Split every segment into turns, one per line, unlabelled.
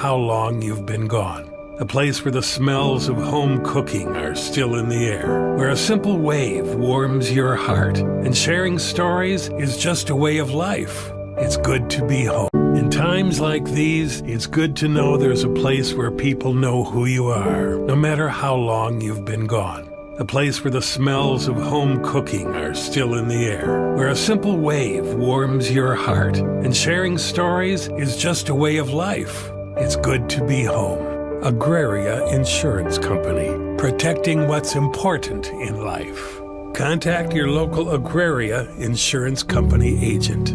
how long you've been gone. A place where the smells of home cooking are still in the air, where a simple wave warms your heart, and sharing stories is just a way of life. It's good to be home. In times like these, it's good to know there's a place where people know who you are, no matter how long you've been gone. A place where the smells of home cooking are still in the air, where a simple wave warms your heart, and sharing stories is just a way of life. It's good to be home. Agraria Insurance Company, protecting what's important in life. Contact your local Agraria Insurance Company agent.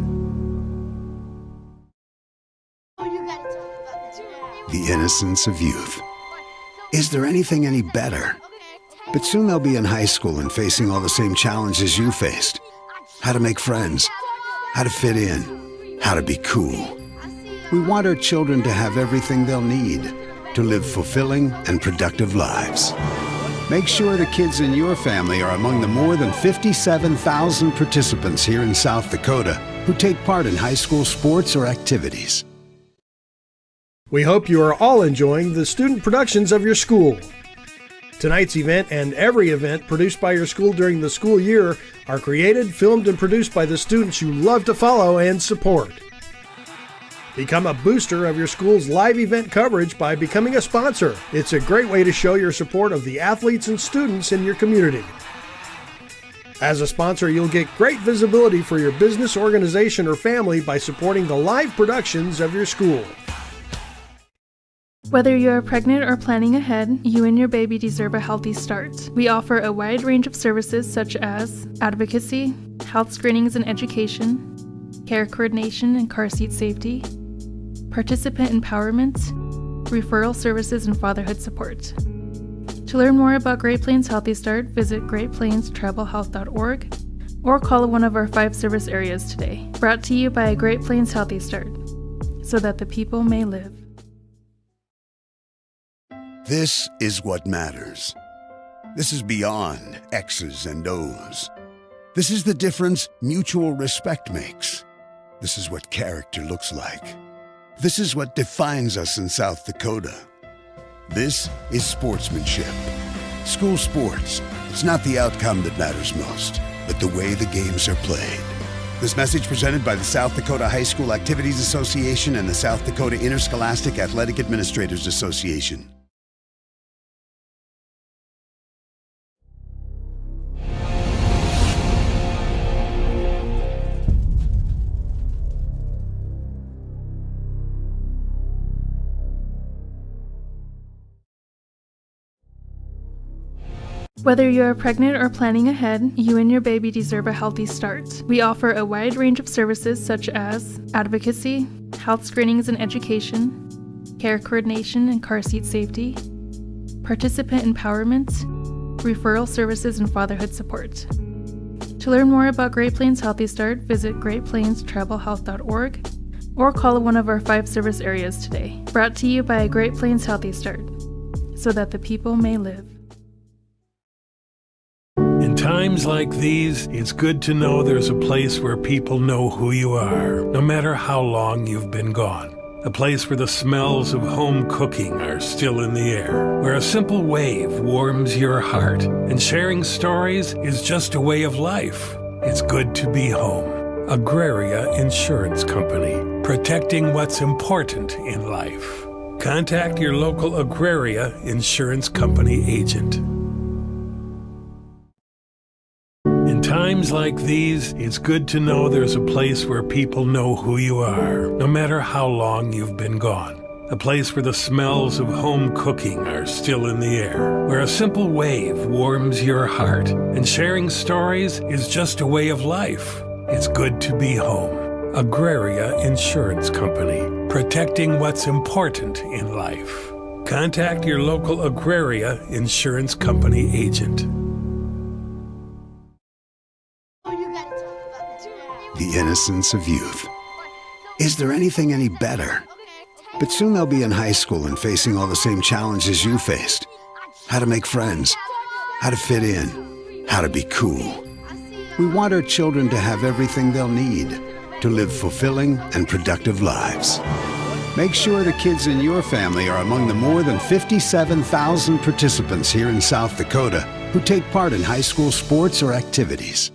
The innocence of youth. Is there anything any better? But soon they'll be in high school and facing all the same challenges you faced. How to make friends, how to fit in, how to be cool. We want our children to have everything they'll need to live fulfilling and productive lives. Make sure the kids in your family are among the more than 57,000 participants here in South Dakota who take part in high school sports or activities.
We hope you are all enjoying the student productions of your school. Tonight's event and every event produced by your school during the school year are created, filmed, and produced by the students you love to follow and support. Become a booster of your school's live event coverage by becoming a sponsor. It's a great way to show your support of the athletes and students in your community. As a sponsor, you'll get great visibility for your business, organization, or family by supporting the live productions of your school.
Whether you're pregnant or planning ahead, you and your baby deserve a healthy start. We offer a wide range of services such as advocacy, health screenings and education, care coordination and car seat safety, participant empowerment, referral services, and fatherhood support. To learn more about Great Plains Healthy Start, visit greatplainstravelhealth.org or call one of our 5 service areas today. Brought to you by Great Plains Healthy Start, so that the people may live.
This is what matters. This is beyond X's and O's. This is the difference mutual respect makes. This is what character looks like. This is what defines us in South Dakota. This is sportsmanship. School sports. It's not the outcome that matters most, but the way the games are played. This message presented by the South Dakota High School Activities Association and the South Dakota Interscholastic Athletic Administrators Association.
Whether you're pregnant or planning ahead, you and your baby deserve a healthy start. We offer a wide range of services such as advocacy, health screenings and education, care coordination and car seat safety, participant empowerment, referral services, and fatherhood support. To learn more about Great Plains Healthy Start, visit greatplainstravelhealth.org or call one of our 5 service areas today. Brought to you by Great Plains Healthy Start, so that the people may live.
In times like these, it's good to know there's a place where people know who you are, no matter how long you've been gone. A place where the smells of home cooking are still in the air, where a simple wave warms your heart, and sharing stories is just a way of life. It's good to be home. Agraria Insurance Company, protecting what's important in life. Contact your local Agraria Insurance Company agent. In times like these, it's good to know there's a place where people know who you are, no matter how long you've been gone. A place where the smells of home cooking are still in the air, where a simple wave warms your heart, and sharing stories is just a way of life. It's good to be home. Agraria Insurance Company, protecting what's important in life. Contact your local Agraria Insurance Company agent.
The innocence of youth. Is there anything any better? But soon they'll be in high school and facing all the same challenges you faced. How to make friends, how to fit in, how to be cool. We want our children to have everything they'll need to live fulfilling and productive lives. Make sure the kids in your family are among the more than 57,000 participants here in South Dakota who take part in high school sports or activities.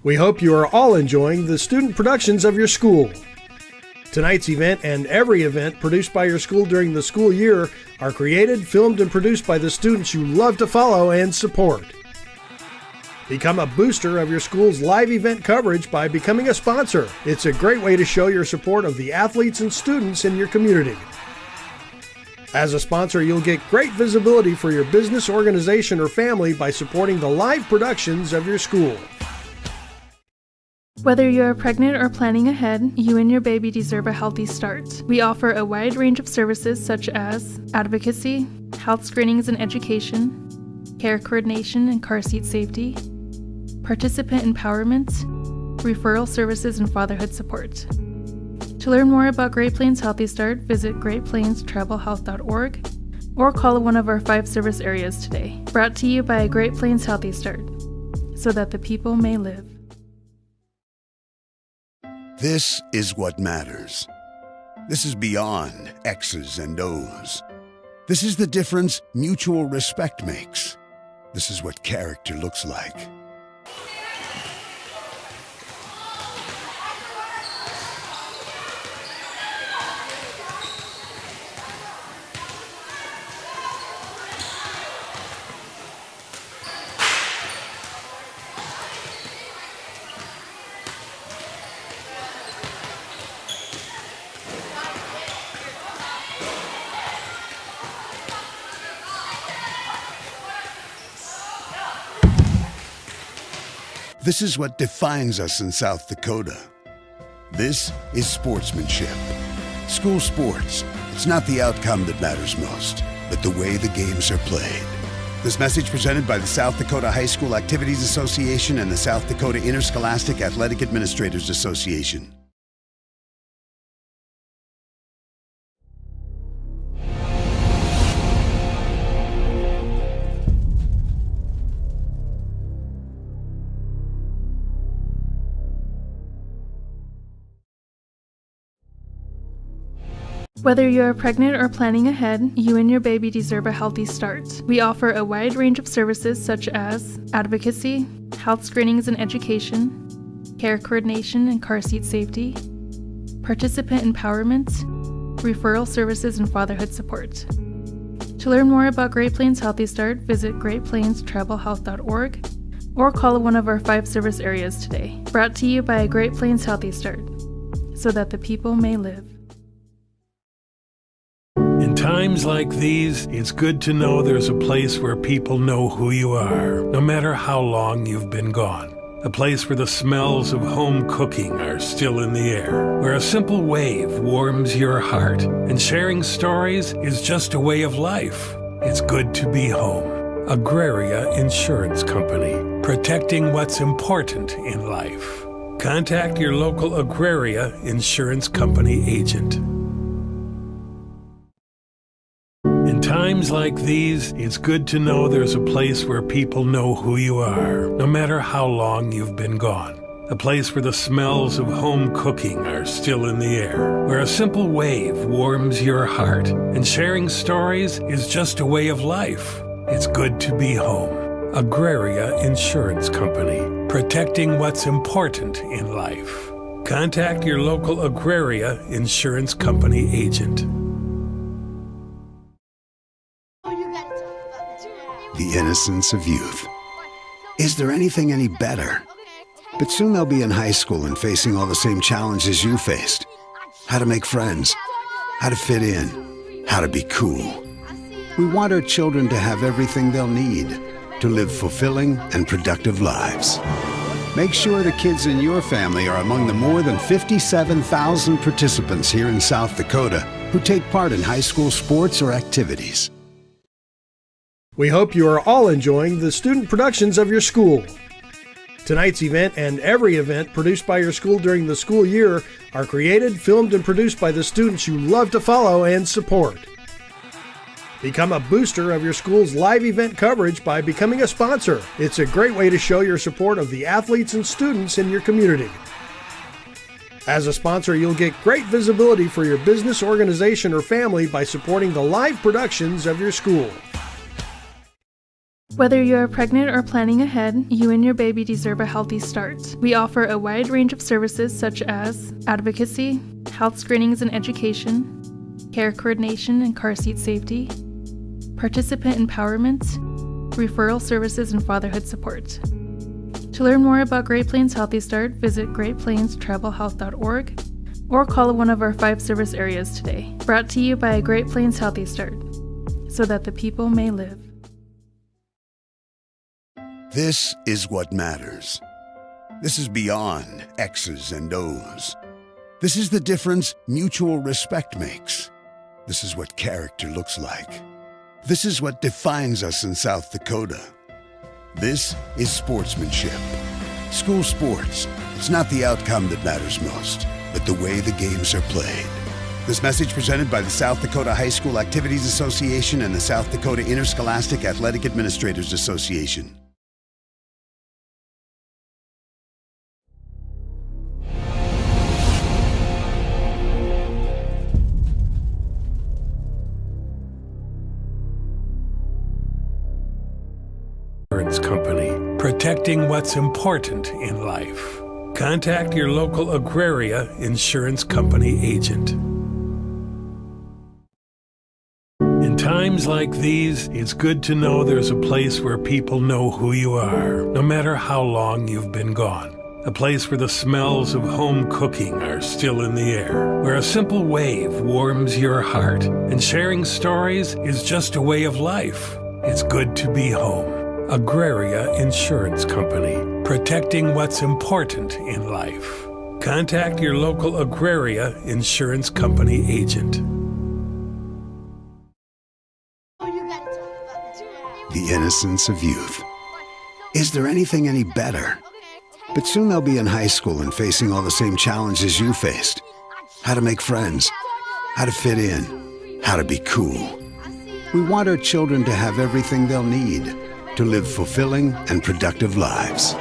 We hope you are all enjoying the student productions of your school. Tonight's event and every event produced by your school during the school year are created, filmed, and produced by the students you love to follow and support. Become a booster of your school's live event coverage by becoming a sponsor. It's a great way to show your support of the athletes and students in your community. As a sponsor, you'll get great visibility for your business, organization, or family by supporting the live productions of your school.
Whether you are pregnant or planning ahead, you and your baby deserve a healthy start. We offer a wide range of services such as advocacy, health screenings and education, care coordination and car seat safety, participant empowerment, referral services, and fatherhood support. To learn more about Great Plains Healthy Start, visit greatplainstravelhealth.org or call one of our 5 service areas today. Brought to you by Great Plains Healthy Start, so that the people may live.
This is what matters. This is beyond X's and O's. This is the difference mutual respect makes. This is what character looks like. This is what defines us in South Dakota. This is sportsmanship. School sports, it's not the outcome that matters most, but the way the games are played. This message presented by the South Dakota High School Activities Association and the South Dakota Interscholastic Athletic Administrators Association.
Whether you are pregnant or planning ahead, you and your baby deserve a healthy start. We offer a wide range of services such as advocacy, health screenings and education, care coordination and car seat safety, participant empowerment, referral services, and fatherhood support. To learn more about Great Plains Healthy Start, visit greatplainstravelhealth.org or call one of our 5 service areas today. Brought to you by Great Plains Healthy Start, so that the people may live.
In times like these, it's good to know there's a place where people know who you are, no matter how long you've been gone. A place where the smells of home cooking are still in the air, where a simple wave warms your heart, and sharing stories is just a way of life. It's good to be home. Agraria Insurance Company, protecting what's important in life. Contact your local Agraria Insurance Company agent. In times like these, it's good to know there's a place where people know who you are, no matter how long you've been gone. A place where the smells of home cooking are still in the air, where a simple wave warms your heart, and sharing stories is just a way of life. It's good to be home. Agraria Insurance Company, protecting what's important in life. Contact your local Agraria Insurance Company agent.
The innocence of youth. Is there anything any better? But soon they'll be in high school and facing all the same challenges you faced. How to make friends, how to fit in, how to be cool. We want our children to have everything they'll need to live fulfilling and productive lives. Make sure the kids in your family are among the more than 57,000 participants here in South Dakota who take part in high school sports or activities.
We hope you are all enjoying the student productions of your school. Tonight's event and every event produced by your school during the school year are created, filmed, and produced by the students you love to follow and support. Become a booster of your school's live event coverage by becoming a sponsor. It's a great way to show your support of the athletes and students in your community. As a sponsor, you'll get great visibility for your business, organization, or family by supporting the live productions of your school.
Whether you're pregnant or planning ahead, you and your baby deserve a healthy start. We offer a wide range of services such as advocacy, health screenings and education, care coordination and car seat safety, participant empowerment, referral services, and fatherhood support. To learn more about Great Plains Healthy Start, visit greatplainstravelhealth.org or call one of our 5 service areas today. Brought to you by Great Plains Healthy Start, so that the people may live.
This is what matters. This is beyond X's and O's. This is the difference mutual respect makes. This is what character looks like. This is what defines us in South Dakota. This is sportsmanship. School sports, it's not the outcome that matters most, but the way the games are played. This message presented by the South Dakota High School Activities Association and the South Dakota Interscholastic Athletic Administrators Association.
Company, protecting what's important in life. Contact your local Agraria Insurance Company agent. In times like these, it's good to know there's a place where people know who you are, no matter how long you've been gone. A place where the smells of home cooking are still in the air, where a simple wave warms your heart, and sharing stories is just a way of life. It's good to be home. Agraria Insurance Company, protecting what's important in life. Contact your local Agraria Insurance Company agent.
The innocence of youth. Is there anything any better? But soon they'll be in high school and facing all the same challenges you faced. How to make friends, how to fit in, how to be cool. We want our children to have everything they'll need to live fulfilling and productive lives.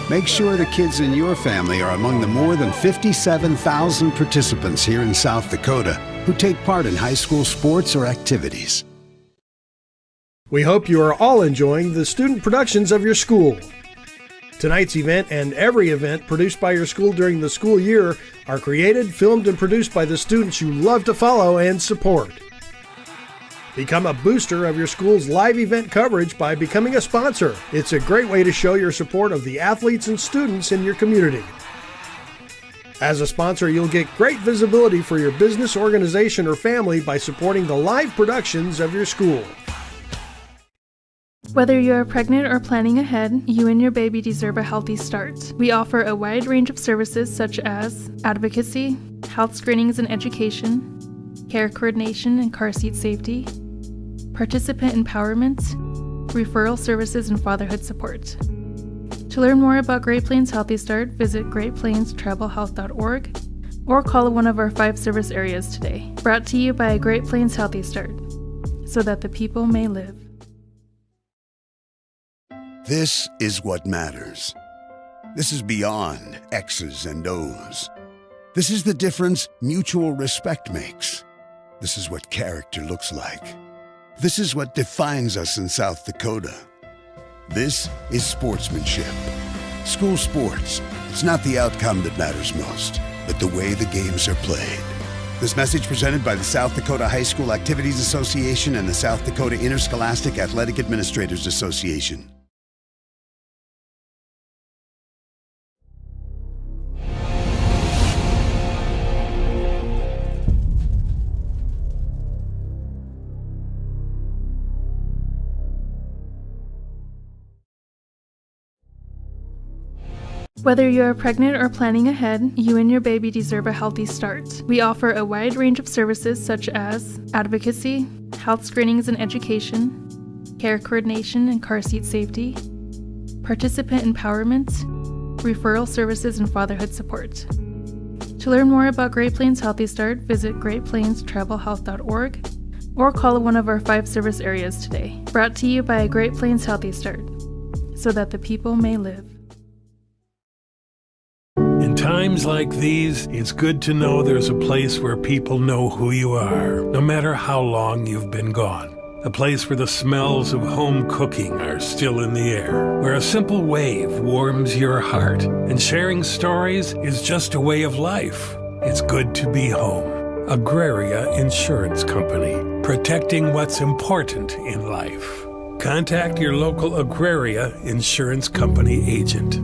Make sure the kids in your family are among the more than 57,000 participants here in South Dakota who take part in high school sports or activities.
We hope you are all enjoying the student productions of your school. Tonight's event and every event produced by your school during the school year are created, filmed, and produced by the students you love to follow and support. Become a booster of your school's live event coverage by becoming a sponsor. It's a great way to show your support of the athletes and students in your community. As a sponsor, you'll get great visibility for your business, organization, or family by supporting the live productions of your school.
Whether you're pregnant or planning ahead, you and your baby deserve a healthy start. We offer a wide range of services such as advocacy, health screenings and education, care coordination and car seat safety, participant empowerment, referral services, and fatherhood support. To learn more about Great Plains Healthy Start, visit greatplainstravelhealth.org or call one of our 5 service areas today. Brought to you by Great Plains Healthy Start, so that the people may live.
This is what matters. This is beyond X's and O's. This is the difference mutual respect makes. This is what character looks like. This is what defines us in South Dakota. This is sportsmanship. School sports, it's not the outcome that matters most, but the way the games are played. This message presented by the South Dakota High School Activities Association and the South Dakota Interscholastic Athletic Administrators Association.
Whether you're pregnant or planning ahead, you and your baby deserve a healthy start. We offer a wide range of services such as advocacy, health screenings and education, care coordination and car seat safety, participant empowerment, referral services, and fatherhood support. To learn more about Great Plains Healthy Start, visit greatplainstravelhealth.org or call one of our 5 service areas today. Brought to you by Great Plains Healthy Start, so that the people may live.
In times like these, it's good to know there's a place where people know who you are, no matter how long you've been gone. A place where the smells of home cooking are still in the air, where a simple wave warms your heart, and sharing stories is just a way of life. It's good to be home. Agraria Insurance Company, protecting what's important in life. Contact your local Agraria Insurance Company agent.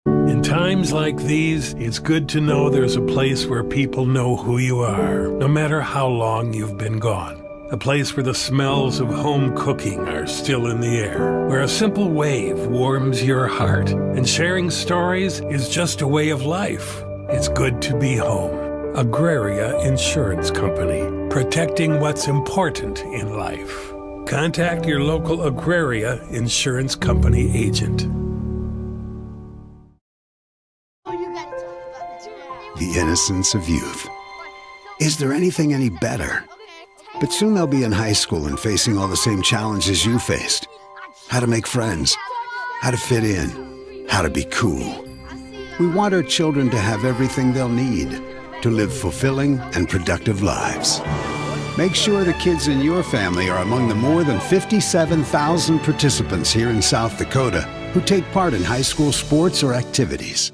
In times like these, it's good to know there's a place where people know who you are, no matter how long you've been gone. A place where the smells of home cooking are still in the air, where a simple wave warms your heart, and sharing stories is just a way of life. It's good to be home. Agraria Insurance Company, protecting what's important in life. Contact your local Agraria Insurance Company agent.
The innocence of youth. Is there anything any better? But soon they'll be in high school and facing all the same challenges you faced. How to make friends, how to fit in, how to be cool. We want our children to have everything they'll need to live fulfilling and productive lives. Make sure the kids in your family are among the more than 57,000 participants here in South Dakota who take part in high school sports or activities.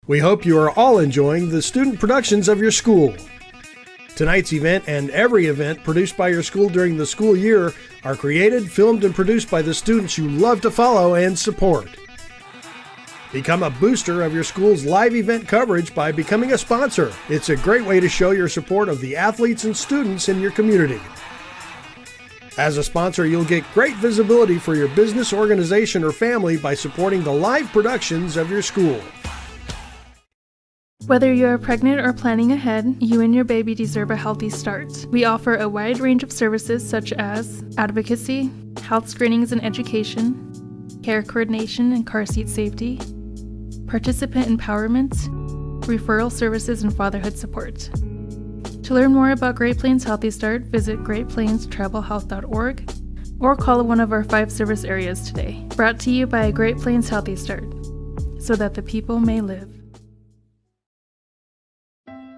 We hope you are all enjoying the student productions of your school. Tonight's event and every event produced by your school during the school year are created, filmed, and produced by the students you love to follow and support. Become a booster of your school's live event coverage by becoming a sponsor. It's a great way to show your support of the athletes and students in your community. As a sponsor, you'll get great visibility for your business, organization, or family by supporting the live productions of your school.
Whether you're pregnant or planning ahead, you and your baby deserve a healthy start. We offer a wide range of services such as advocacy, health screenings and education, care coordination and car seat safety, participant empowerment, referral services, and fatherhood support. To learn more about Great Plains Healthy Start, visit greatplainstravelhealth.org or call one of our 5 service areas today. Brought to you by Great Plains Healthy Start, so that the people may live.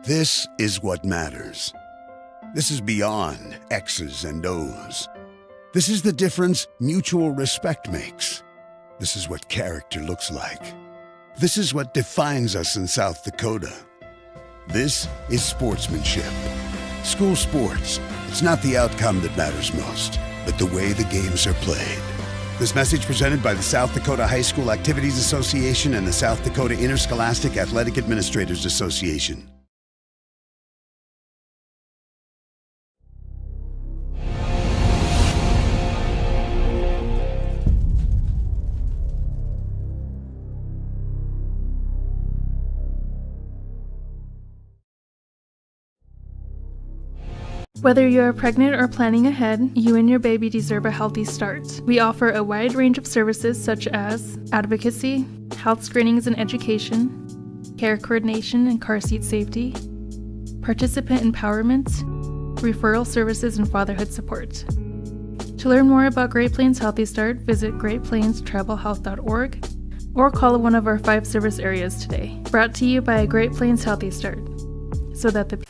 This is what matters. This is beyond X's and O's. This is the difference mutual respect makes. This is what character looks like. This is what defines us in South Dakota. This is sportsmanship. School sports. It's not the outcome that matters most, but the way the games are played. This message presented by the South Dakota High School Activities Association and the South Dakota Interscholastic Athletic Administrators Association.
Whether you're pregnant or planning ahead, you and your baby deserve a healthy start. We offer a wide range of services such as advocacy, health screenings and education, care coordination and car seat safety, participant empowerment, referral services, and fatherhood support. To learn more about Great Plains Healthy Start, visit greatplainstravelhealth.org or call one of our 5 service areas today. Brought to you by Great Plains Healthy Start, so that the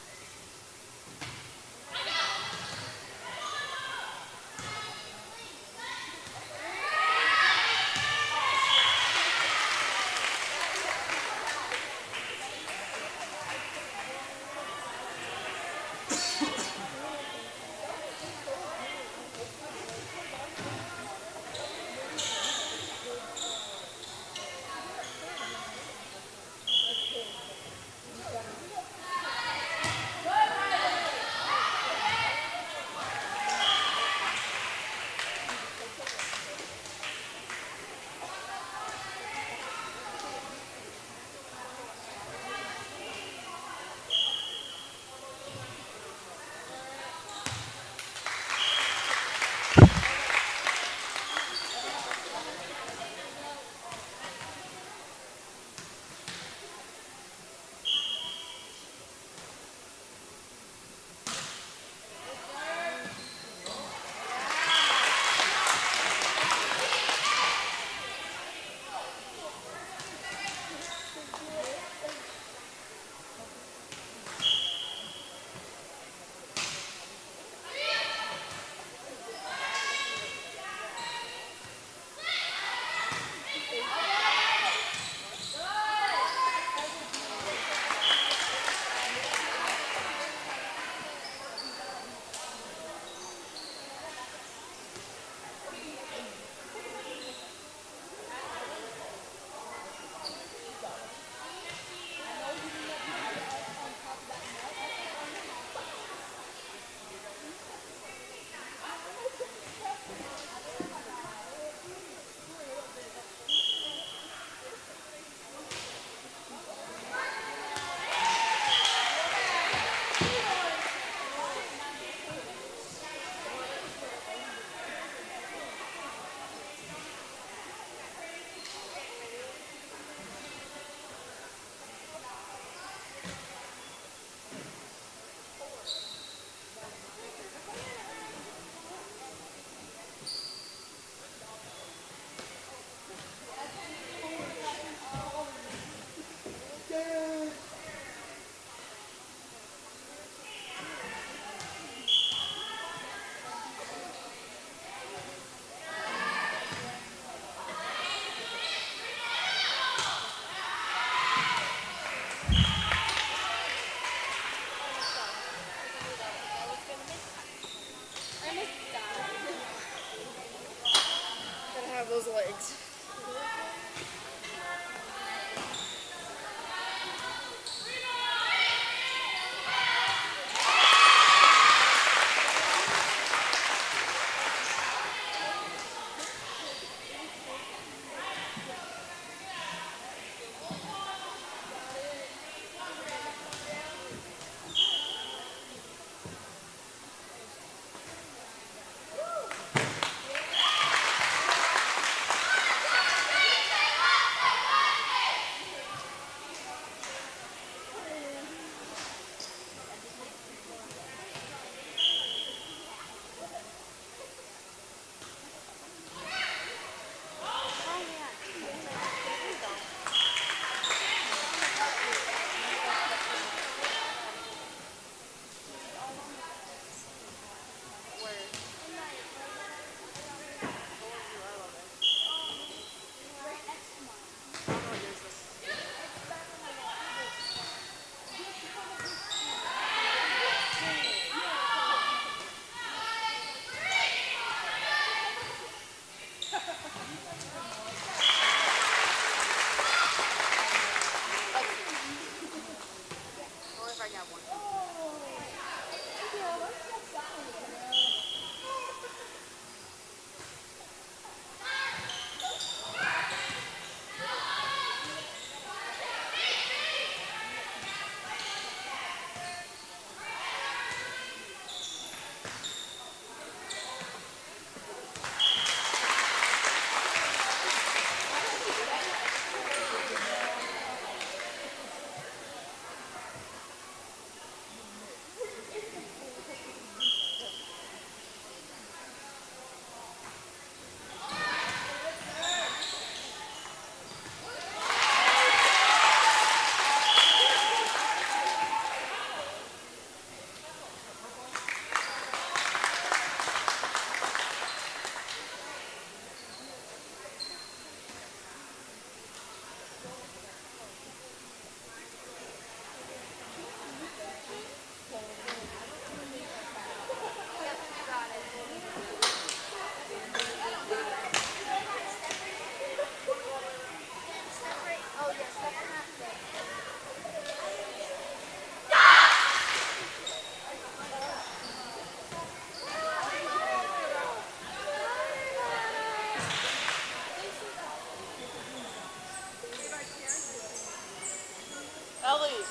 Ellie,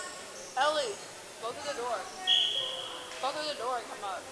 Ellie, go through the door. Go through the door and come up.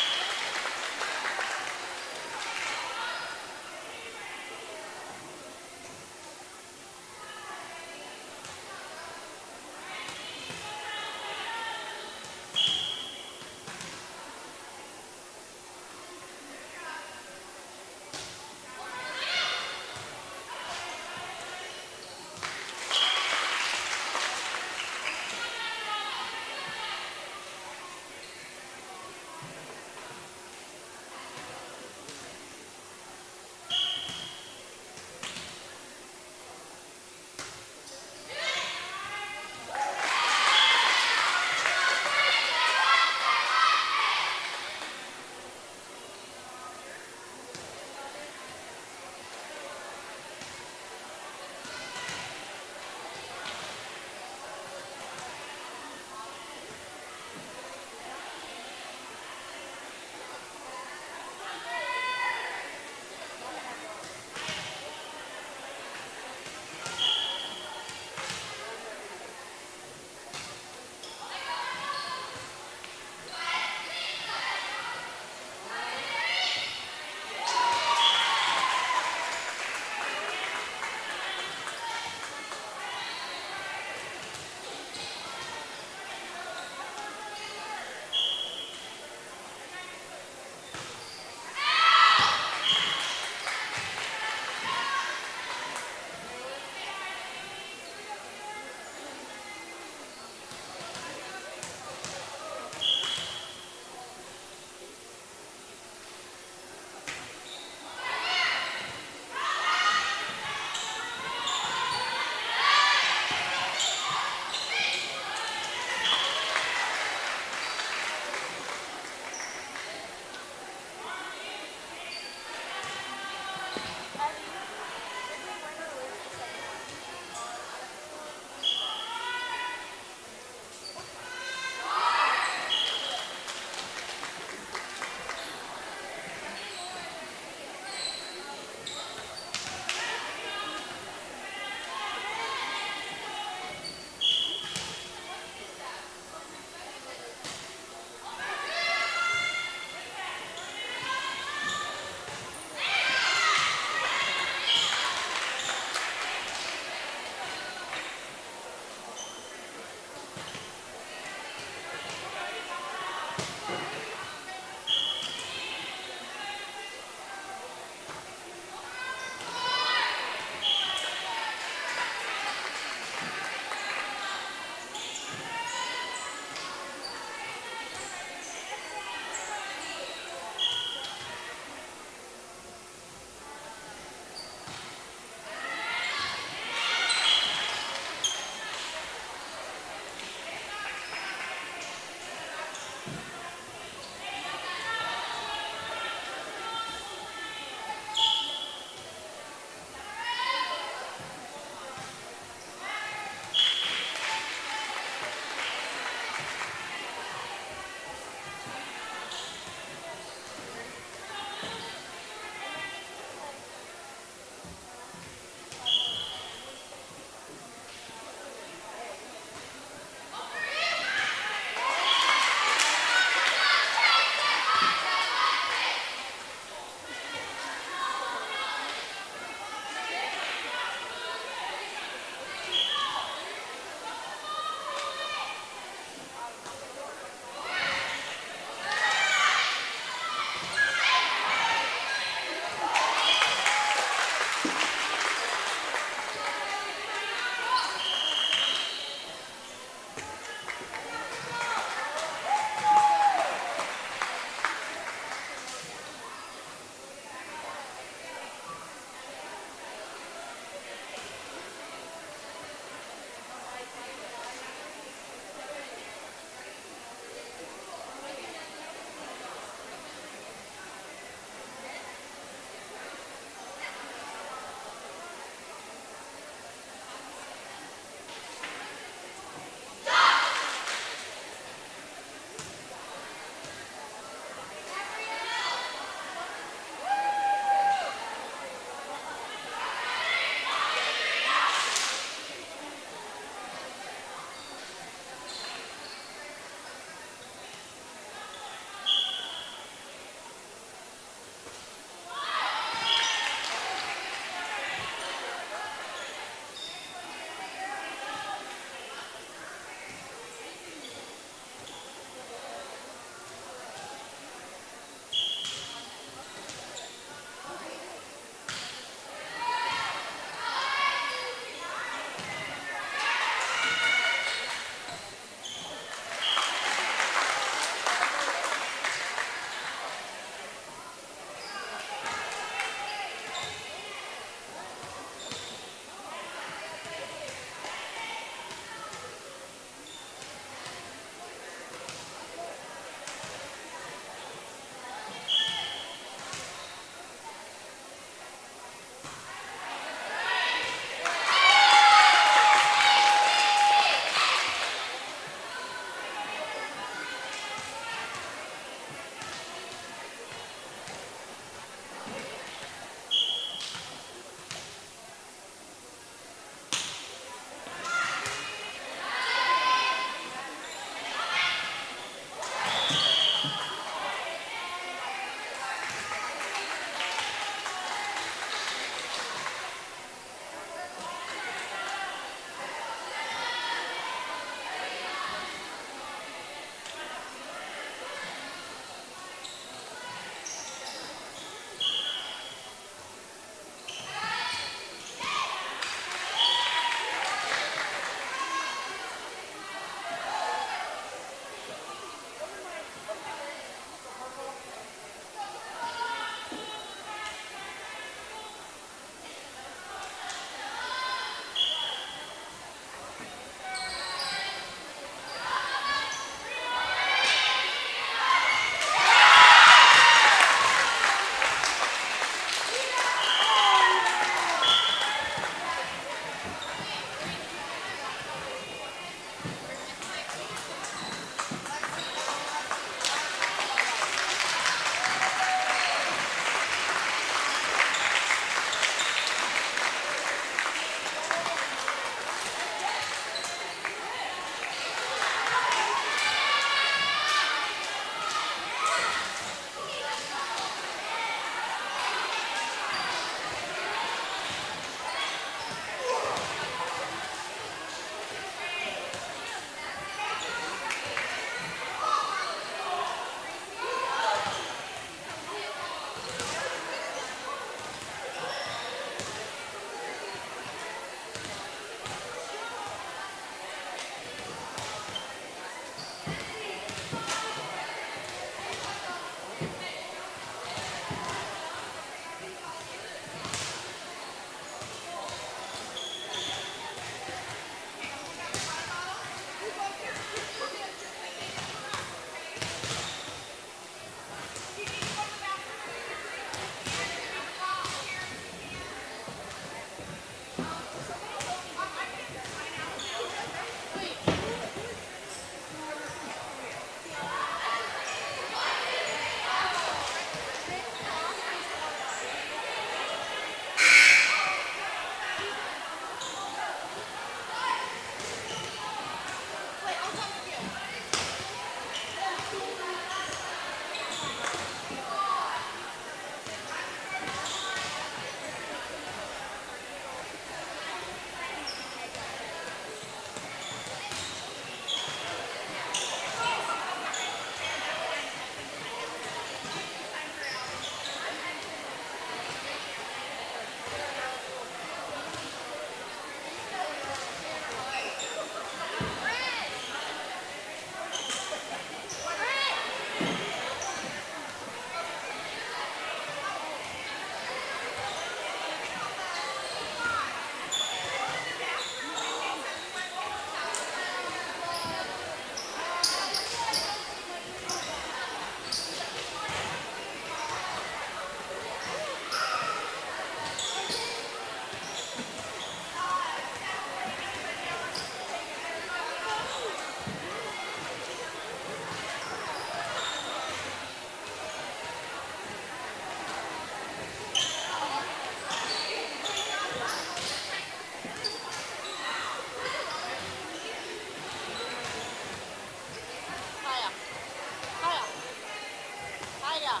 Yeah.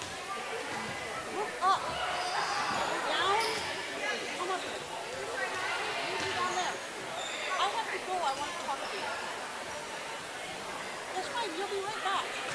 Look up. Down. Come up here. You down there. I have to go. I want to talk to you. That's fine. You'll be right back.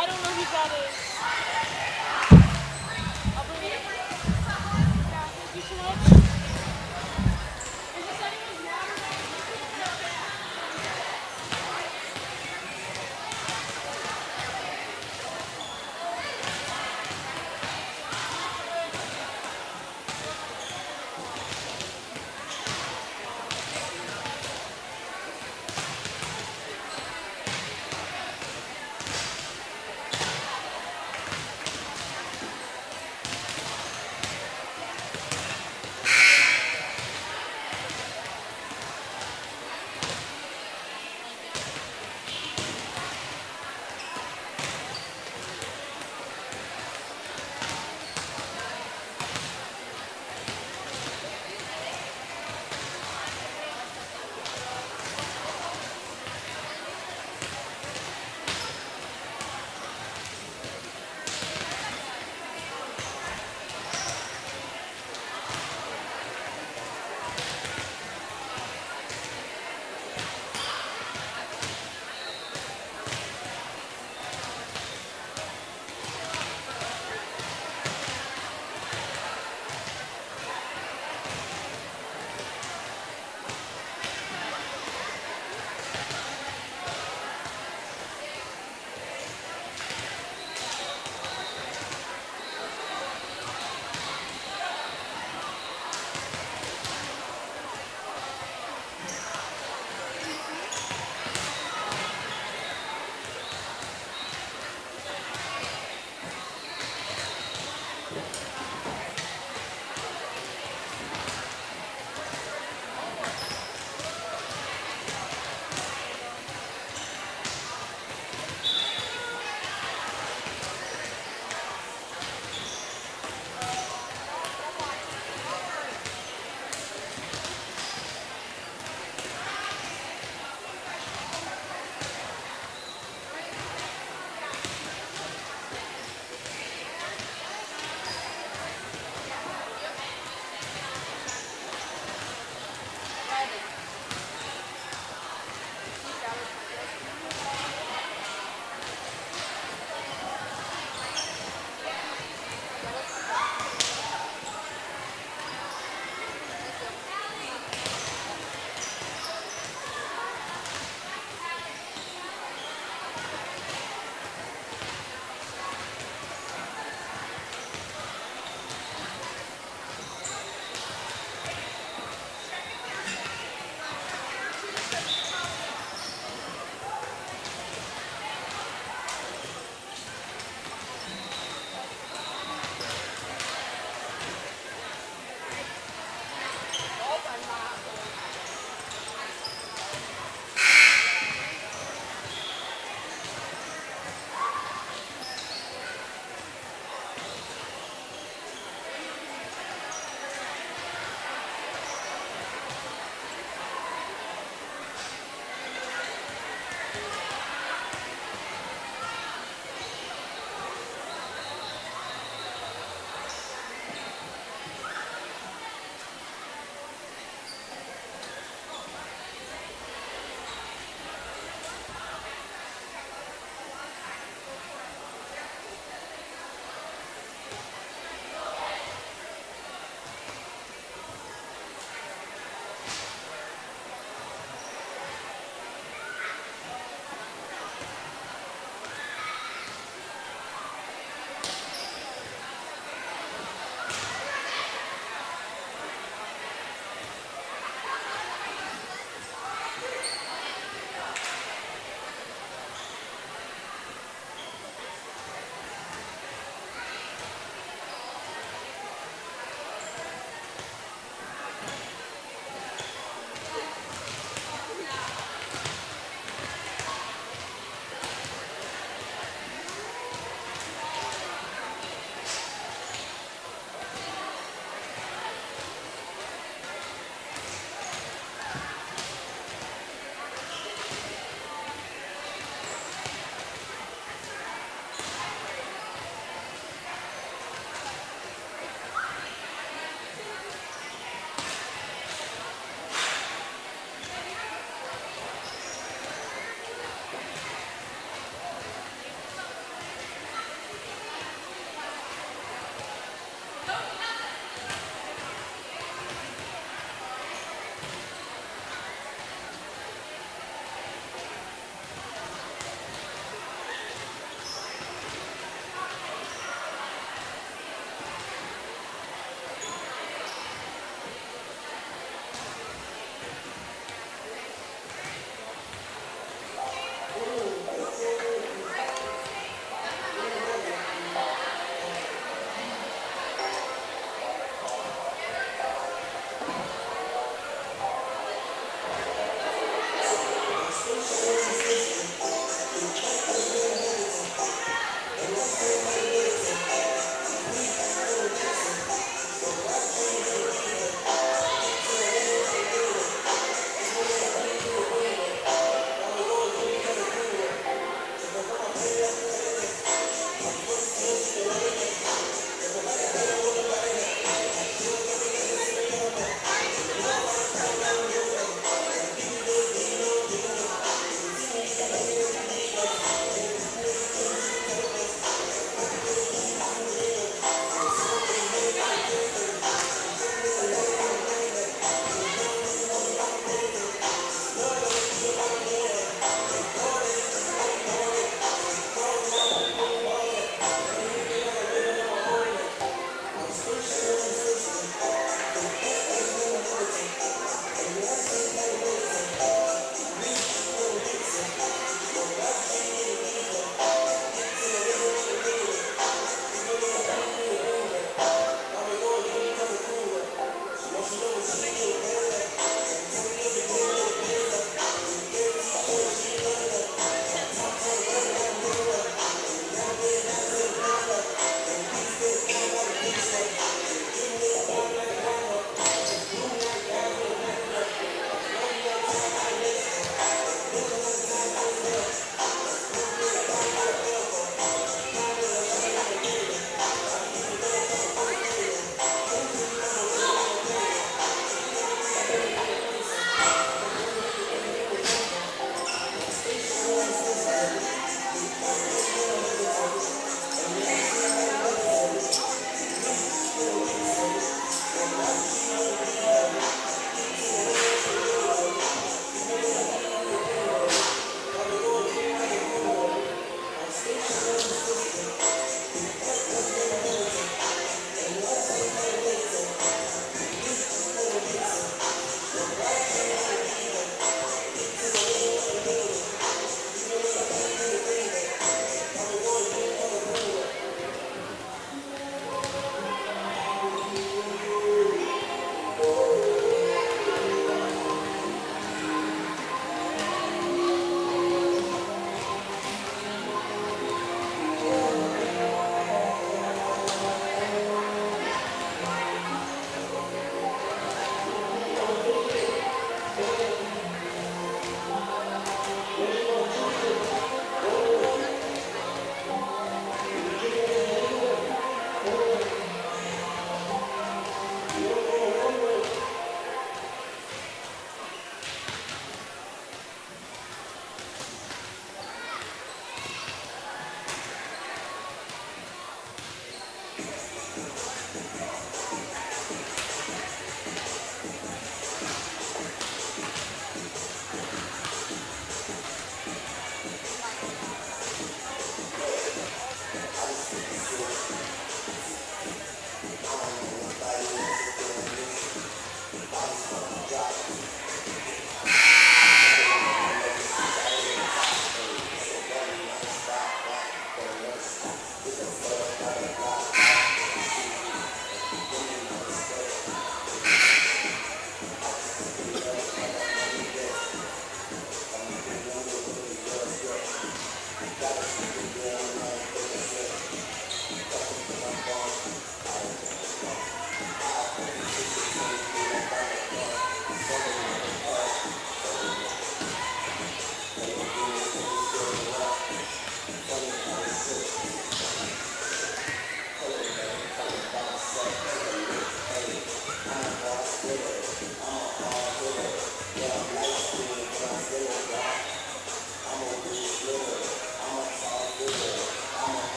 I don't know who that is. I'll bring it in. Yeah, thank you so much. Is this anyone's water?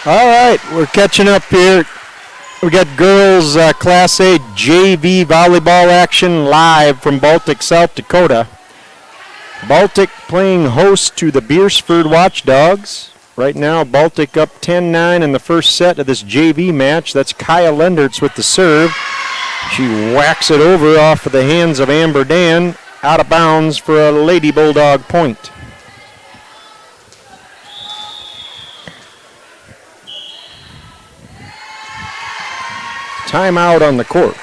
All right, we're catching up here. We got girls Class A JV volleyball action live from Baltic, South Dakota. Baltic playing host to the Beresford Watchdogs. Right now, Baltic up 10-9 in the first set of this JV match. That's Kaya Lendertz with the serve. She whacks it over off of the hands of Amber Dan, out of bounds for a Lady Bulldog point. Timeout on the court.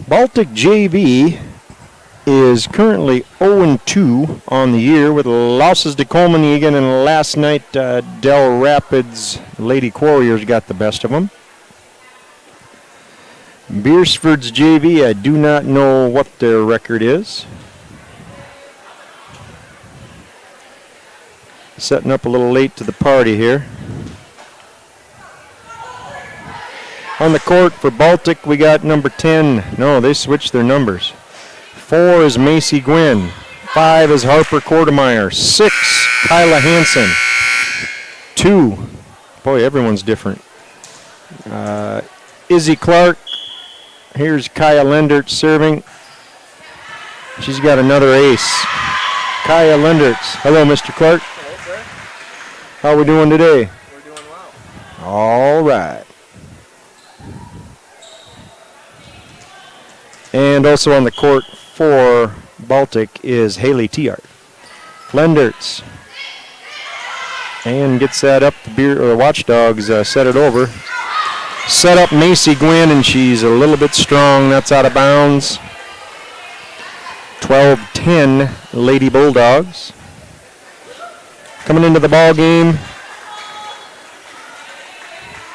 Baltic JV is currently 0-2 on the year with losses to Colman-Egan, and last night Del Rapids Lady Quarriors got the best of them. Beresford's JV, I do not know what their record is. Setting up a little late to the party here. On the court for Baltic, we got number 10. No, they switched their numbers. 4 is Macy Gwynn. 5 is Harper Kortemeyer. 6, Kyla Hansen. 2, boy, everyone's different. Izzy Clark. Here's Kaya Lendertz serving. She's got another ace. Kaya Lendertz. Hello, Mr. Clark.
Hello, sir.
How are we doing today?
We're doing well.
All right. And also on the court for Baltic is Haley Tiart. Lendertz. And gets that up. The Watchdogs set it over. Set up Macy Gwynn, and she's a little bit strong. That's out of bounds. 12-10 Lady Bulldogs. Coming into the ball game.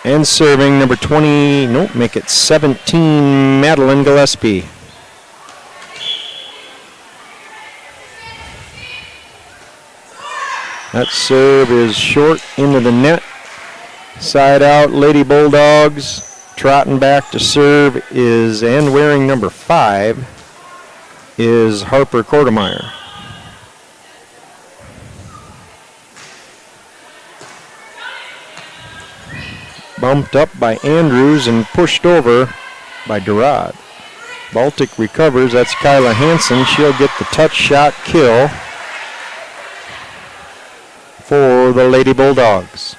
And serving number 20, nope, make it 17, Madeline Gillespie. That serve is short into the net. Side out, Lady Bulldogs. Trotting back to serve is, and wearing number 5, is Harper Kortemeyer. Bumped up by Andrews and pushed over by Durad. Baltic recovers. That's Kyla Hansen. She'll get the touch shot kill for the Lady Bulldogs.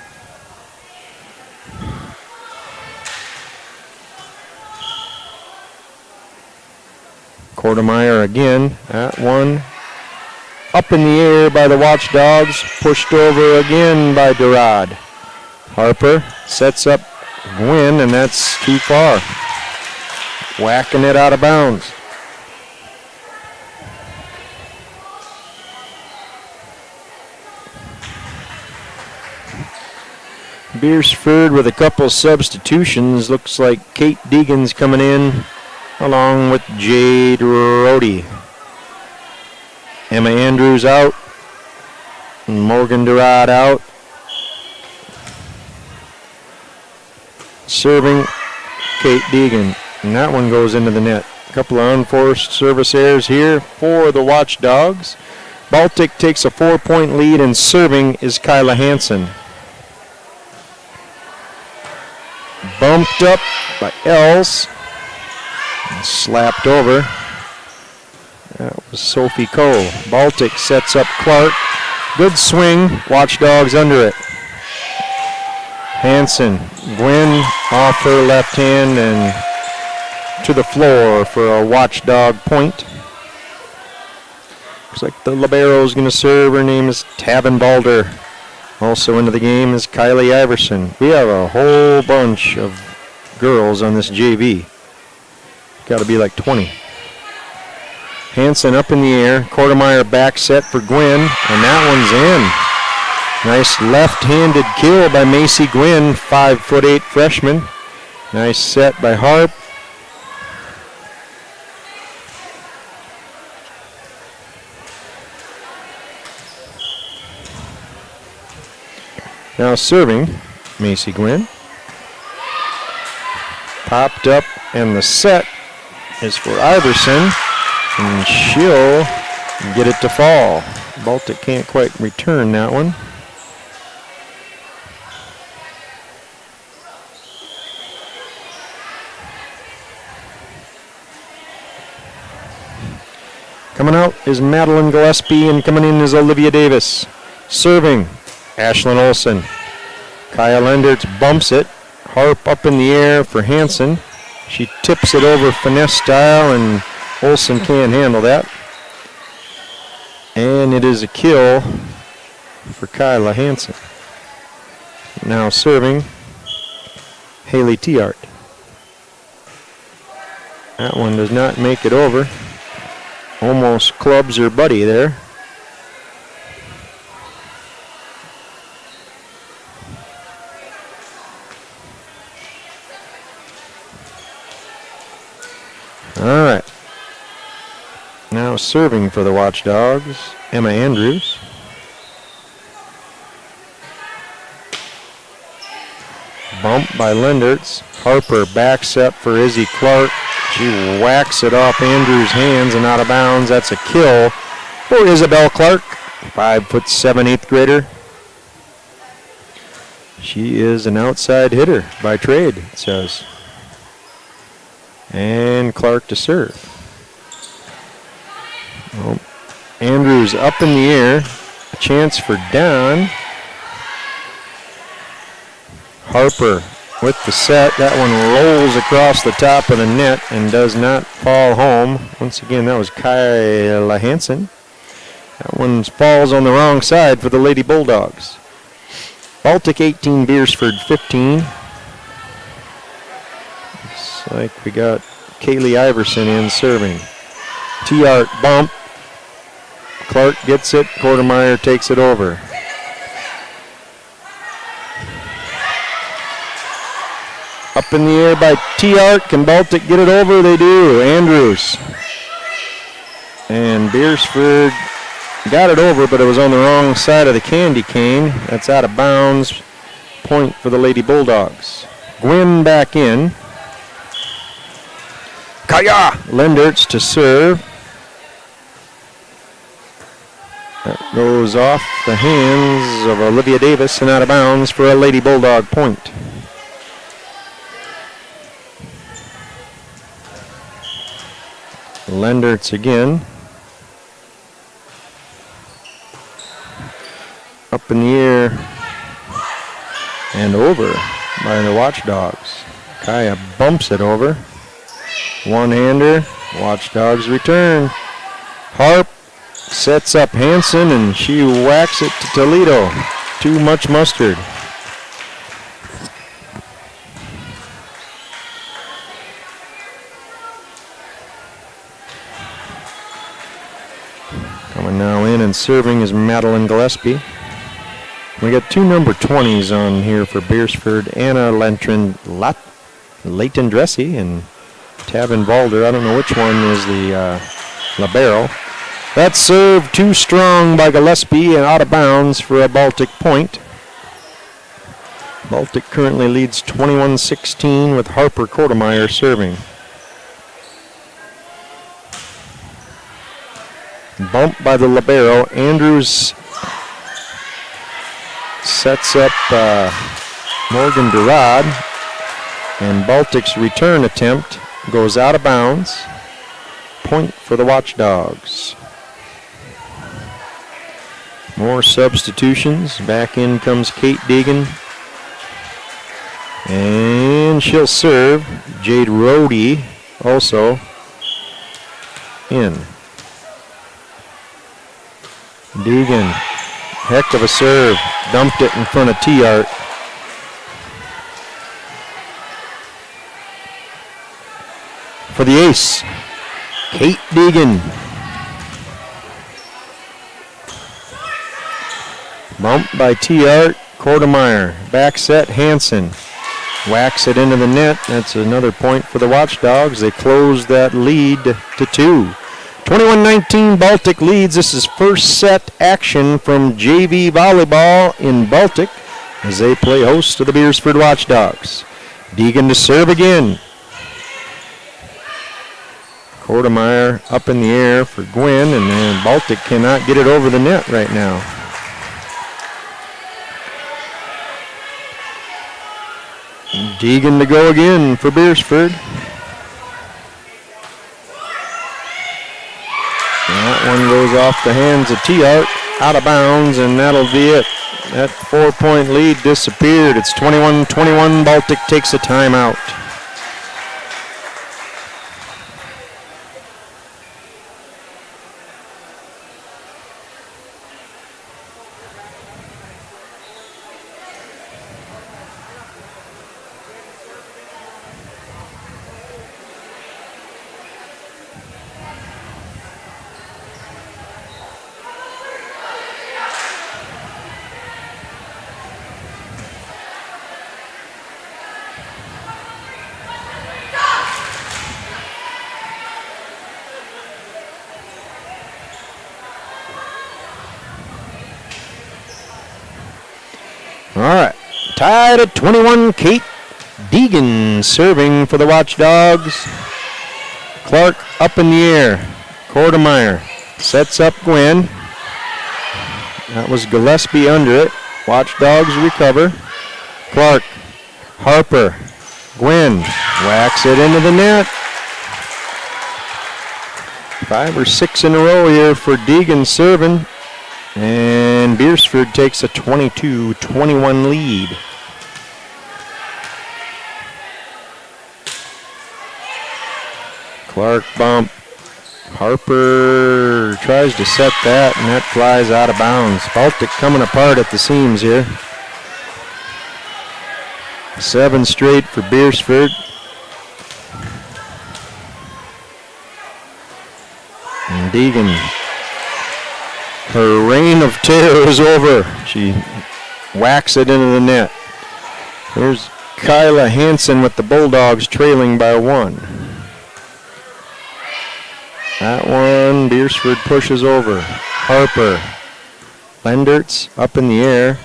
Kortemeyer again. That one up in the air by the Watchdogs. Pushed over again by Durad. Harper sets up Gwynn, and that's too far. Whacking it out of bounds. Beresford with a couple substitutions. Looks like Kate Deegan's coming in along with Jade Rhodey. Emma Andrews out. Morgan Durad out. Serving Kate Deegan, and that one goes into the net. A couple of unforced service errors here for the Watchdogs. Baltic takes a 4-point lead, and serving is Kyla Hansen. Bumped up by Els. And slapped over. That was Sophie Coe. Baltic sets up Clark. Good swing. Watchdogs under it. Hansen, Gwynn off her left hand and to the floor for a Watchdog point. Looks like the libero is going to serve. Her name is Tavin Balder. Also into the game is Kylie Iverson. We have a whole bunch of girls on this JV. Got to be like 20. Hansen up in the air. Kortemeyer back set for Gwynn, and that one's in. Nice left-handed kill by Macy Gwynn, 5'8" freshman. Nice set by Harp. Now serving, Macy Gwynn. Popped up, and the set is for Iverson, and she'll get it to fall. Baltic can't quite return that one. Coming out is Madeline Gillespie, and coming in is Olivia Davis. Serving, Ashlyn Olsen. Kaya Lendertz bumps it. Harp up in the air for Hansen. She tips it over finesse style, and Olsen can't handle that. And it is a kill for Kyla Hansen. Now serving, Haley Tiart. That one does not make it over. Almost clubs her buddy there. All right. Now serving for the Watchdogs, Emma Andrews. Bump by Lendertz. Harper back set for Izzy Clark. She whacks it off Andrews' hands and out of bounds. That's a kill for Isabel Clark, 5'7", 8th grader. She is an outside hitter by trade, it says. And Clark to serve. Well, Andrews up in the air. A chance for Don. Harper with the set. That one rolls across the top of the net and does not fall home. Once again, that was Kyla Hansen. That one falls on the wrong side for the Lady Bulldogs. Baltic 18, Beresford 15. Looks like we got Kaylee Iverson in serving. Tiart bump. Clark gets it. Quartermeyer takes it over. Up in the air by Tiart. Can Baltic get it over? They do. Andrews. And Beresford got it over, but it was on the wrong side of the candy cane. That's out of bounds. Point for the Lady Bulldogs. Gwynn back in. Kaya Lendertz to serve. That goes off the hands of Olivia Davis and out of bounds for a Lady Bulldog point. Lendertz again. Up in the air and over by the Watchdogs. Kaya bumps it over. One-hander. Watchdogs return. Harp sets up Hansen, and she whacks it to Toledo. Too much mustard. Coming now in and serving is Madeline Gillespie. We got two number 20s on here for Beresford. Anna Leighton Dressy and Tavin Valder. I don't know which one is the libero. That serve too strong by Gillespie and out of bounds for a Baltic point. Baltic currently leads 21-16 with Harper Quartermeyer serving. Bump by the libero. Andrews sets up Morgan Durad, and Baltic's return attempt goes out of bounds. Point for the Watchdogs. More substitutions. Back in comes Kate Deegan. And she'll serve. Jade Rohde also in. Deegan, heck of a serve. Dumped it in front of Tiart. For the ace, Kate Deegan. Bump by Tiart. Quartermeyer. Back set, Hansen. Whacks it into the net. That's another point for the Watchdogs. They close that lead to 2. 21-19, Baltic leads. This is first set action from JV volleyball in Baltic. as they play host to the Beresford Watchdogs. Deegan to serve again. Kortemeyer up in the air for Gwynn, and then Baltic cannot get it over the net right now. Deegan to go again for Beresford. That one goes off the hands of Tiart, out of bounds, and that'll be it. That 4-point lead disappeared. It's 21-21. Baltic takes a timeout. All right, tied at 21. Kate Deegan serving for the Watchdogs. Clark up in the air. Kortemeyer sets up Gwynn. That was Gillespie under it. Watchdogs recover. Clark, Harper, Gwynn whacks it into the net. 5 or 6 in a row here for Deegan serving. And Beresford takes a 22-21 lead. Clark bump. Harper tries to set that, and that flies out of bounds. Baltic coming apart at the seams here. 7 straight for Beresford. And Deegan, her reign of terror is over. She whacks it into the net. There's Kyla Hansen with the Bulldogs trailing by 1. That one, Beresford pushes over. Harper. Lendertz up in the air.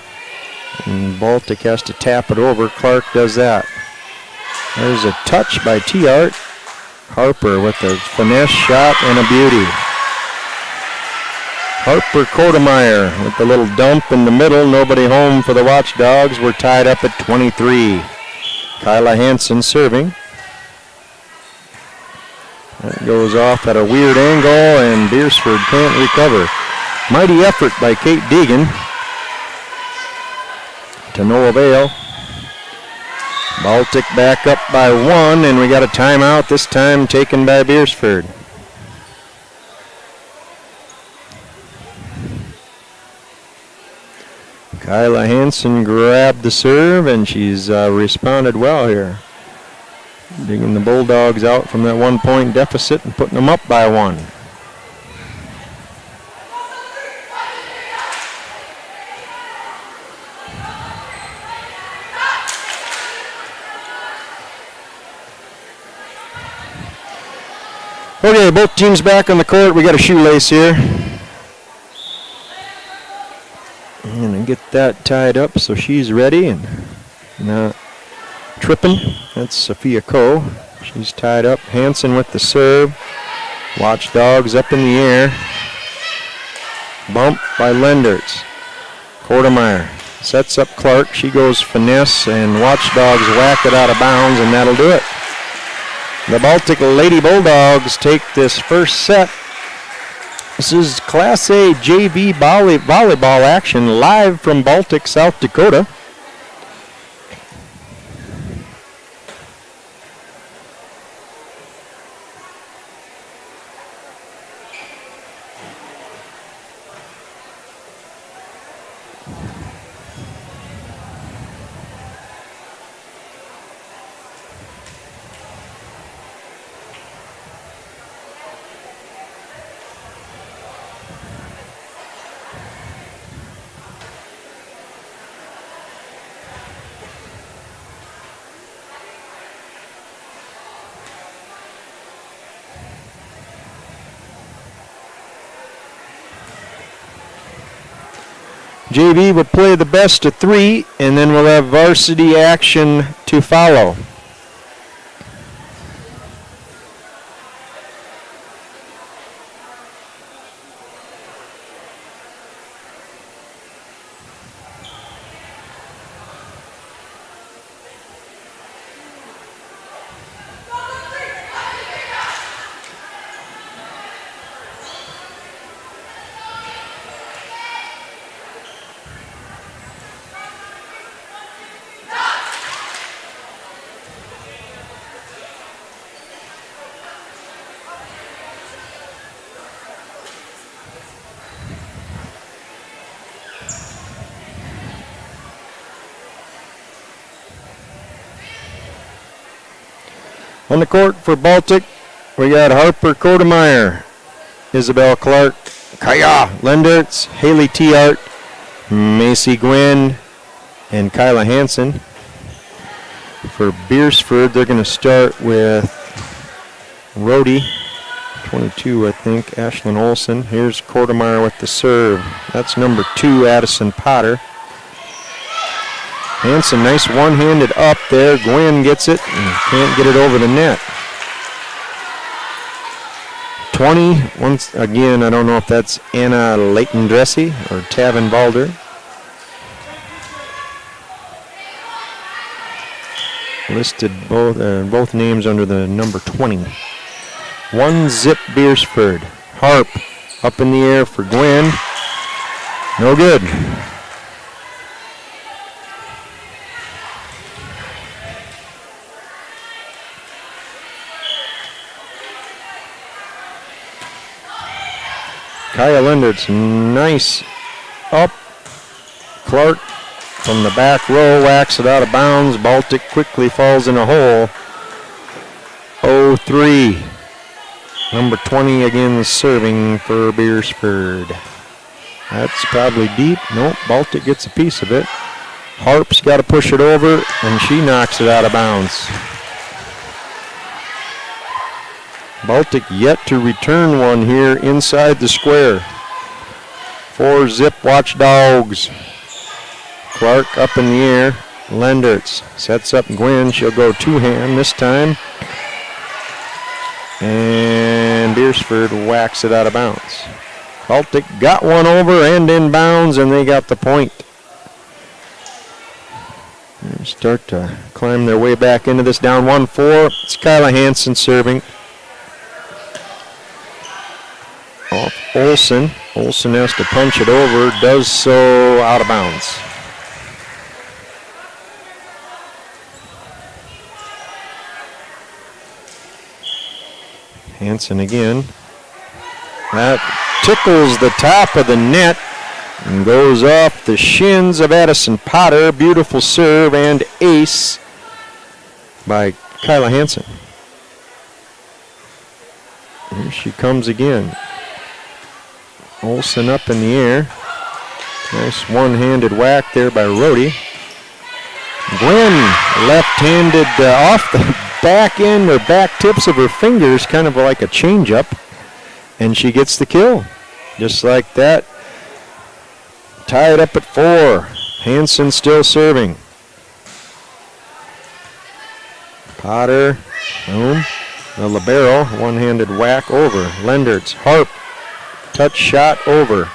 And Baltic has to tap it over. Clark does that. There's a touch by Tiart. Harper with a finesse shot and a beauty. Harper Kortemeyer with the little dump in the middle. Nobody home for the Watchdogs. We're tied up at 23. Kyla Hansen serving. That goes off at a weird angle, and Beresford can't recover. Mighty effort by Kate Deegan. To no avail. Baltic back up by 1, and we got a timeout, this time taken by Beresford. Kyla Hansen grabbed the serve, and she's responded well here. Digging the Bulldogs out from that 1-point deficit and putting them up by 1. Okay, both teams back on the court. We got a shoelace here. I'm going to get that tied up so she's ready and not tripping. That's Sophia Coe. She's tied up. Hansen with the serve. Watchdogs up in the air. Bump by Lendertz. Kortemeyer sets up Clark. She goes finesse, and Watchdogs whack it out of bounds, and that'll do it. The Baltic Lady Bulldogs take this first set. This is Class A JV volleyball action live from Baltic, South Dakota. JV will play the best of 3, and then we'll have varsity action to follow. On the court for Baltic, we got Harper Kodemeyer, Isabel Clark, Kaya Lendertz, Haley Tiart, Macy Gwynn, and Kyla Hansen. For Beresford, they're going to start with Rhodey, 22, I think, Ashlyn Olsen. Here's Kodemeyer with the serve. That's number 2, Addison Potter. Hansen, nice one-handed up there. Gwynn gets it and can't get it over the net. 20, once again, I don't know if that's Anna Leighton-Dressy or Tavin Balder. Listed both names under the number 20. 1-zip Beresford. Harp up in the air for Gwynn. No good. Kaya Lendertz, nice up. Clark from the back row whacks it out of bounds. Baltic quickly falls in a hole. 0-3. Number 20 again serving for Beresford. That's probably deep. Nope, Baltic gets a piece of it. Harp's got to push it over, and she knocks it out of bounds. Baltic yet to return one here inside the square. 4-zip Watchdogs. Clark up in the air. Lendertz sets up Gwynn. She'll go two-hand this time. And Beresford whacks it out of bounds. Baltic got one over and in bounds, and they got the point. They start to climb their way back into this, down 1-4. It's Kyla Hansen serving. Off Olsen. Olsen has to punch it over, does so out of bounds. Hansen again. That tickles the top of the net and goes off the shins of Addison Potter. Beautiful serve and ace by Kyla Hansen. Here she comes again. Olsen up in the air. Nice one-handed whack there by Rhodey. Gwynn left-handed off the back end or back tips of her fingers, kind of like a change-up, and she gets the kill. Just like that. Tied up at 4. Hansen still serving. Potter, boom. The libero, one-handed whack over. Lendertz, Harp, touch shot over.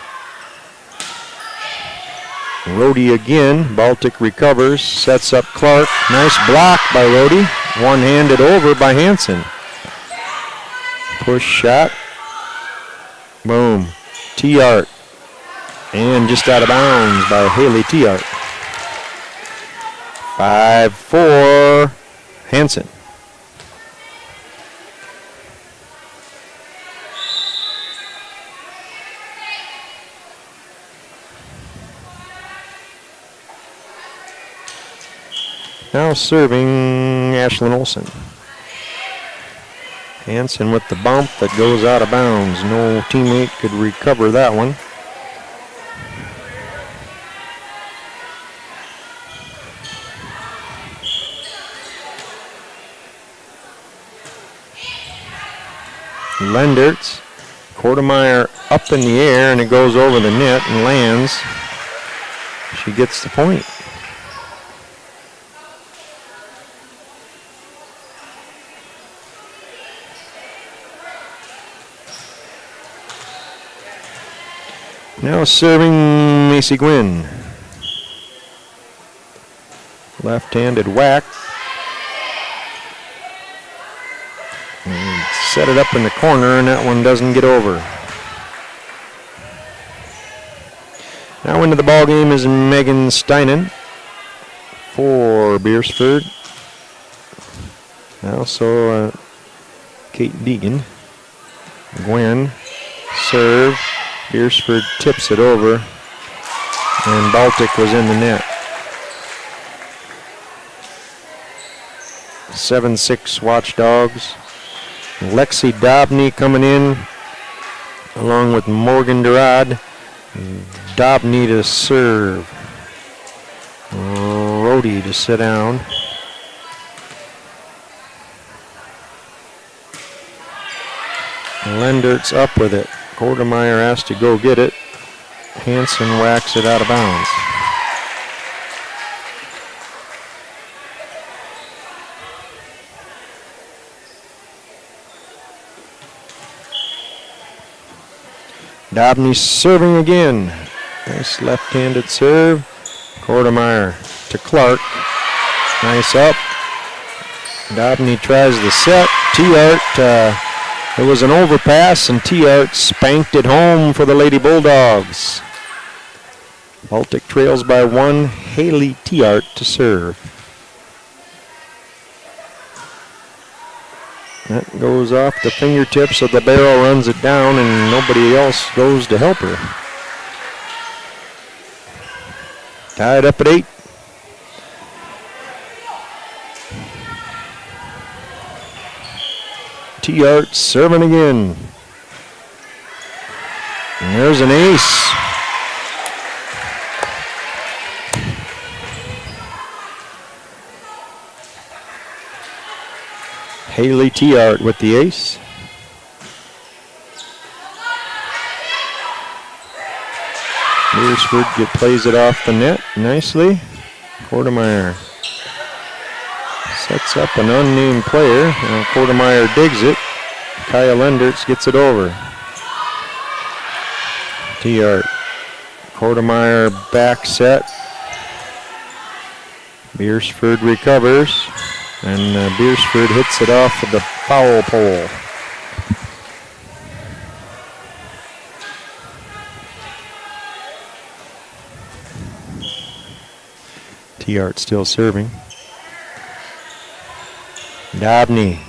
Rhodey again. Baltic recovers, sets up Clark. Nice block by Rhodey. One-handed over by Hansen. Push shot. Boom. Tiart. And just out of bounds by Haley Tiart. 5-4 Hansen. Now serving Ashlyn Olsen. Hansen with the bump that goes out of bounds. No teammate could recover that one. Lendertz, Kodemeyer up in the air, and it goes over the net and lands. She gets the point. Now serving Macy Gwynn. Left-handed whack. And set it up in the corner, and that one doesn't get over. Now into the ball game is Megan Steinen for Beresford. Also Kate Deegan. Gwen serve. Beresford tips it over, and Baltic was in the net. 7-6 Watchdogs. Lexi Dobney coming in, along with Morgan Durad. Dobney to serve. Rhodey to sit down. Lendert's up with it. Kortemeyer has to go get it. Hansen whacks it out of bounds. Dobney serving again. Nice left-handed serve. Kortemeyer to Clark. Nice up. Dobney tries the set. T-Art, it was an overpass, and T-Art spanked it home for the Lady Bulldogs. Baltic trails by 1. Haley T-Art to serve. That goes off the fingertips of the barrel, runs it down, and nobody else goes to help her. Tied up at 8. T-Art serving again. And there's an ace. Haley T-Art with the ace. Beresford plays it off the net nicely. Kortemeyer sets up an unnamed player. Kortemeyer digs it. Kaya Lendertz gets it over. T-Art. Kortemeyer back set. Beresford recovers. And Beresford hits it off of the foul pole. T-Art still serving. Dobney.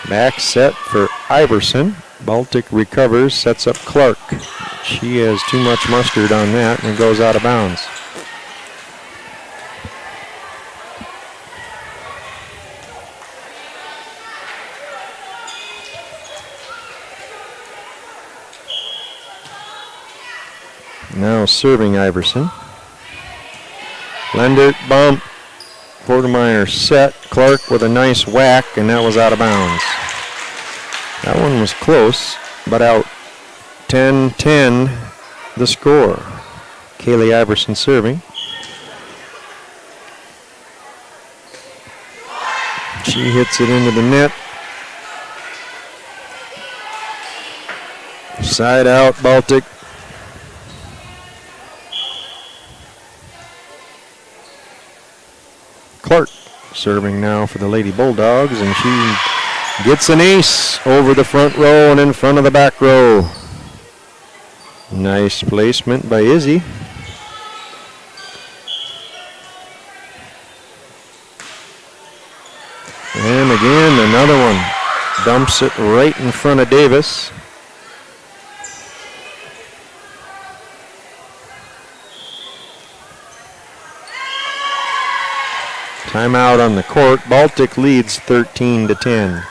Back set for Iverson. Baltic recovers, sets up Clark. She has too much mustard on that and goes out of bounds. Now serving Iverson. Lendert bump. Kortemeyer set. Clark with a nice whack, and that was out of bounds. That one was close, but out. 10-10 the score. Kaylee Iverson serving. She hits it into the net. Side out, Baltic. Clark serving now for the Lady Bulldogs, and she gets an ace over the front row and in front of the back row. Nice placement by Izzy. And again, another one. Dumps it right in front of Davis. Timeout on the court. Baltic leads 13-10.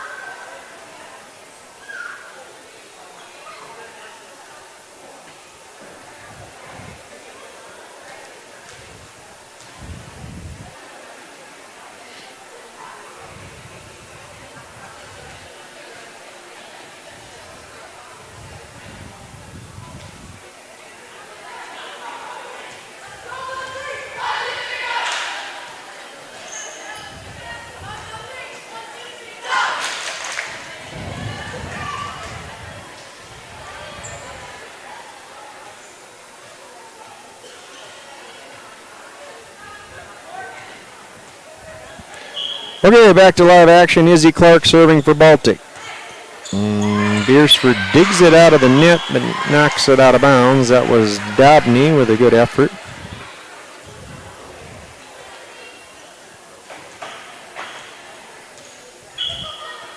Okay, back to live action. Izzy Clark serving for Baltic. Beresford digs it out of the net, but knocks it out of bounds. That was Dobney with a good effort.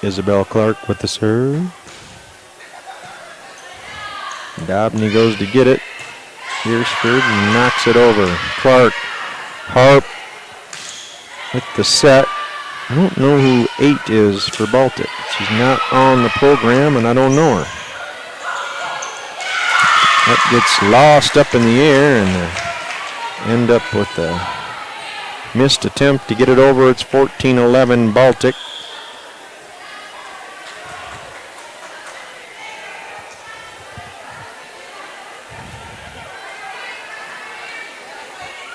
Isabel Clark with the serve. Dobney goes to get it. Beresford knocks it over. Clark, Harp with the set. I don't know who 8 is for Baltic. She's not on the program, and I don't know her. That gets lost up in the air, and end up with a missed attempt to get it over. It's 14-11 Baltic.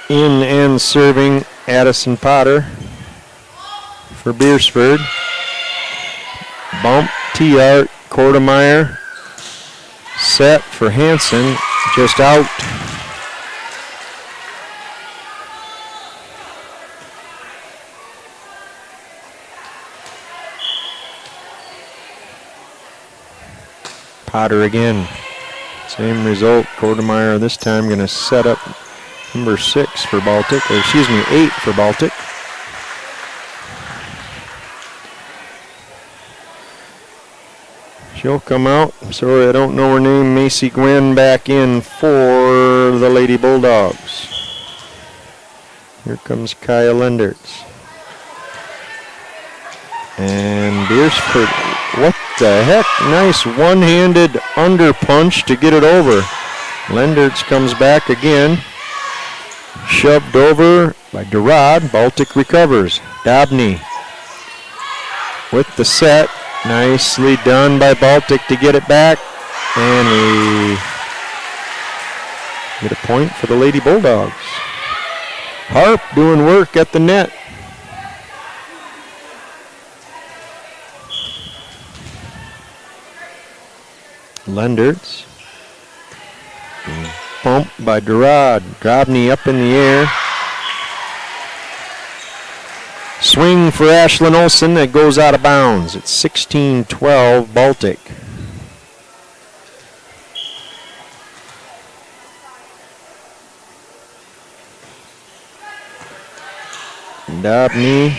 In and serving Addison Potter for Beresford. Bump, T-Art, Kortemeyer. Set for Hansen, just out. Potter again. Same result. Kortemeyer this time going to set up number 6 for Baltic, or excuse me, 8 for Baltic. She'll come out. Sorry, I don't know her name. Macy Gwen back in for the Lady Bulldogs. Here comes Kaya Lendertz. And Beresford, what the heck? Nice one-handed under punch to get it over. Lendertz comes back again. Shoved over by Durad. Baltic recovers. Dobney with the set. Nicely done by Baltic to get it back. And we get a point for the Lady Bulldogs. Harp doing work at the net. Lendertz. Bump by Durad. Drobny up in the air. Swing for Ashlyn Olsen that goes out of bounds. It's 16-12 Baltic. Dobney,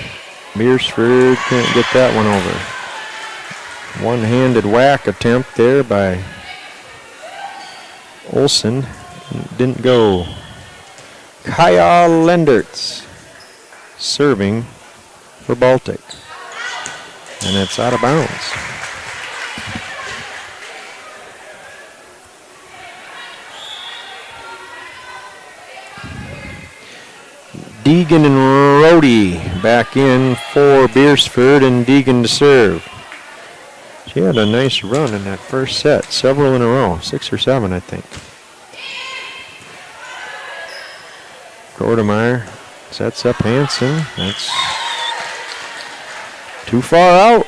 Beresford can't get that one over. One-handed whack attempt there by Olsen. Didn't go. Kaya Lendertz serving for Baltic. And it's out of bounds. Deegan and Rhodey back in for Beresford, and Deegan to serve. She had a nice run in that first set, several in a row, 6 or 7 I think. Kortemeyer sets up Hansen. That's too far out.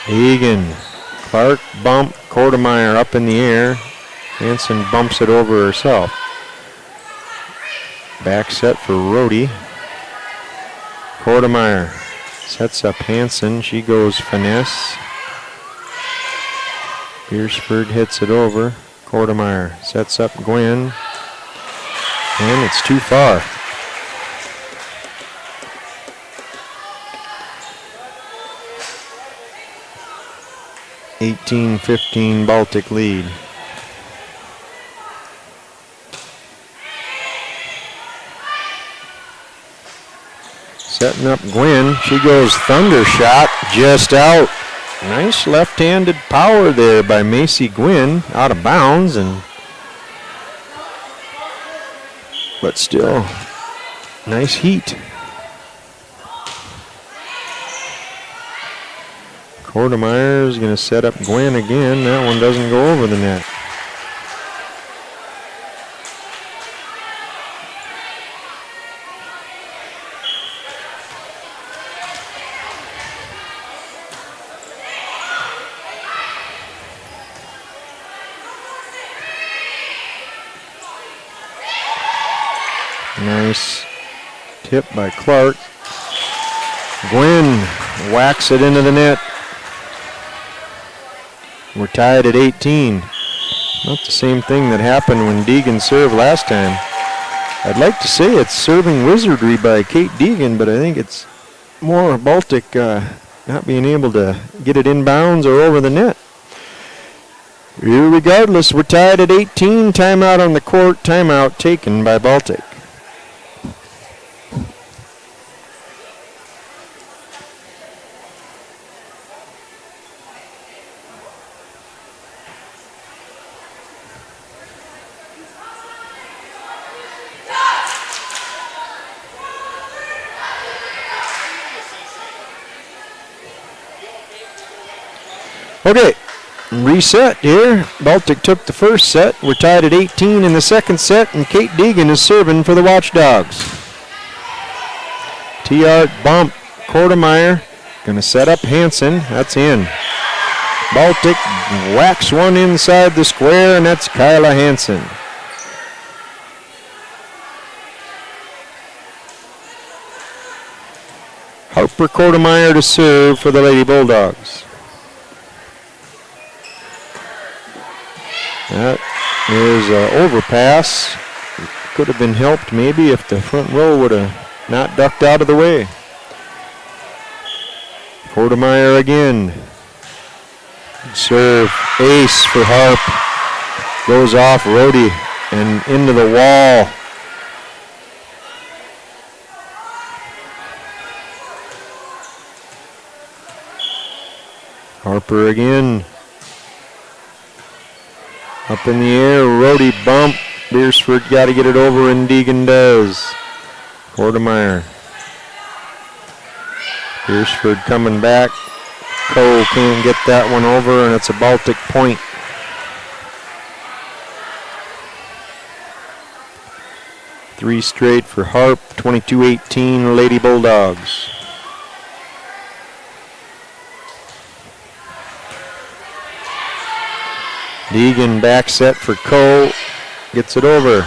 Egan, Clark, bump, Kortemeyer up in the air. Hansen bumps it over herself. Back set for Rhodey. Kortemeyer sets up Hansen. She goes finesse. Beresford hits it over. Kortemeyer sets up Gwen. And it's too far. (18-15) Baltic lead. Setting up Gwen. She goes thunder shot, just out. Nice left-handed power there by Macy Gwynn, out of bounds, but still nice heat. Kortemeyer is going to set up Gwen again. That one doesn't go over the net. Nice tip by Clark. Gwynn whacks it into the net. We're tied at 18. Not the same thing that happened when Deegan served last time. I'd like to say it's serving wizardry by Kate Deegan, but I think it's more Baltic not being able to get it inbounds or over the net. Regardless, we're tied at 18. Timeout on the court. Timeout taken by Baltic. Okay, reset here. Baltic took the first set. We're tied at 18 in the second set, and Kate Deegan is serving for the Watchdogs. T-Art bump. Kortemeyer going to set up Hansen. That's in. Baltic whacks one inside the square, and that's Kyla Hansen. Harper Kortemeyer to serve for the Lady Bulldogs. That is an overpass. Could have been helped maybe if the front row would have not ducked out of the way. Kortemeyer again. Serve ace for Harp. Goes off Rhodey and into the wall. Harper again. Up in the air, Rhodey bump. Beresford got to get it over, and Deegan does. Kortemeyer. Beresford coming back. Cole can't get that one over, and it's a Baltic point. Three straight for Harp, 22-18 Lady Bulldogs. Deegan back set for Cole, gets it over.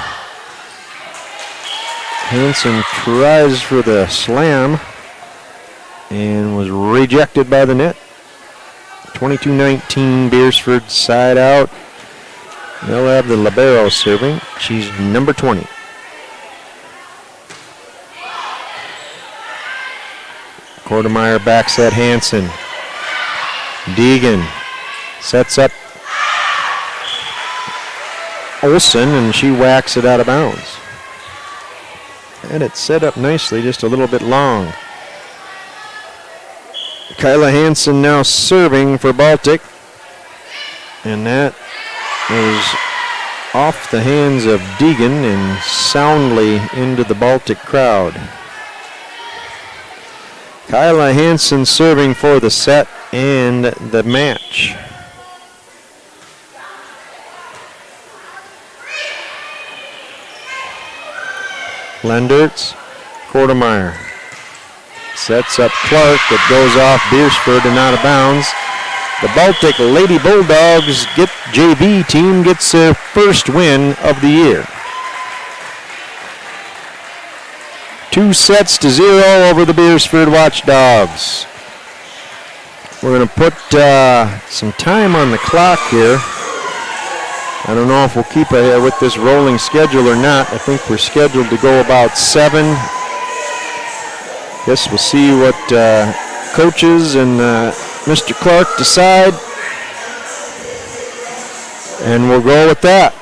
Hansen tries for the slam and was rejected by the net. 22-19 Beresford side out. They'll have the libero serving. She's number 20. Kortemeyer back set Hansen. Deegan sets up Olsen, and she whacks it out of bounds. And it's set up nicely, just a little bit long. Kyla Hansen now serving for Baltic. And that is off the hands of Deegan and soundly into the Baltic crowd. Kyla Hansen serving for the set and the match. Lendertz, Kortemeyer sets up Clark, that goes off Beresford and out of bounds. The Baltic Lady Bulldogs JV team gets their first win of the year. 2-0 over the Beresford Watchdogs. We're going to put some time on the clock here. I don't know if we'll keep with this rolling schedule or not. I think we're scheduled to go about 7. Guess we'll see what coaches and Mr. Clark decide. And we'll go with that.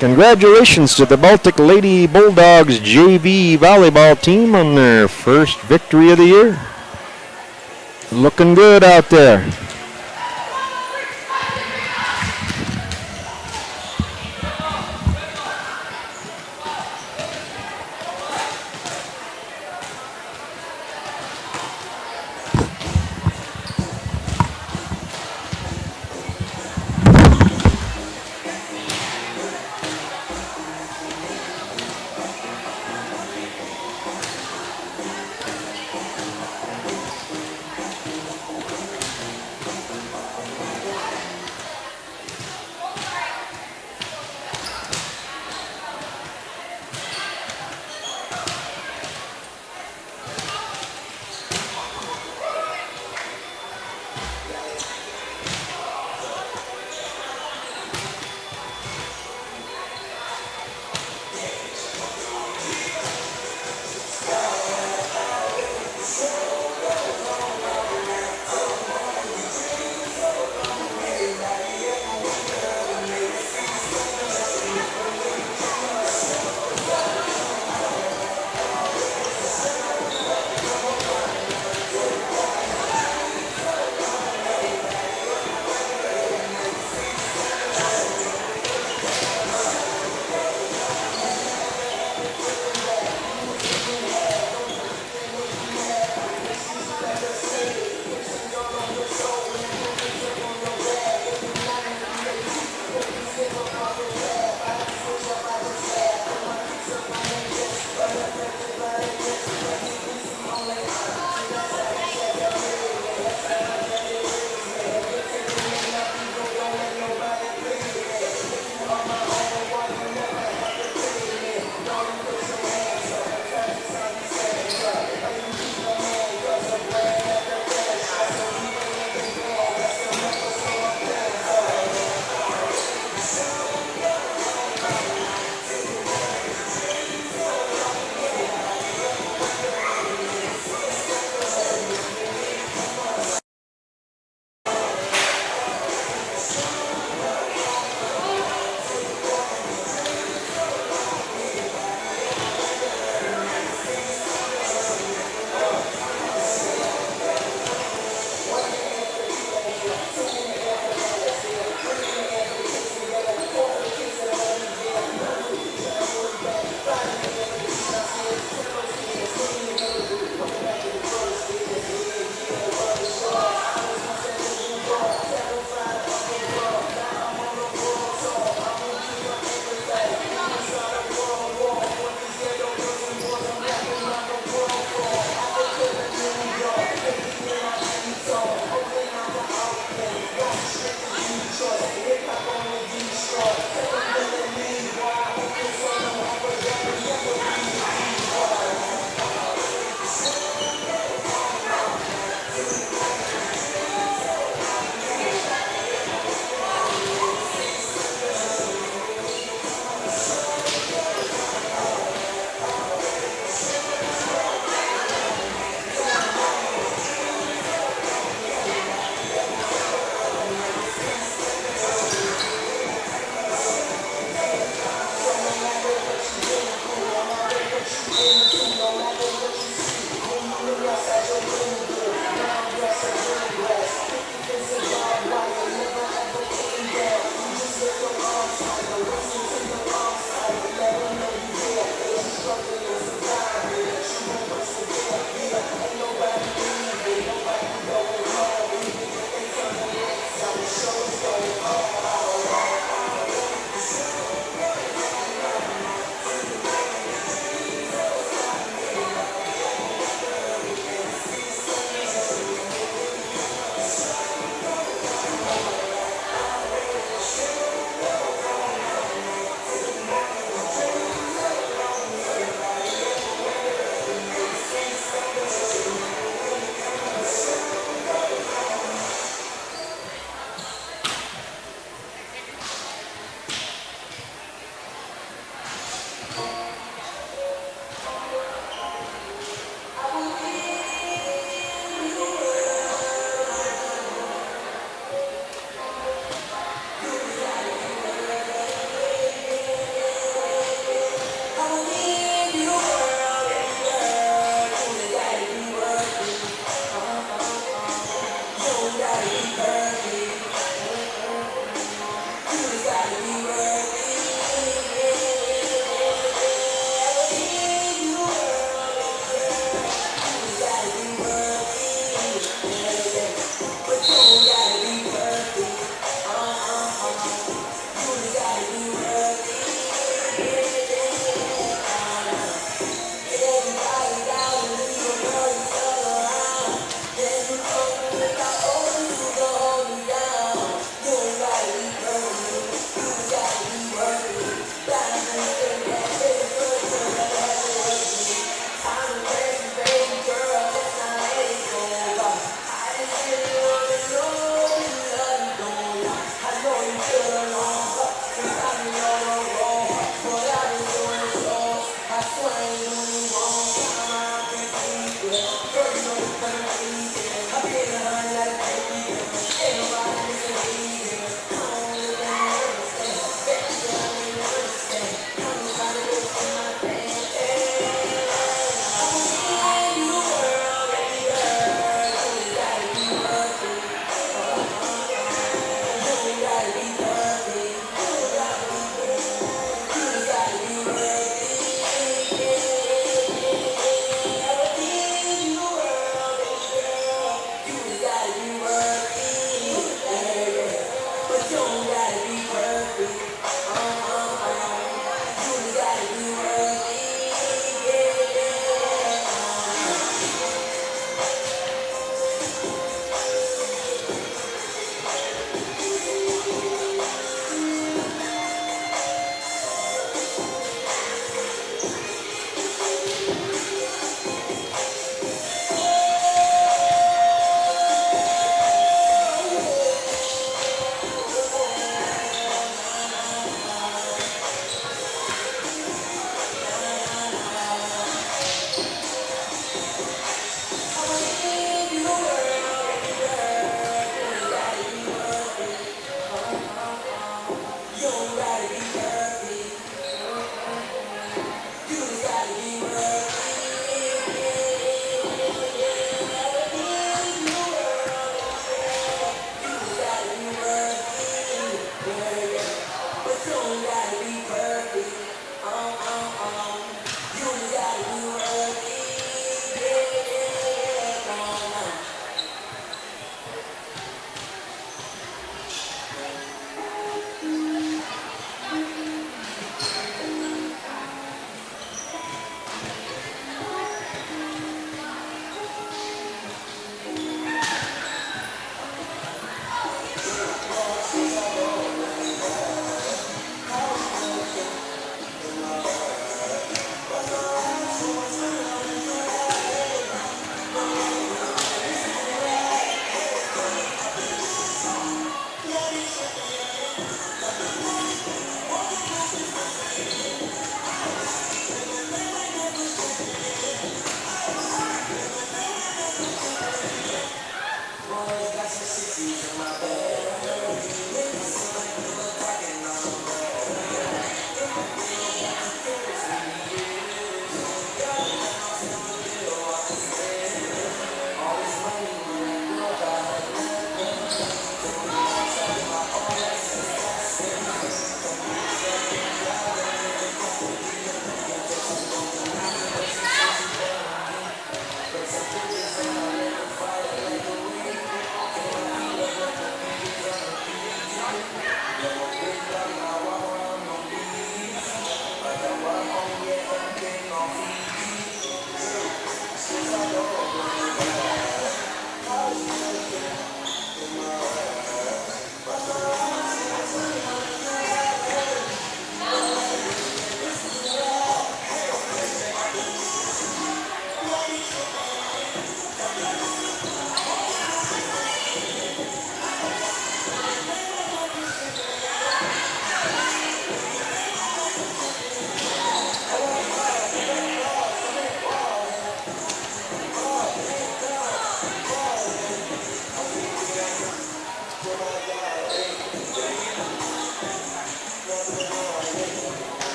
Congratulations to the Baltic Lady Bulldogs JV volleyball team on their first victory of the year. Looking good out there.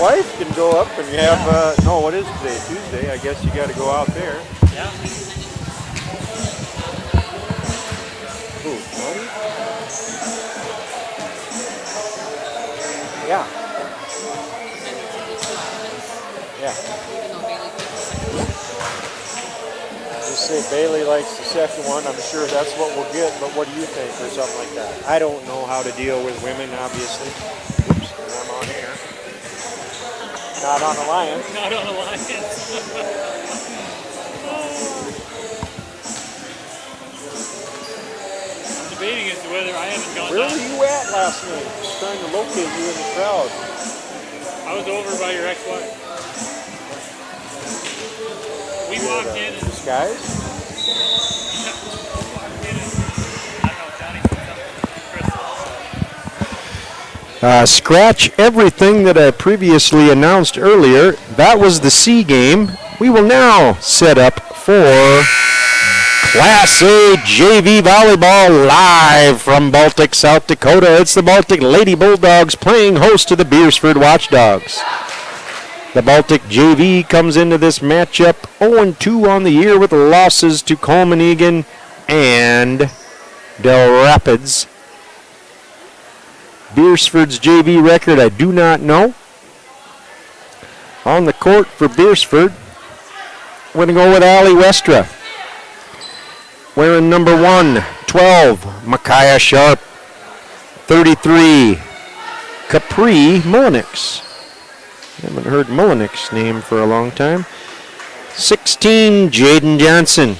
wife can go up and have, no, what is today? Tuesday. I guess you got to go out there.
Yeah.
Ooh, money? Yeah. Yeah. Just say Bailey likes the second one. I'm sure that's what we'll get, but what do you think, or something like that? I don't know how to deal with women, obviously. Oops, and I'm on air. Not on Alliance.
Not on Alliance. I'm debating as to whether I haven't gone
Where
down.
were you at last night? Just trying to locate you in the crowd.
I was over by your ex-wife. We walked in and
Skies?
I don't know, Johnny said something. Crystal.
Scratch everything that I previously announced earlier. That was the C game. We will now set up for Class A JV Volleyball live from Baltic, South Dakota. It's the Baltic Lady Bulldogs playing host to the Beresford Watchdogs. The Baltic JV comes into this matchup 0-2 on the year with losses to Coleman Egan and Del Rapids. Beresford's JV record I do not know. On the court for Beresford, we're going to go with Allie Westra. Wearing number 1, 12, Micaiah Sharp. 33, Capri Mullenix. Haven't heard Mullenix's name for a long time. 16, Jaden Johnson.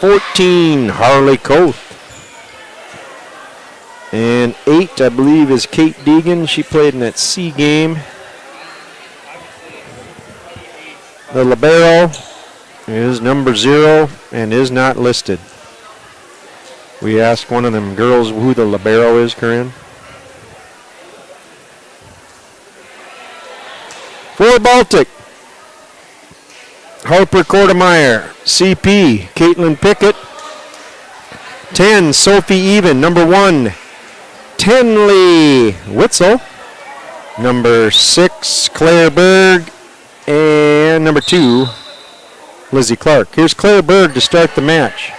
14, Harley Koth. And 8, I believe, is Kate Deegan. She played in that C game. The libero is number 0 and is not listed. We asked one of them girls who the libero is, Corinne. For Baltic, Harper Kortemeyer, CP, Caitlin Pickett. 10, Sophie Even. Number 1, Tenley Witzel. Number 6, Claire Berg. And number 2, Lizzie Clark. Here's Claire Berg to start the match.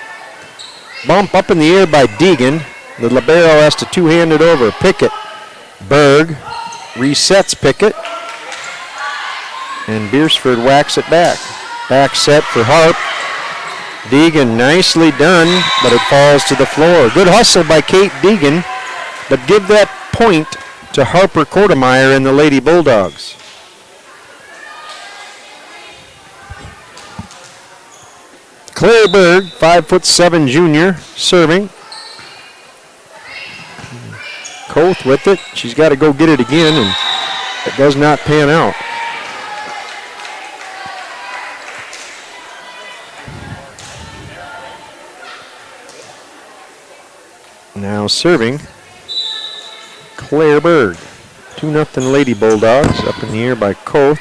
Bump up in the air by Deegan. The libero has to two-hand it over. Pickett. Berg resets Pickett. And Beresford whacks it back. Back set for Harp. Deegan, nicely done, but it falls to the floor. Good hustle by Kate Deegan, but give that point to Harper Kortemeyer and the Lady Bulldogs. Claire Berg, 5'7" junior, serving. Koth with it. She's got to go get it again, and it does not pan out. Now serving, Claire Berg. 2-0 Lady Bulldogs, up in the air by Koth.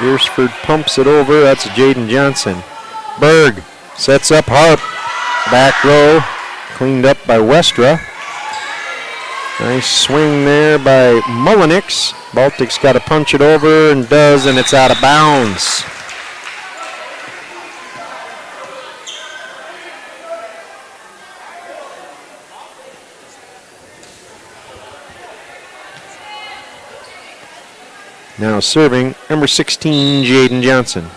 Beresford pumps it over. That's Jaden Johnson. Berg sets up Harp. Back row, cleaned up by Westra. Nice swing there by Mullenix. Baltic's got to punch it over and does, and it's out of bounds. Now serving, number 16, Jaden Johnson.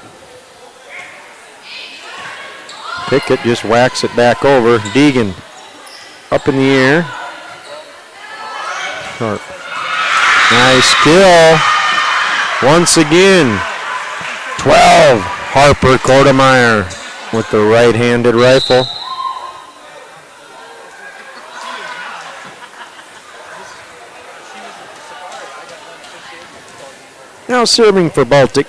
Pickett just whacks it back over. Deegan up in the air. Sharp. Nice kill. Once again, 12, Harper Kortemeyer with the right-handed rifle. Now serving for Baltic,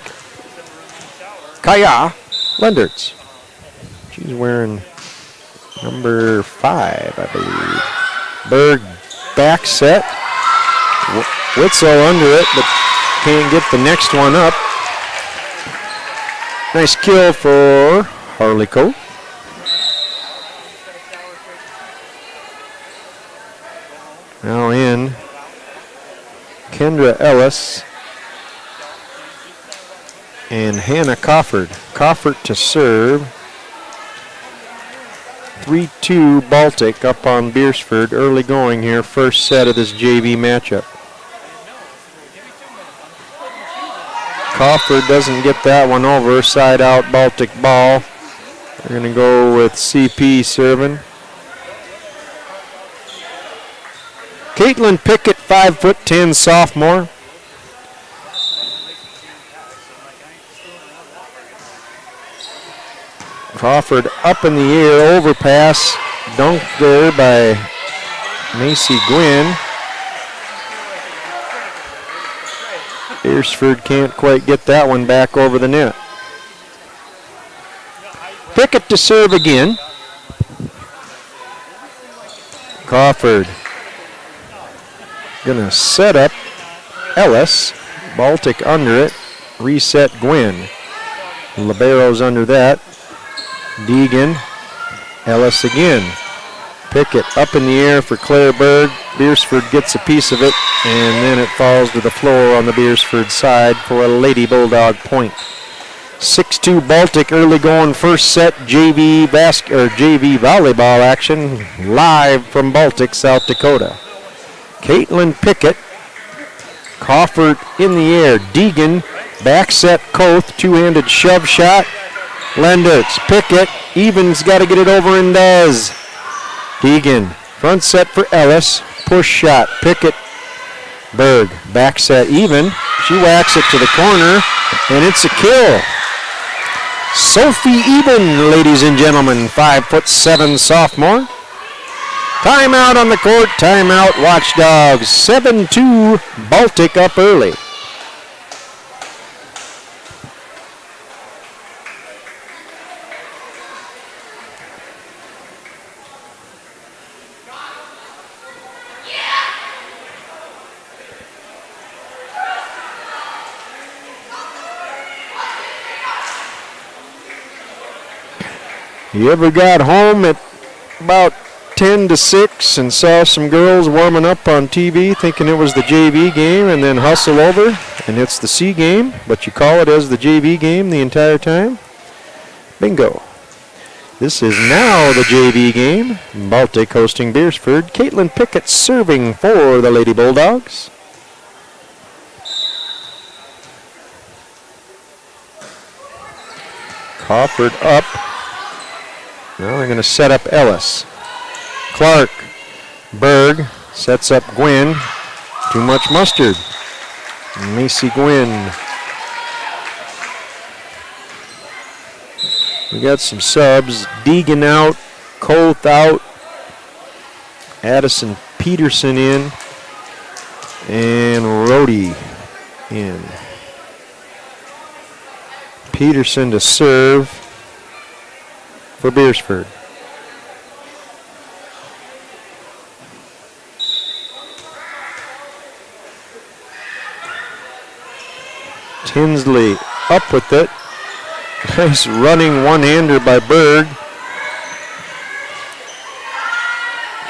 Kaya Lendertz. She's wearing number 5, I believe. Berg back set. Witzel under it, but can't get the next one up. Nice kill for Harley Koth. Now in, Kendra Ellis, and Hannah Cofford. Cofford to serve. 3-2 Baltic up on Beresford. Early going here, first set of this JV matchup. Cofford doesn't get that one over. Side out Baltic ball. We're going to go with CP serving. Caitlin Pickett, 5'10", sophomore. Crawford up in the air, overpass, dunked there by Macy Gwynn. Beresford can't quite get that one back over the net. Pickett to serve again. Crawford gonna set up Ellis. Baltic under it. Reset Gwynn. Libero's under that. Deegan. Ellis again. Pickett up in the air for Claire Berg. Beresford gets a piece of it, and then it falls to the floor on the Beresford side for a Lady Bulldog point. 6-2 Baltic, early going first set JV volleyball action live from Baltic, South Dakota. Caitlin Pickett, Crawford in the air. Deegan, back set Koth, two-handed shove shot. Lendertz, Pickett, Evans got to get it over and does. Deegan, front set for Ellis, push shot, Pickett, Berg, back set even. She whacks it to the corner, and it's a kill. Sophie Eben, ladies and gentlemen, 5'7" sophomore. Timeout on the court, timeout Watchdogs. 7-2 Baltic up early. You ever got home at about 10 to 6 and saw some girls warming up on TV thinking it was the JV game and then hustle over and it's the C game, but you call it as the JV game the entire time? Bingo. This is now the JV game. Baltic hosting Beresford. Caitlin Pickett serving for the Lady Bulldogs. Crawford up. Now they're going to set up Ellis. Clark. Berg sets up Gwynn. Too much mustard. Macy Gwynn. We got some subs. Deegan out. Koth out. Addison Peterson in. And Rhodey in. Peterson to serve for Beresford. Tinsley up with it. Nice running one-hander by Berg.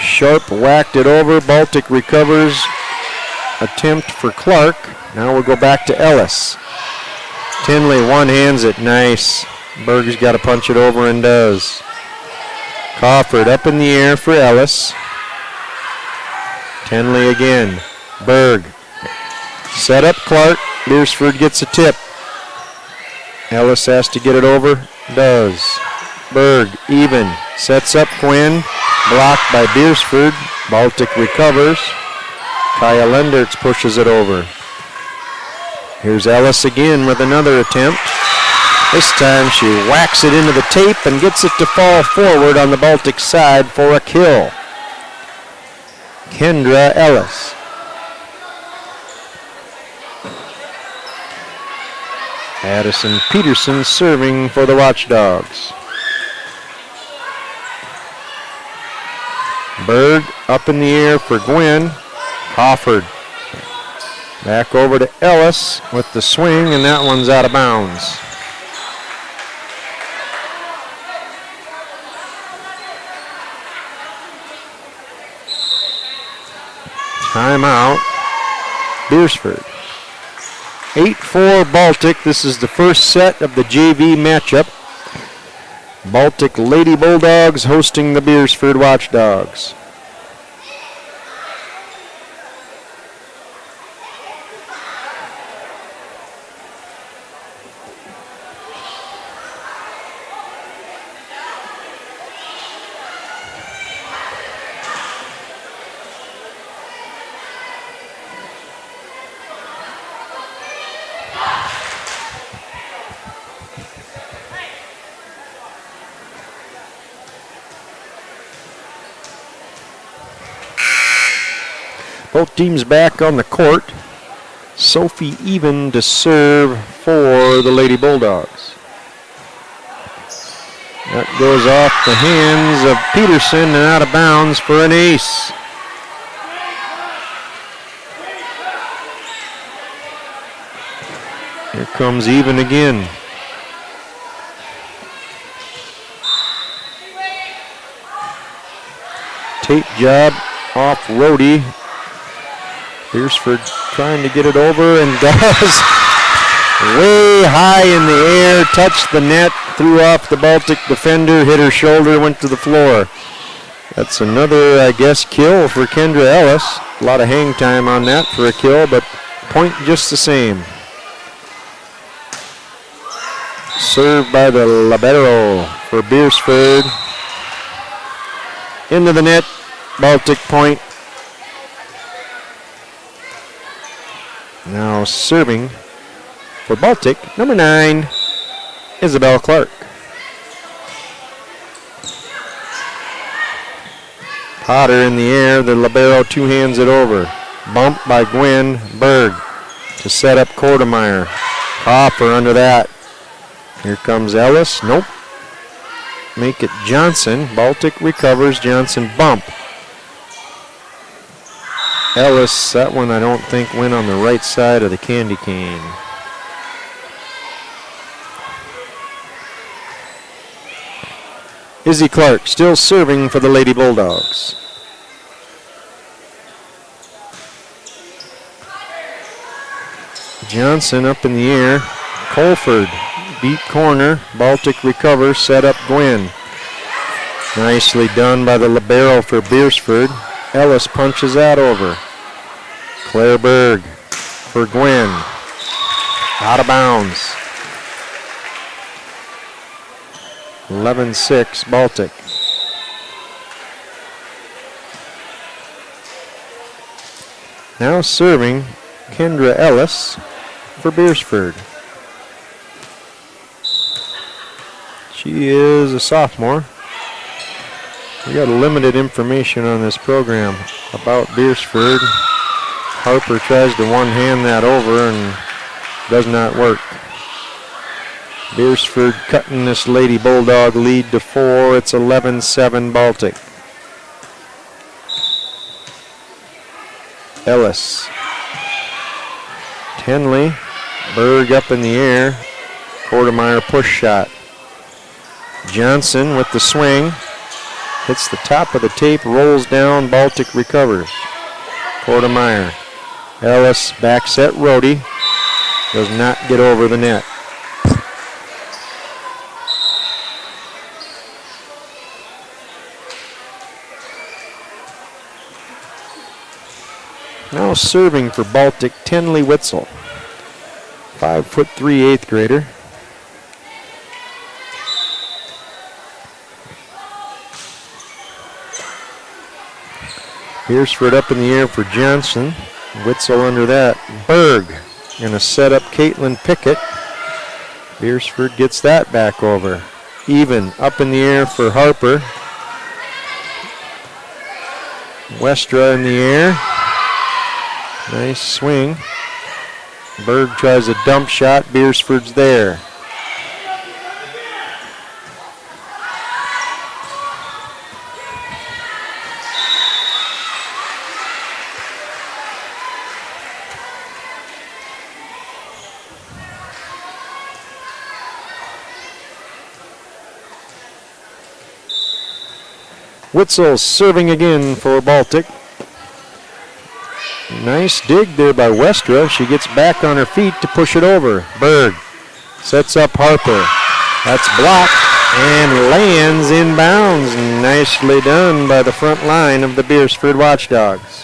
Sharp whacked it over. Baltic recovers. Attempt for Clark. Now we'll go back to Ellis. Tinley one-hands it. Nice. Berg's got to punch it over and does. Crawford up in the air for Ellis. Tinley again. Berg. Set up Clark. Beresford gets a tip. Ellis has to get it over. Does. Berg even. Sets up Quinn. Blocked by Beresford. Baltic recovers. Kaya Lendertz pushes it over. Here's Ellis again with another attempt. This time she whacks it into the tape and gets it to fall forward on the Baltic side for a kill. Kendra Ellis. Addison Peterson serving for the Watchdogs. Berg up in the air for Gwynn. Crawford. Back over to Ellis with the swing, and that one's out of bounds. Timeout. Beresford. 8-4 Baltic. This is the first set of the JV matchup. Baltic Lady Bulldogs hosting the Beresford Watchdogs. Both teams back on the court. Sophie Even to serve for the Lady Bulldogs. That goes off the hands of Peterson and out of bounds for an ace. Here comes Even again. Tape job off Rhodey. Beresford trying to get it over and does. Way high in the air, touched the net, threw off the Baltic defender, hit her shoulder, went to the floor. That's another, I guess, kill for Kendra Ellis. A lot of hang time on that for a kill, but point just the same. Served by the libero for Beresford. Into the net, Baltic point. Now serving for Baltic, number 9, Isabel Clark. Potter in the air, the libero two-hands it over. Bump by Gwen Berg to set up Kortemeyer. Hopper under that. Here comes Ellis, nope. Make it Johnson, Baltic recovers, Johnson bump. Ellis, that one I don't think went on the right side of the candy cane. Izzy Clark still serving for the Lady Bulldogs. Johnson up in the air. Colford, deep corner. Baltic recovers, set up Gwen. Nicely done by the libero for Beresford. Ellis punches that over. Claire Berg for Gwen. Out of bounds. 11-6 Baltic. Now serving Kendra Ellis for Beresford. She is a sophomore. We got limited information on this program about Beresford. Harper tries to one-hand that over and does not work. Beresford cutting this Lady Bulldog lead to 4. It's 11-7 Baltic. Ellis. Tenley. Berg up in the air. Kortemeyer push shot. Johnson with the swing. Hits the top of the tape, rolls down, Baltic recovers. Kortemeyer. Ellis backs at Rhodey. Does not get over the net. Now serving for Baltic, Tenley Witzel. 5'3", 8th grader. Beresford up in the air for Johnson. Witzel under that. Berg going to set up Caitlin Pickett. Beresford gets that back over. Even up in the air for Harper. Westra in the air. Nice swing. Berg tries a dump shot. Beresford's there. Witzel serving again for Baltic. Nice dig there by Westra. She gets back on her feet to push it over. Berg sets up Harper. That's blocked and lands in bounds. Nicely done by the front line of the Beresford Watchdogs.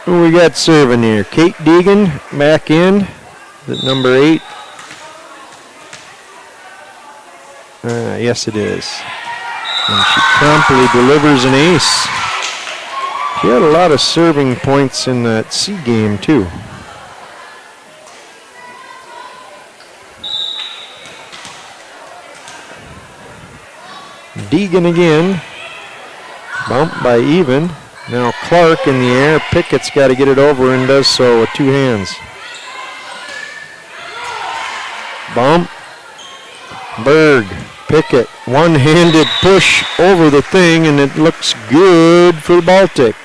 Who we got serving here? Kate Deegan back in at number 8. Yes, it is. And she promptly delivers an ace. She had a lot of serving points in that C game, too. Deegan again. Bumped by Even. Now Clark in the air. Pickett's got to get it over and does so with 2 hands. Bump. Berg. Pickett. One-handed push over the thing, and it looks good for the Baltic.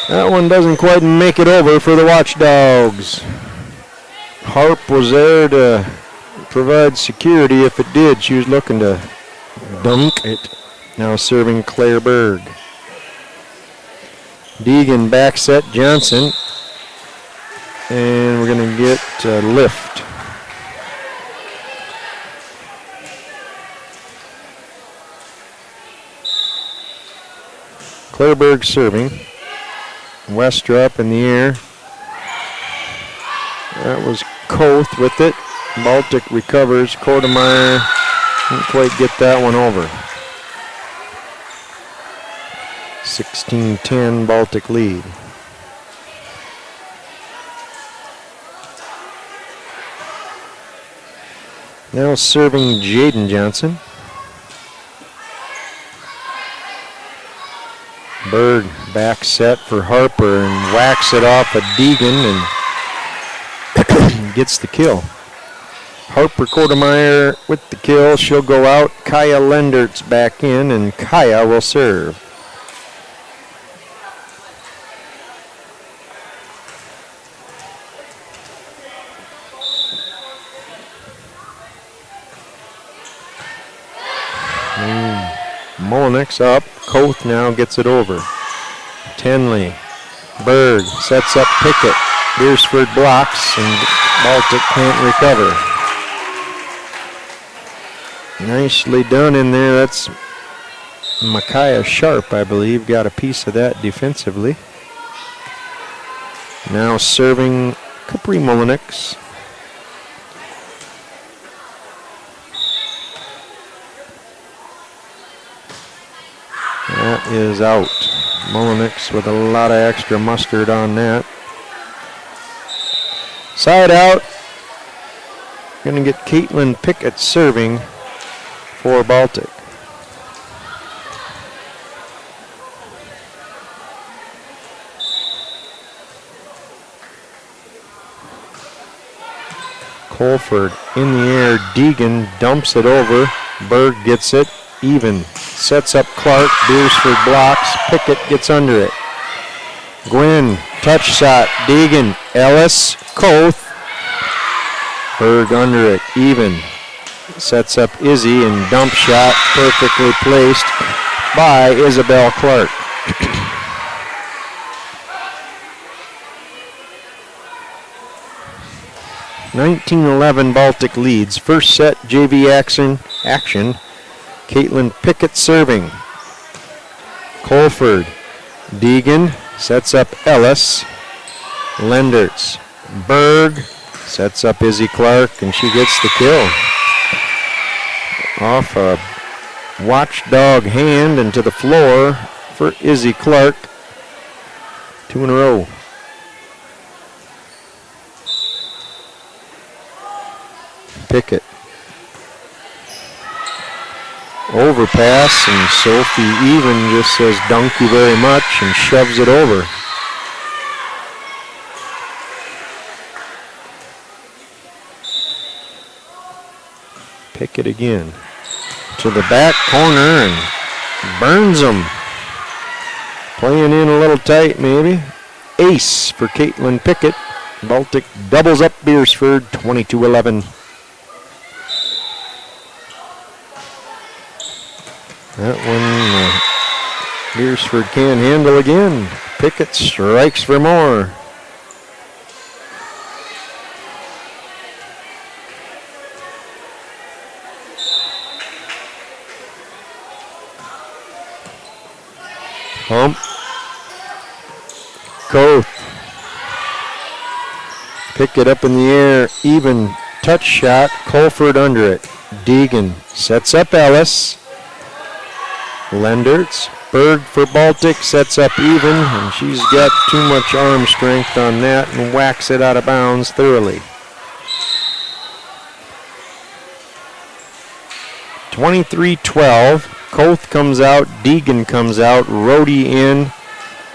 That one doesn't quite make it over for the Watchdogs. Harp was there to provide security if it did. She was looking to dunk it. Now serving Claire Berg. Deegan back set Johnson. And we're going to get a lift. Claire Berg serving. Westra up in the air. That was Koth with it. Baltic recovers. Kortemeyer didn't quite get that one over. 16-10 Baltic lead. Now serving Jaden Johnson. Berg back set for Harper and whacks it off of Deegan and gets the kill. Harper Kortemeyer with the kill. She'll go out. Kaya Lendert's back in, and Kaya will serve. Molinex up. Koth now gets it over. Tenley. Berg sets up Pickett. Beresford blocks, and Baltic can't recover. Nicely done in there. That's Micaiah Sharp, I believe, got a piece of that defensively. Now serving Capri Molinex. That is out. Molinex with a lot of extra mustard on that. Side out. Going to get Caitlin Pickett serving for Baltic. Colford in the air. Deegan dumps it over. Berg gets it. Even. Sets up Clark. Beresford blocks. Pickett gets under it. Gwynn. Touch shot. Deegan. Ellis. Koth. Berg under it. Even. Sets up Izzy and dump shot. Perfectly placed by Isabel Clark. (19-11) Baltic leads. First set JV action. Caitlin Pickett serving. Colford. Deegan sets up Ellis. Lendertz. Berg sets up Izzy Clark, and she gets the kill. Off a Watchdog hand and to the floor for Izzy Clark. 2 in a row. Pickett. Overpass, and Sophie Even just says "Thank you very much" and shoves it over. Pickett again. To the back corner and burns them. Playing in a little tight maybe. Ace for Caitlin Pickett. Baltic doubles up Beresford 22-11. That one Beresford can't handle again. Pickett strikes for more. Hump. Coth. Pickett up in the air. Even touch shot. Colford under it. Deegan sets up Ellis. Lendertz. Berg for Baltic sets up even, and she's got too much arm strength on that and whacks it out of bounds thoroughly. 23-12. Koth comes out, Deegan comes out, Rhodey in,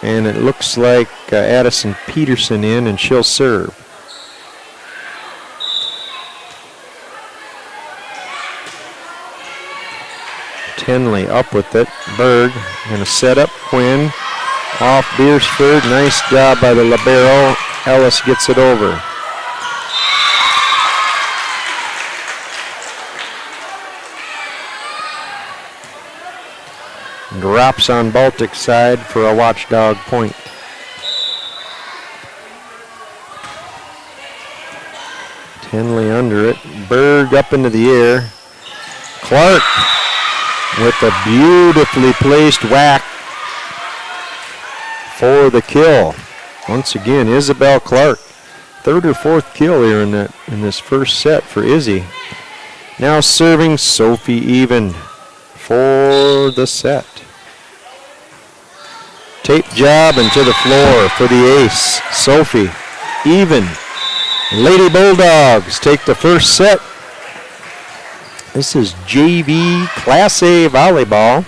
and it looks like Addison Peterson in, and she'll serve. Tenley up with it. Berg going to set up Quinn. Off Beresford. Nice job by the libero. Ellis gets it over. Drops on Baltic side for a watchdog point. Tenley under it. Berg up into the air. Clark with a beautifully placed whack for the kill. Once again, Isabel Clark. Third or fourth kill here in this first set for Izzy. Now serving Sophie Even for the set. Tape job and to the floor for the ace. Sophie Even. Lady Bulldogs take the first set. This is JV Class A volleyball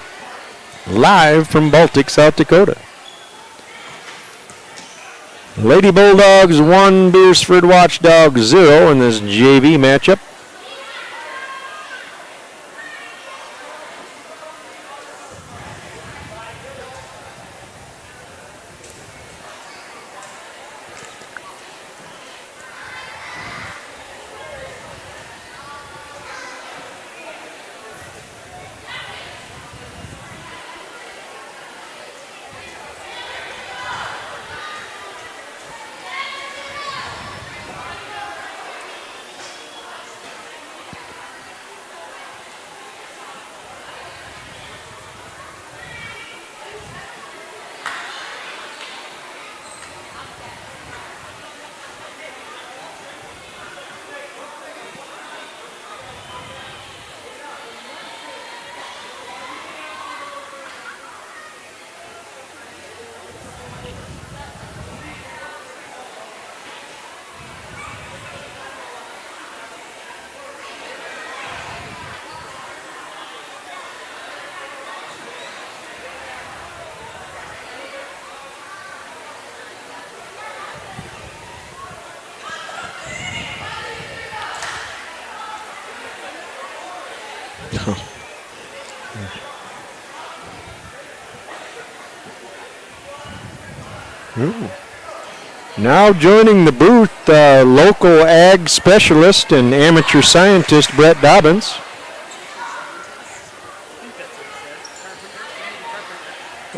live from Baltic, South Dakota. Lady Bulldogs 1, Beresford Watchdogs 0 in this JV matchup. Now joining the booth, local ag specialist and amateur scientist Brett Dobbins.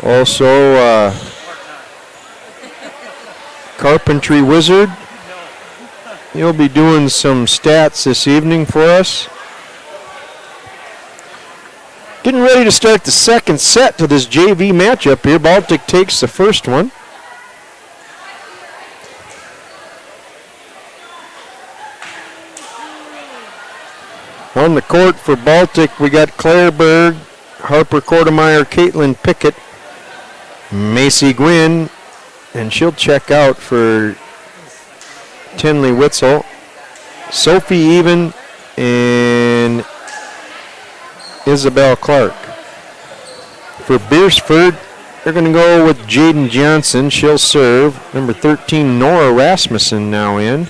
Also, carpentry wizard. He'll be doing some stats this evening for us. Getting ready to start the second set to this JV matchup here. Baltic takes the first one. On the court for Baltic, we got Claire Berg, Harper Kortemeyer, Caitlin Pickett, Macy Gwynn, and she'll check out for Tenley Witzel, Sophie Even, and Isabel Clark. For Beresford, they're going to go with Jaden Johnson. She'll serve. Number 13, Nora Rasmussen now in.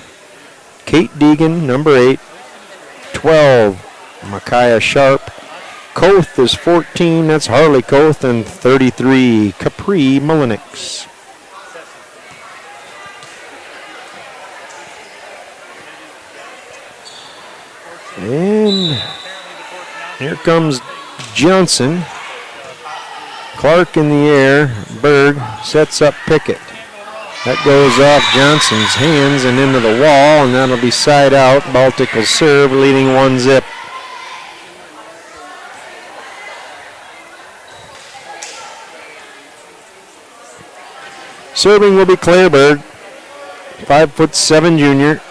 Kate Deegan, number 8. 12, Micaiah Sharp. Koth is 14, that's Harley Koth, and 33, Capri Mullenix. And here comes Johnson. Clark in the air. Berg sets up Pickett. That goes off Johnson's hands and into the wall, and that'll be side out. Baltic will serve, leading 1-0. Serving will be Claire Berg, 5'7" junior.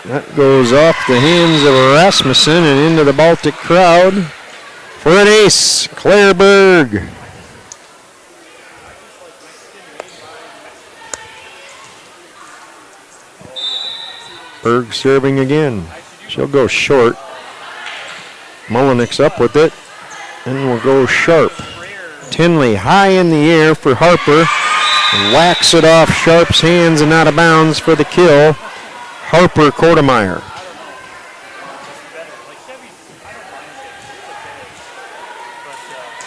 That goes off the hands of Rasmussen and into the Baltic crowd for an ace, Claire Berg. Berg serving again. She'll go short. Mullenix up with it, and will go Sharp. Tinley high in the air for Harper. Whacks it off Sharp's hands and out of bounds for the kill. Harper Kortemeyer.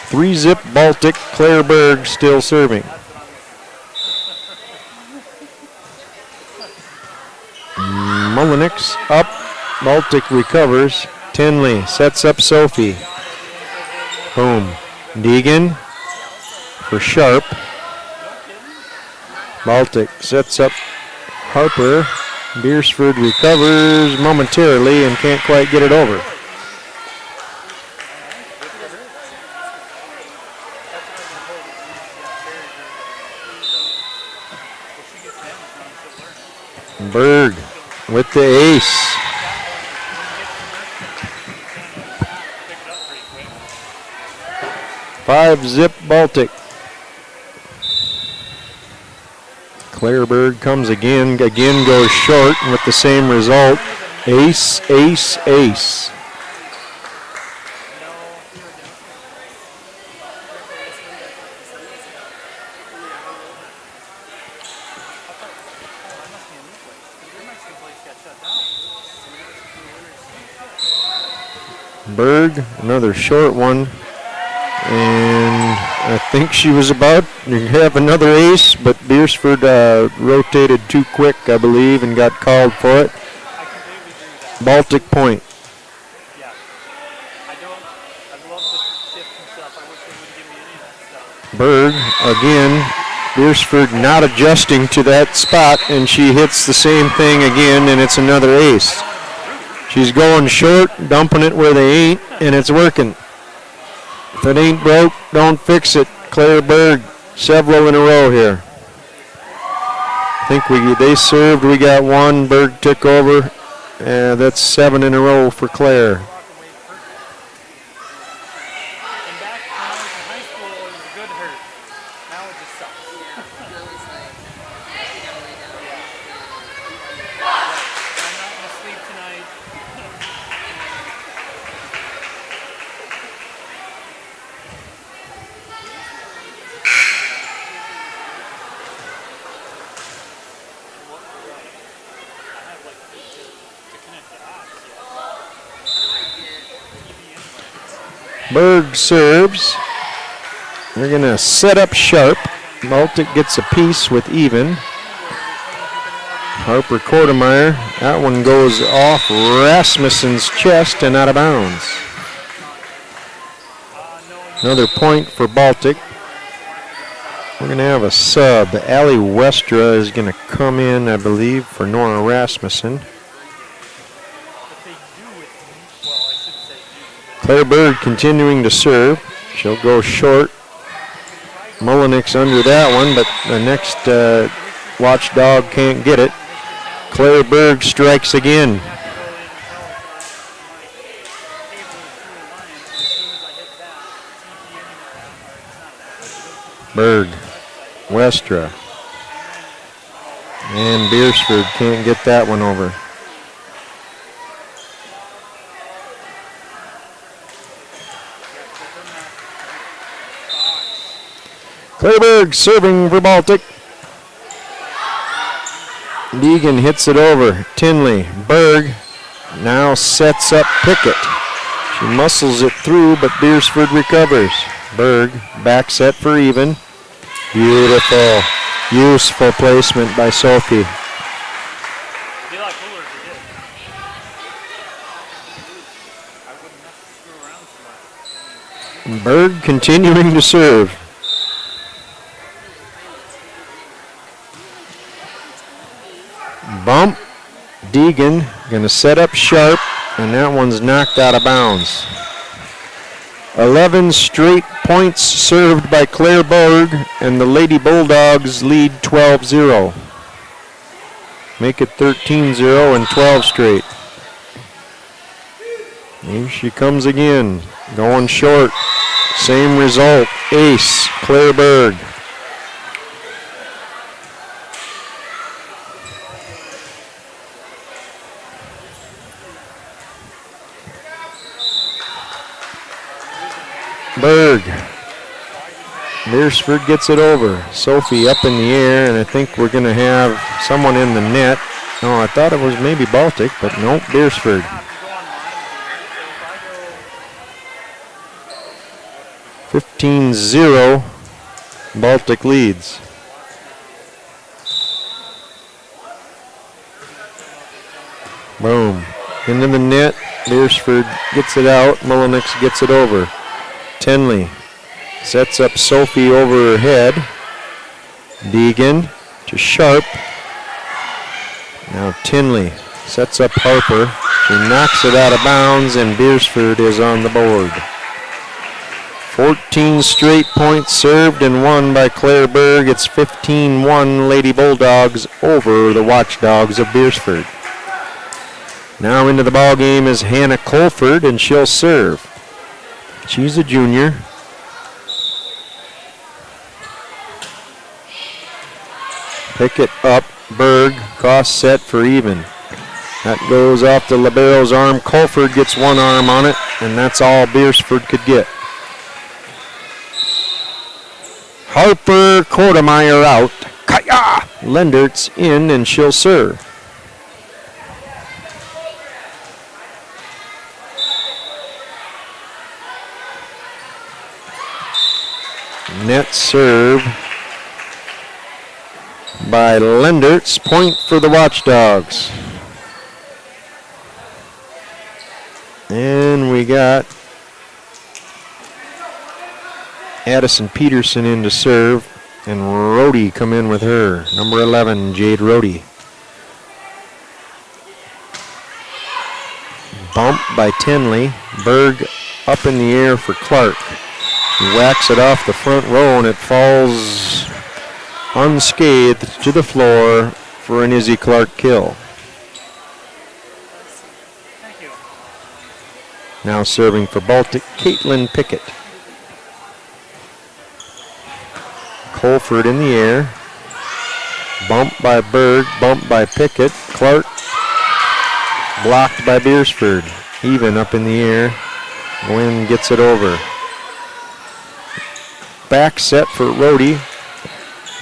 3-zip Baltic. Claire Berg still serving. Mullenix up. Baltic recovers. Tinley sets up Sophie. Boom. Deegan for Sharp. Baltic sets up Harper. Beresford recovers momentarily and can't quite get it over. Berg with the ace. Five-zip Baltic. Claire Berg comes again goes short with the same result. Ace, ace, ace. Berg, another short one. And I think she was about to have another ace, but Beresford rotated too quick, I believe, and got called for it. Baltic point. Berg, again, Beresford not adjusting to that spot, and she hits the same thing again, and it's another ace. She's going short, dumping it where they ain't, and it's working. If it ain't broke, don't fix it. Claire Berg, several in a row here. I think they served, we got one. Berg took over. That's 7 in a row for Claire. Berg serves. They're going to set up Sharp. Baltic gets a piece with even. Harper Kortemeyer. That one goes off Rasmussen's chest and out of bounds. Another point for Baltic. We're going to have a sub. Allie Westra is going to come in, I believe, for Nora Rasmussen. Claire Berg continuing to serve. She'll go short. Mullenix under that one, but the next watchdog can't get it. Claire Berg strikes again. Berg, Westra, and Beresford can't get that one over. Claire Berg serving for Baltic. Deegan hits it over. Tinley. Berg now sets up Pickett. She muscles it through, but Beresford recovers. Berg back set for even. Beautiful, useful placement by Sophie.
Be like cooler if you did. I wouldn't have to screw around so much.
Berg continuing to serve. Bump. Deegan going to set up sharp, and that one's knocked out of bounds. 11 straight points served by Claire Berg, and the Lady Bulldogs lead 12-0. Make it 13-0 and 12 straight. Here she comes again, going short. Same result, ace, Claire Berg. Berg. Beresford gets it over. Sophie up in the air, and I think we're going to have someone in the net. Oh, I thought it was maybe Baltic, but nope, Beresford. 15-0, Baltic leads. Boom. Into the net. Beresford gets it out. Mullenix gets it over. Tenley sets up Sophie over her head. Deegan to Sharp. Now Tinley sets up Harper. She knocks it out of bounds, and Beresford is on the board. 14 straight points served and won by Claire Berg. It's 15-1 Lady Bulldogs over the Watchdogs of Beresford. Now into the ball game is Hannah Colford, and she'll serve. She's a junior. Pick it up. Berg, cross set for even. That goes off the libero's arm. Colford gets one arm on it, and that's all Beresford could get. Harper Kortemeyer out. Kaya! Lendert's in, and she'll serve. Net serve by Lendert's. Point for the Watchdogs. And we got Addison Peterson in to serve, and Rhodey come in with her. Number 11, Jade Rhodey. Bump by Tinley. Berg up in the air for Clark. She whacks it off the front row, and it falls unscathed to the floor for an Izzy Clark kill.
Thank you.
Now serving for Baltic, Caitlin Pickett. Colford in the air. Bump by Berg, bump by Pickett. Clark blocked by Beresford. Even up in the air. Gwynn gets it over. Back set for Rhodey.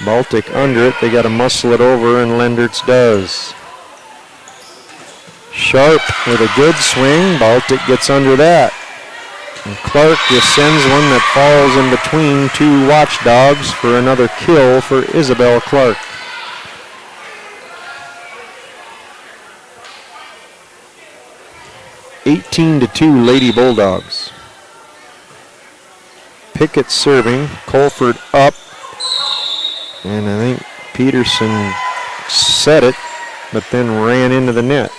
Baltic under it. They got to muscle it over, and Lendertz does. Sharp with a good swing. Baltic gets under that. And Clark just sends one that falls in between two Watchdogs for another kill for Isabel Clark. (18-2) Lady Bulldogs. Pickett serving. Colford up. And I think Peterson set it, but then ran into the net.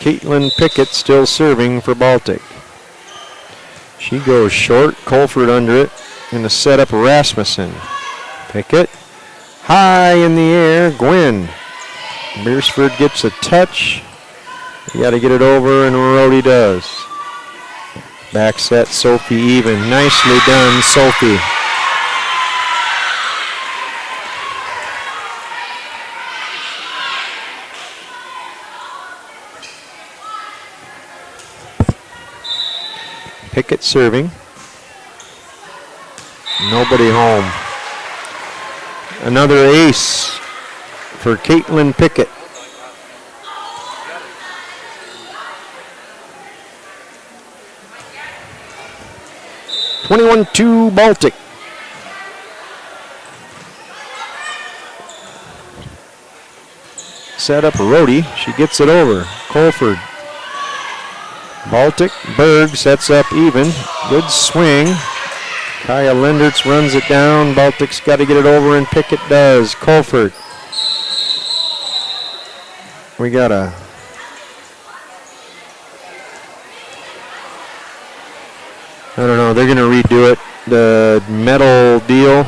Caitlin Pickett still serving for Baltic. She goes short. Colford under it. And a setup Rasmussen. Pickett. High in the air. Gwynn. Beresford gets a touch. You got to get it over, and Rhodey does. Back set, Sophie even. Nicely done, Sophie. Pickett serving. Nobody home. Another ace for Caitlin Pickett. (21-2) Baltic. Set up a roadie. She gets it over. Colford. Baltic. Berg sets up even. Good swing. Kaya Lendertz runs it down. Baltic's got to get it over, and Pickett does. Colford. We got a... I don't know. They're going to redo it. The metal deal.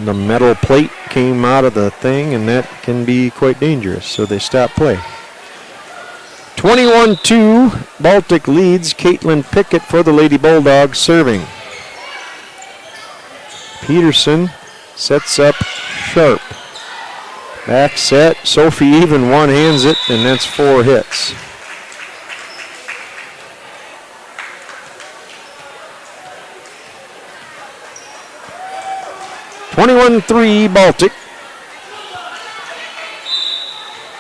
The metal plate came out of the thing, and that can be quite dangerous, so they stop play. 21-2, Baltic leads. Caitlin Pickett for the Lady Bulldogs serving. Peterson sets up Sharp. Back set, Sophie even one-hands it, and that's 4 hits. (21-3) Baltic.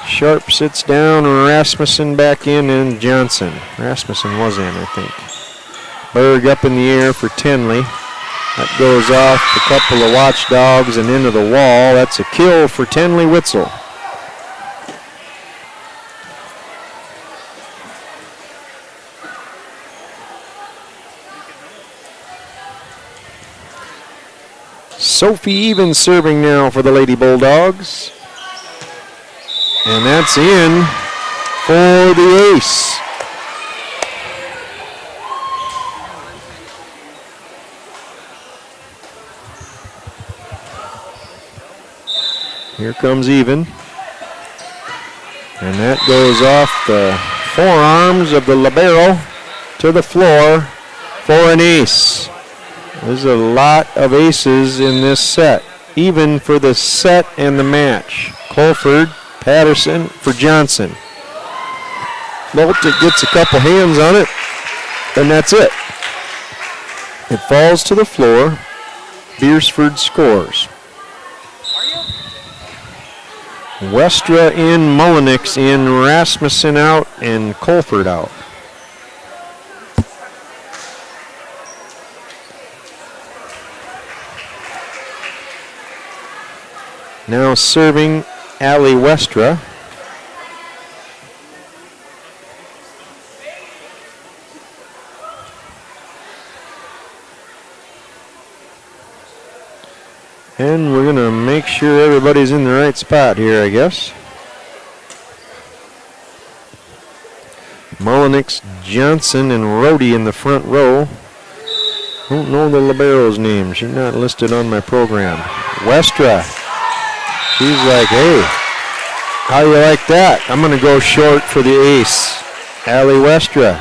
Sharp sits down, Rasmussen back in, and Johnson. Rasmussen was in, I think. Berg up in the air for Tenley. That goes off a couple of watchdogs and into the wall. That's a kill for Tenley Witzel. Sophie Evans serving now for the Lady Bulldogs. And that's in for the ace. Here comes even. And that goes off the forearms of the libero to the floor for an ace. There's a lot of aces in this set, even for the set and the match. Colford, Patterson for Johnson. Baltic gets a couple hands on it, and that's it. It falls to the floor. Beresford scores. Westra in, Mullenix in, Rasmussen out, and Colford out. Now serving Allie Westra. And we're going to make sure everybody's in the right spot here, I guess. Mullenix, Johnson, and Rhodey in the front row. Don't know the libero's name. She's not listed on my program. Westra. She's like, hey, how you like that? I'm going to go short for the ace. Allie Westra.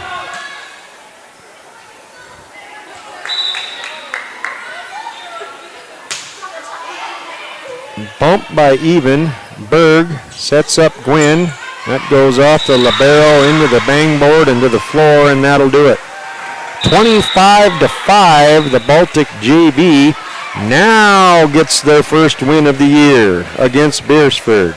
Bump by even. Berg sets up Gwynn. That goes off the libero into the bang board and to the floor, and that'll do it. 25-5, the Baltic JV now gets their first win of the year against Beresford.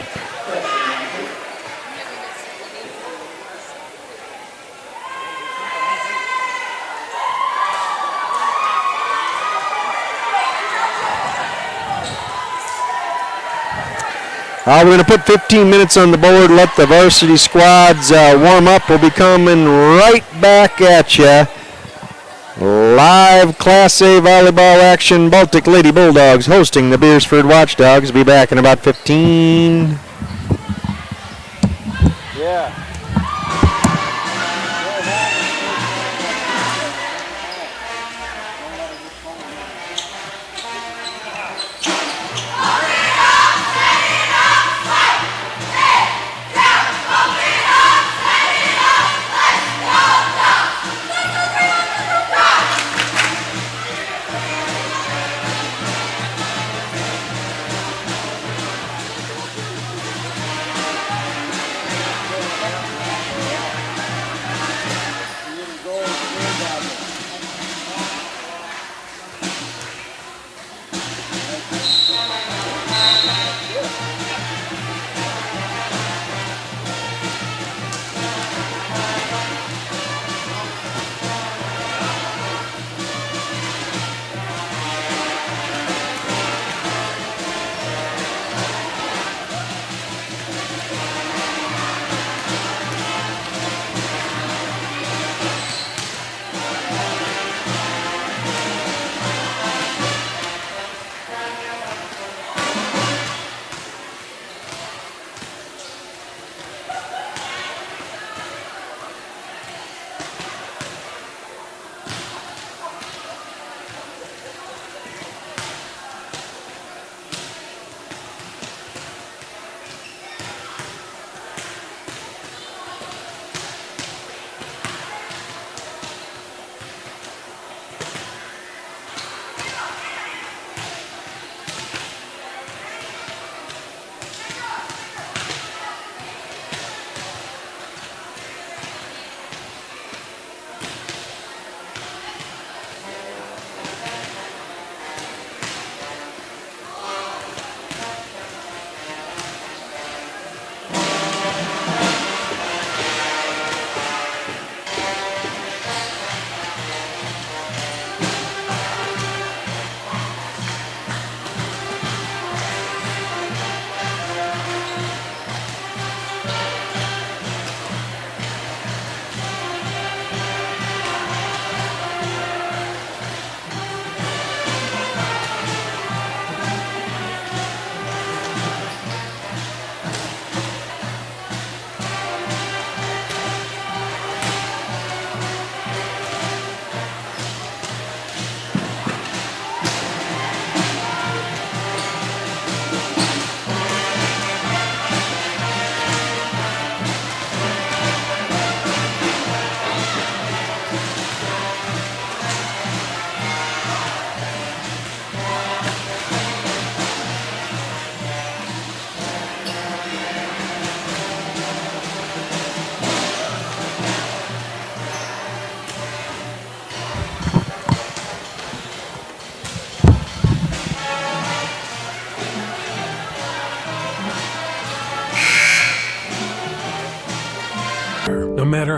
We're going to put 15 minutes on the board, let the varsity squads warm up. We'll be coming right back at you. Live Class A volleyball action. Baltic Lady Bulldogs hosting the Beresford Watchdogs. Be back in about 15. Yeah.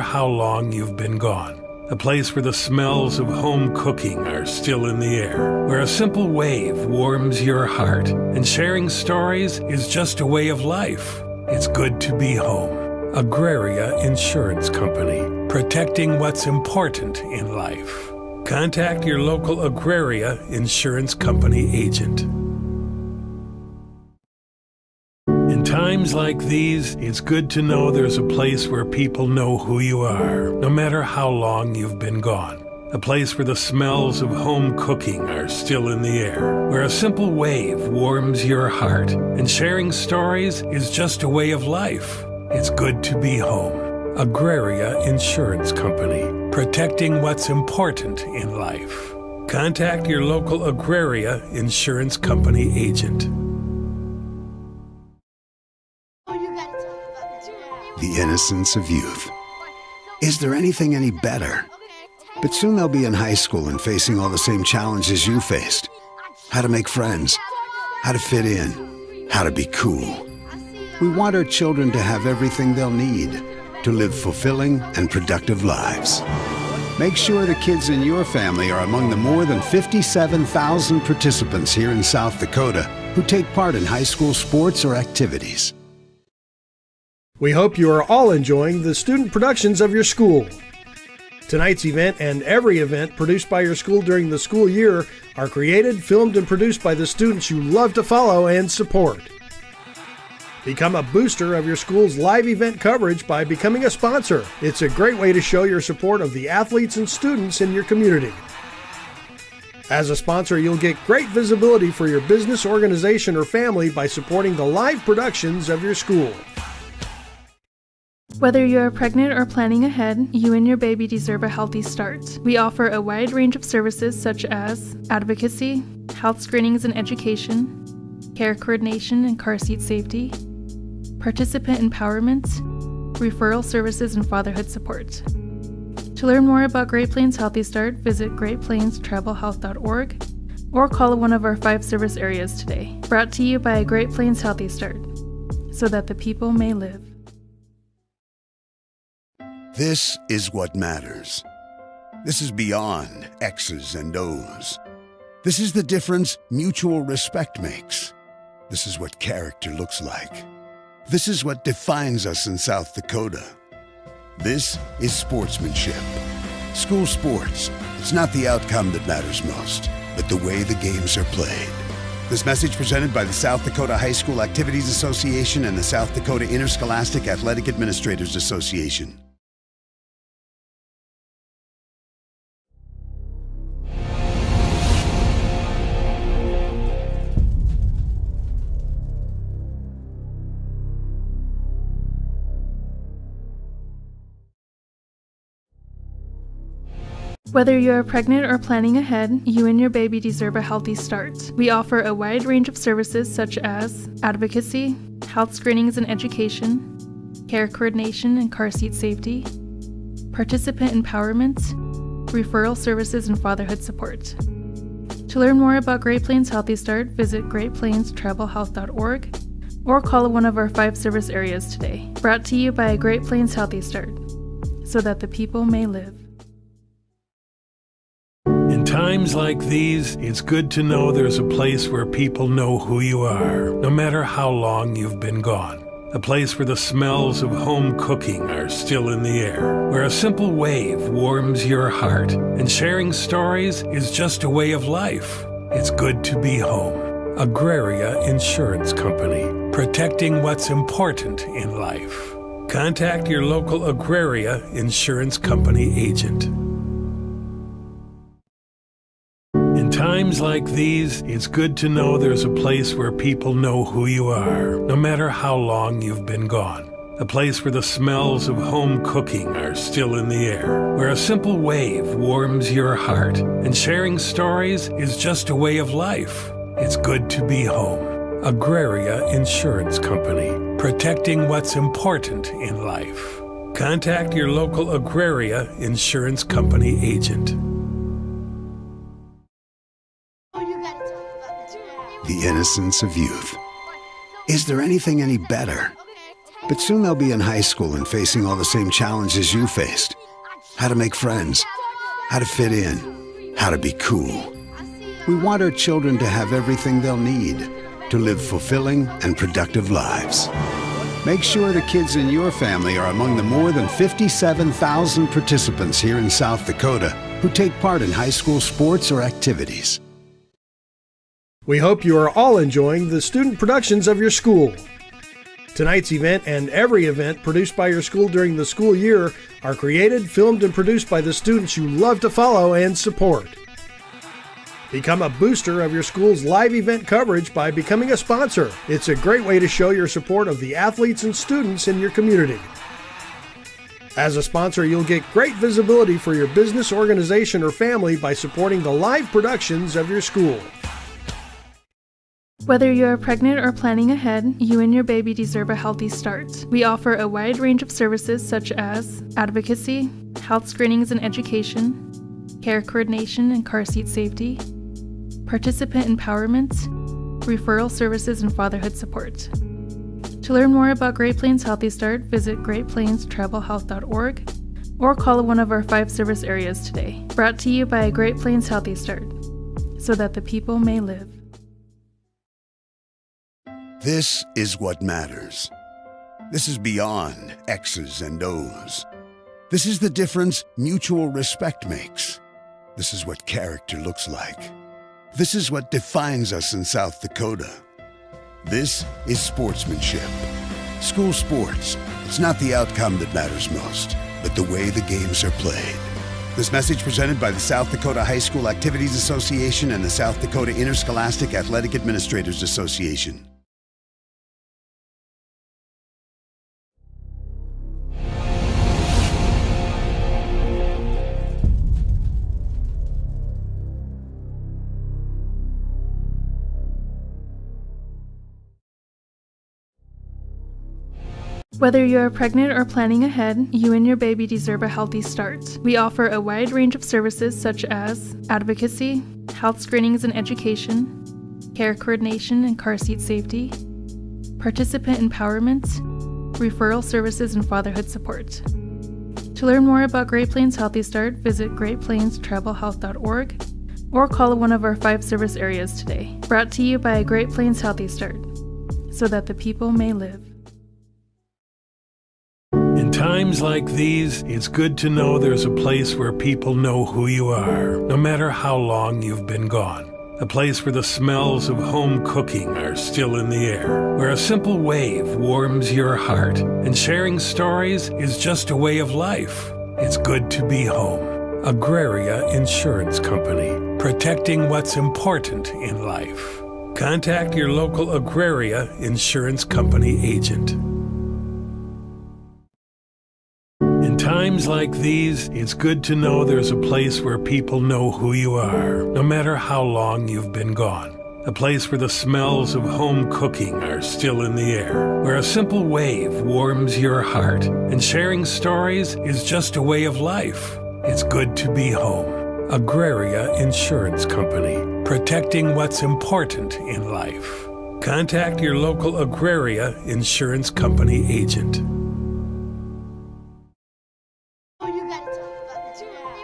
how long you've been gone. A place where the smells of home cooking are still in the air, where a simple wave warms your heart, and sharing stories is just a way of life. It's good to be home. Agraria Insurance Company, protecting what's important in life. Contact your local Agraria Insurance Company agent. In times like these, it's good to know there's a place where people know who you are, no matter how long you've been gone. A place where the smells of home cooking are still in the air, where a simple wave warms your heart, and sharing stories is just a way of life. It's good to be home. Agraria Insurance Company, protecting what's important in life. Contact your local Agraria Insurance Company agent.
The innocence of youth. Is there anything any better? But soon they'll be in high school and facing all the same challenges you faced. How to make friends, how to fit in, how to be cool. We want our children to have everything they'll need to live fulfilling and productive lives. Make sure the kids in your family are among the more than 57,000 participants here in South Dakota who take part in high school sports or activities.
We hope you are all enjoying the student productions of your school. Tonight's event and every event produced by your school during the school year are created, filmed, and produced by the students you love to follow and support. Become a booster of your school's live event coverage by becoming a sponsor. It's a great way to show your support of the athletes and students in your community. As a sponsor, you'll get great visibility for your business, organization, or family by supporting the live productions of your school.
Whether you are pregnant or planning ahead, you and your baby deserve a healthy start. We offer a wide range of services such as advocacy, health screenings and education, care coordination and car seat safety, participant empowerment, referral services, and fatherhood support. To learn more about Great Plains Healthy Start, visit greatplainstravelhealth.org or call one of our 5 service areas today. Brought to you by Great Plains Healthy Start, so that the people may live.
This is what matters. This is beyond X's and O's. This is the difference mutual respect makes. This is what character looks like. This is what defines us in South Dakota. This is sportsmanship. School sports, it's not the outcome that matters most, but the way the games are played. This message presented by the South Dakota High School Activities Association and the South Dakota Interscholastic Athletic Administrators Association.
Whether you are pregnant or planning ahead, you and your baby deserve a healthy start. We offer a wide range of services such as advocacy, health screenings and education, care coordination and car seat safety, participant empowerment, referral services, and fatherhood support. To learn more about Great Plains Healthy Start, visit greatplainstravelhealth.org or call one of our 5 service areas today. Brought to you by Great Plains Healthy Start, so that the people may live.
In times like these, it's good to know there's a place where people know who you are, no matter how long you've been gone. A place where the smells of home cooking are still in the air, where a simple wave warms your heart, and sharing stories is just a way of life. It's good to be home. Agraria Insurance Company, protecting what's important in life. Contact your local Agraria Insurance Company agent. In times like these, it's good to know there's a place where people know who you are, no matter how long you've been gone. A place where the smells of home cooking are still in the air, where a simple wave warms your heart, and sharing stories is just a way of life. It's good to be home. Agraria Insurance Company, protecting what's important in life. Contact your local Agraria Insurance Company agent.
The innocence of youth. Is there anything any better? But soon they'll be in high school and facing all the same challenges you faced. How to make friends, how to fit in, how to be cool. We want our children to have everything they'll need to live fulfilling and productive lives. Make sure the kids in your family are among the more than 57,000 participants here in South Dakota who take part in high school sports or activities.
We hope you are all enjoying the student productions of your school. Tonight's event and every event produced by your school during the school year are created, filmed, and produced by the students you love to follow and support. Become a booster of your school's live event coverage by becoming a sponsor. It's a great way to show your support of the athletes and students in your community. As a sponsor, you'll get great visibility for your business, organization, or family by supporting the live productions of your school.
Whether you are pregnant or planning ahead, you and your baby deserve a healthy start. We offer a wide range of services such as advocacy, health screenings and education, care coordination and car seat safety, participant empowerment, referral services, and fatherhood support. To learn more about Great Plains Healthy Start, visit greatplainstravelhealth.org or call one of our 5 service areas today. Brought to you by Great Plains Healthy Start, so that the people may live.
This is what matters. This is beyond X's and O's. This is the difference mutual respect makes. This is what character looks like. This is what defines us in South Dakota. This is sportsmanship. School sports. It's not the outcome that matters most, but the way the games are played. This message presented by the South Dakota High School Activities Association and the South Dakota Interscholastic Athletic Administrators Association.
Whether you are pregnant or planning ahead, you and your baby deserve a healthy start. We offer a wide range of services such as advocacy, health screenings and education, care coordination and car seat safety, participant empowerment, referral services, and fatherhood support. To learn more about Great Plains Healthy Start, visit greatplainstravelhealth.org or call one of our 5 service areas today. Brought to you by Great Plains Healthy Start, so that the people may live.
In times like these, it's good to know there's a place where people know who you are, no matter how long you've been gone. A place where the smells of home cooking are still in the air, where a simple wave warms your heart, and sharing stories is just a way of life. It's good to be home. Agraria Insurance Company, protecting what's important in life. Contact your local Agraria Insurance Company agent. In times like these, it's good to know there's a place where people know who you are, no matter how long you've been gone. A place where the smells of home cooking are still in the air, where a simple wave warms your heart, and sharing stories is just a way of life. It's good to be home. Agraria Insurance Company, protecting what's important in life. Contact your local Agraria Insurance Company agent.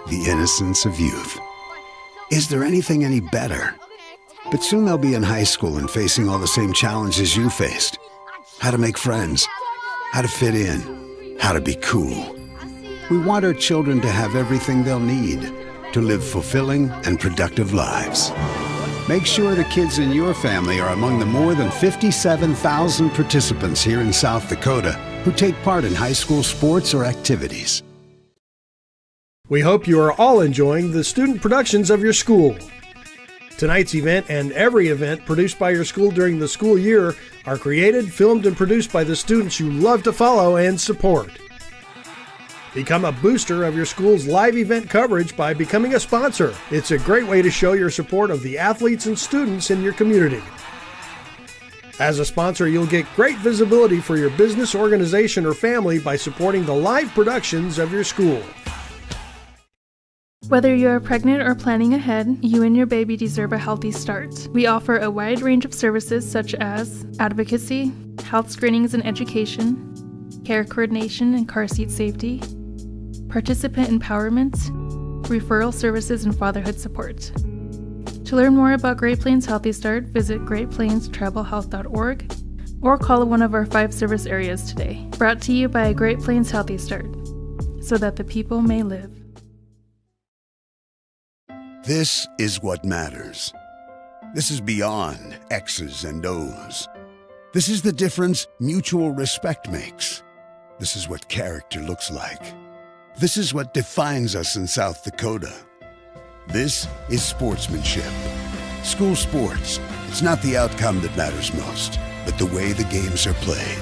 The innocence of youth. Is there anything any better? But soon they'll be in high school and facing all the same challenges you faced. How to make friends, how to fit in, how to be cool. We want our children to have everything they'll need to live fulfilling and productive lives. Make sure the kids in your family are among the more than 57,000 participants here in South Dakota who take part in high school sports or activities.
We hope you are all enjoying the student productions of your school. Tonight's event and every event produced by your school during the school year are created, filmed, and produced by the students you love to follow and support. Become a booster of your school's live event coverage by becoming a sponsor. It's a great way to show your support of the athletes and students in your community. As a sponsor, you'll get great visibility for your business, organization, or family by supporting the live productions of your school.
Whether you are pregnant or planning ahead, you and your baby deserve a healthy start. We offer a wide range of services such as advocacy, health screenings and education, care coordination and car seat safety, participant empowerment, referral services, and fatherhood support. To learn more about Great Plains Healthy Start, visit greatplainstravelhealth.org or call one of our 5 service areas today. Brought to you by Great Plains Healthy Start, so that the people may live.
This is what matters. This is beyond X's and O's. This is the difference mutual respect makes. This is what character looks like. This is what defines us in South Dakota. This is sportsmanship. School sports, it's not the outcome that matters most, but the way the games are played.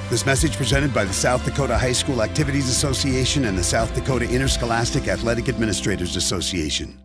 This message presented by the South Dakota High School Activities Association and the South Dakota Interscholastic Athletic Administrators Association.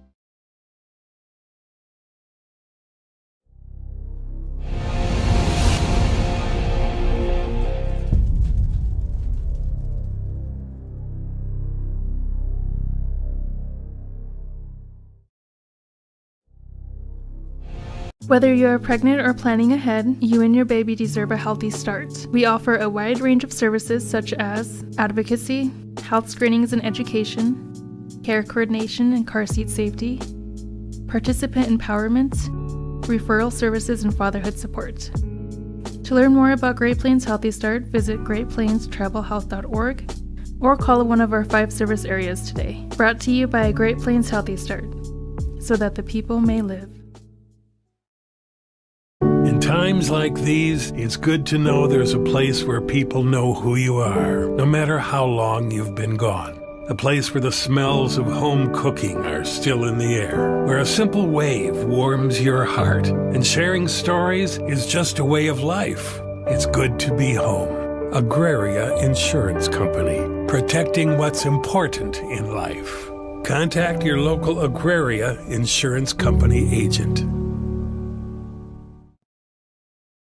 Whether you are pregnant or planning ahead, you and your baby deserve a healthy start. We offer a wide range of services such as advocacy, health screenings and education, care coordination and car seat safety, participant empowerment, referral services, and fatherhood support. To learn more about Great Plains Healthy Start, visit greatplainstravelhealth.org or call one of our 5 service areas today. Brought to you by Great Plains Healthy Start, so that the people may live.
In times like these, it's good to know there's a place where people know who you are, no matter how long you've been gone. A place where the smells of home cooking are still in the air, where a simple wave warms your heart, and sharing stories is just a way of life. It's good to be home. Agraria Insurance Company, protecting what's important in life. Contact your local Agraria Insurance Company agent.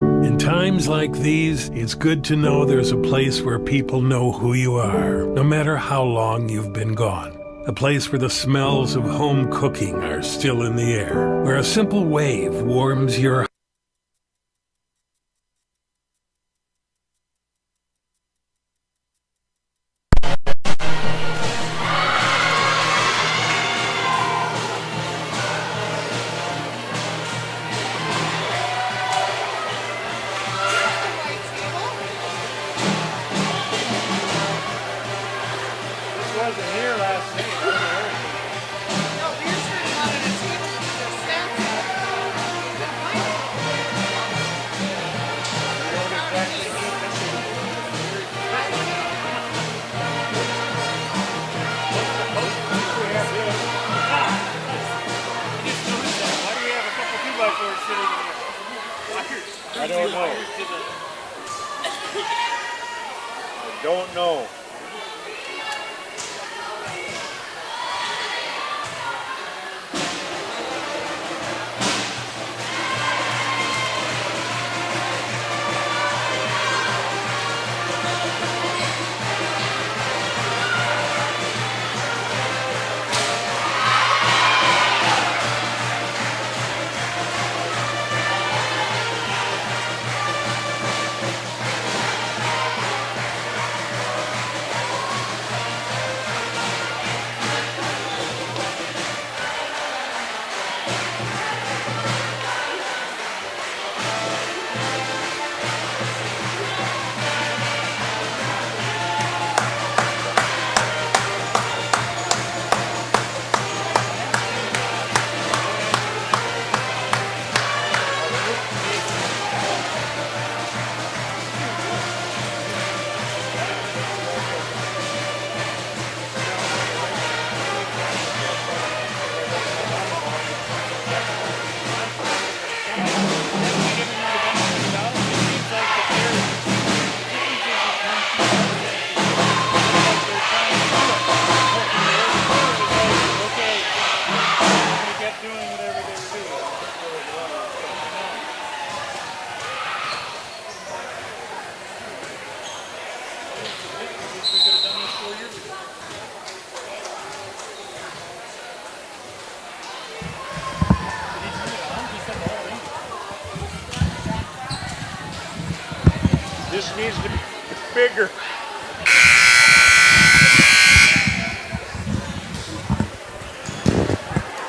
In times like these, it's good to know there's a place where people know who you are, no matter how long you've been gone. A place where the smells of home cooking are still in the air, where a simple wave warms your
Wasn't here last night.
No, Beresford wanted a table with the steps. Couldn't find
Why do you have a couple 2x4s sitting in there? I don't know. I don't know. This needs to be bigger.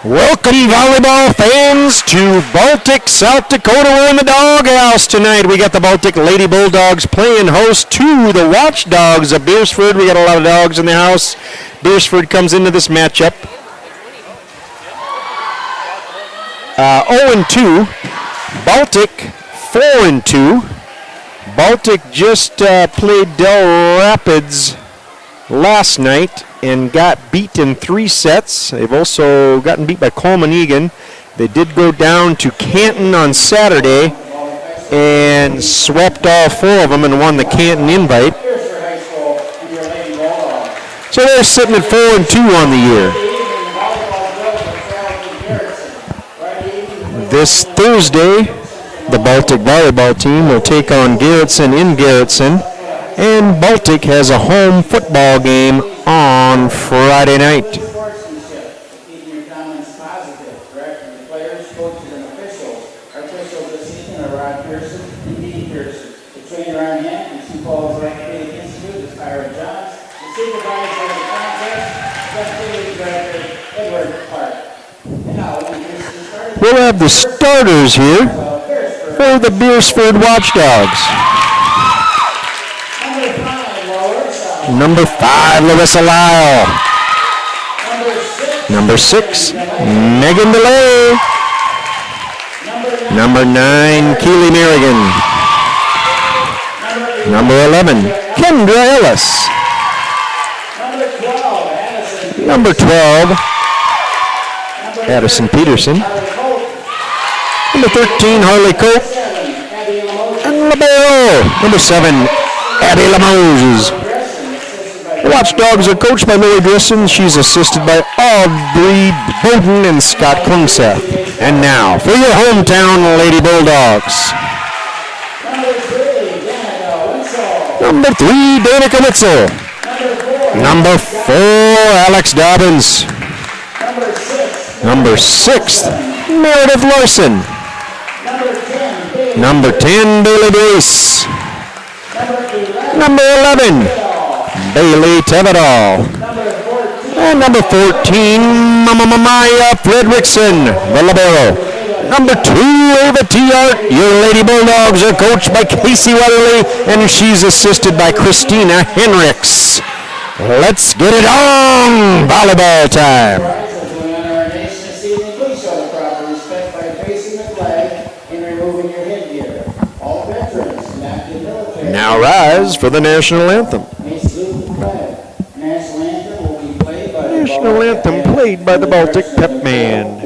Welcome, volleyball fans, to Baltic, South Dakota. We're in the doghouse tonight. We got the Baltic Lady Bulldogs playing host to the Watchdogs of Beresford. We got a lot of dogs in the house. Beresford comes into this matchup 0-2. Baltic 4-2. Baltic just played Del Rapids last night and got beat in 3 sets. They've also gotten beat by Coleman Egan. They did go down to Canton on Saturday and swept all 4 of them and won the Canton invite. So they're sitting at 4-2 on the year. This Thursday, the Baltic volleyball team will take on Garrettson in Garrettson. And Baltic has a home football game on Friday night.
Keeping your comments positive, correct? From the players, coaches, and officials. Our officials this season are Rod Pearson and Dee Pearson. The trainer on hand from Sioux Falls Orthopedic Institute is Tyra Johns. The supervisor of the contest, Deputy Director Edward Clark. And now, when Pearson started,
We'll have the starters here for the Beresford Watchdogs. Number 5, Larissa Lyle. Number 6, Megan DeLay. Number 9, Keely Merrigan. Number 11, Kendra Ellis. Number 12, Addison Peterson. Number 13, Harley Cope. And Libero. Number 7, Abby Lamoses. The Watchdogs are coached by Lily Grissom. She's assisted by Aubrey Bowden and Scott Klungseth. And now, for your hometown Lady Bulldogs. Number 3, Danica Witzel. Number 4, Alex Dobbins. Number 6, Meredith Larson. Number 10, Bailey Brace. Number 11, Bailey Tevedal. And number 14, Maya Fredrickson, the libero. Number 2, Ava Tiart. Your Lady Bulldogs are coached by Casey Weatherly, and she's assisted by Christina Henricks. Let's get it on! Volleyball time. Now rise for the national anthem. National anthem played by the Baltic Pep Band.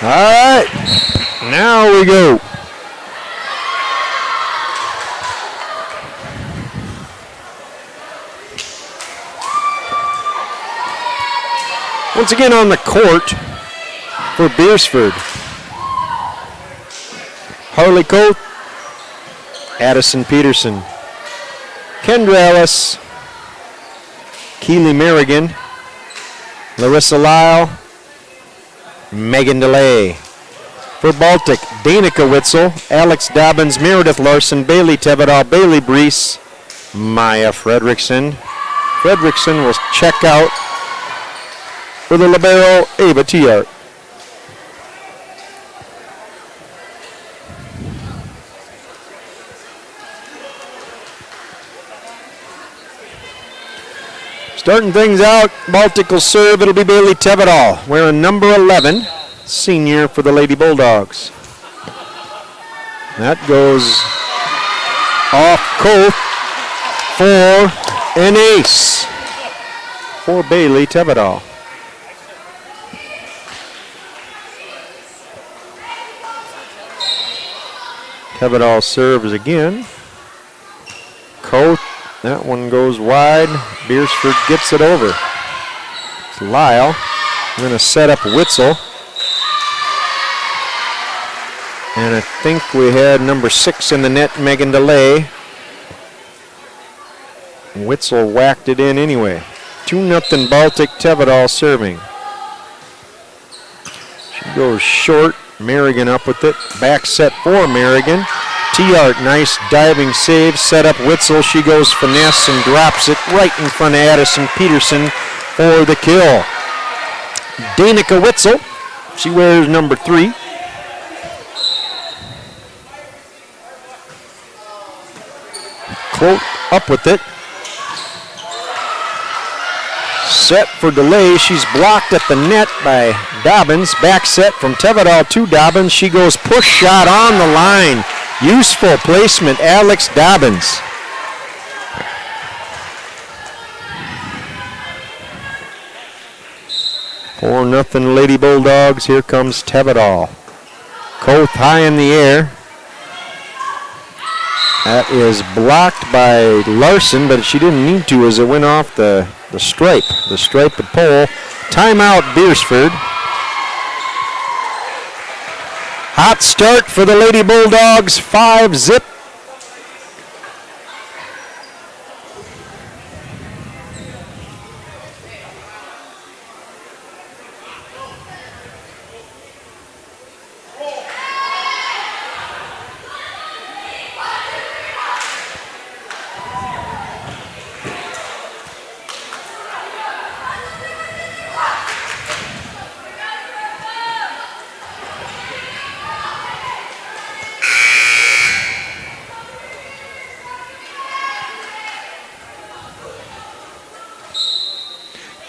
All right, now we go. Once again on the court for Beresford. Harley Coate, Addison Peterson, Kendra Ellis, Keely Merrigan, Larissa Lyle, Megan DeLay. For Baltic, Danica Witzel, Alex Dobbins, Meredith Larson, Bailey Tevedal, Bailey Brees, Maya Fredrickson. Fredrickson will check out for the libero, Ava Tiart. Starting things out, Baltic will serve. It'll be Bailey Tevedal, wearing number 11, senior for the Lady Bulldogs. That goes off Cope for an ace for Bailey Tevedal. Tevedal serves again. Cope. That one goes wide. Beresford gets it over. It's Lyle. We're going to set up Witzel. And I think we had number 6 in the net, Megan DeLay. Witzel whacked it in anyway. 2-0 Baltic, Tevedal serving. She goes short. Merrigan up with it. Back set for Merrigan. Tiart, nice diving save, set up Witzel. She goes finesse and drops it right in front of Addison Peterson for the kill. Danica Witzel, she wears number 3. Cloak up with it. Set for delay. She's blocked at the net by Dobbins. Back set from Tevedal to Dobbins. She goes push shot on the line. Useful placement, Alex Dobbins. For nothing Lady Bulldogs. Here comes Tevedal. Koth high in the air. That is blocked by Larson, but she didn't need to as it went off the stripe. The stripe, the pole. Timeout, Beresford. Hot start for the Lady Bulldogs, 5-0.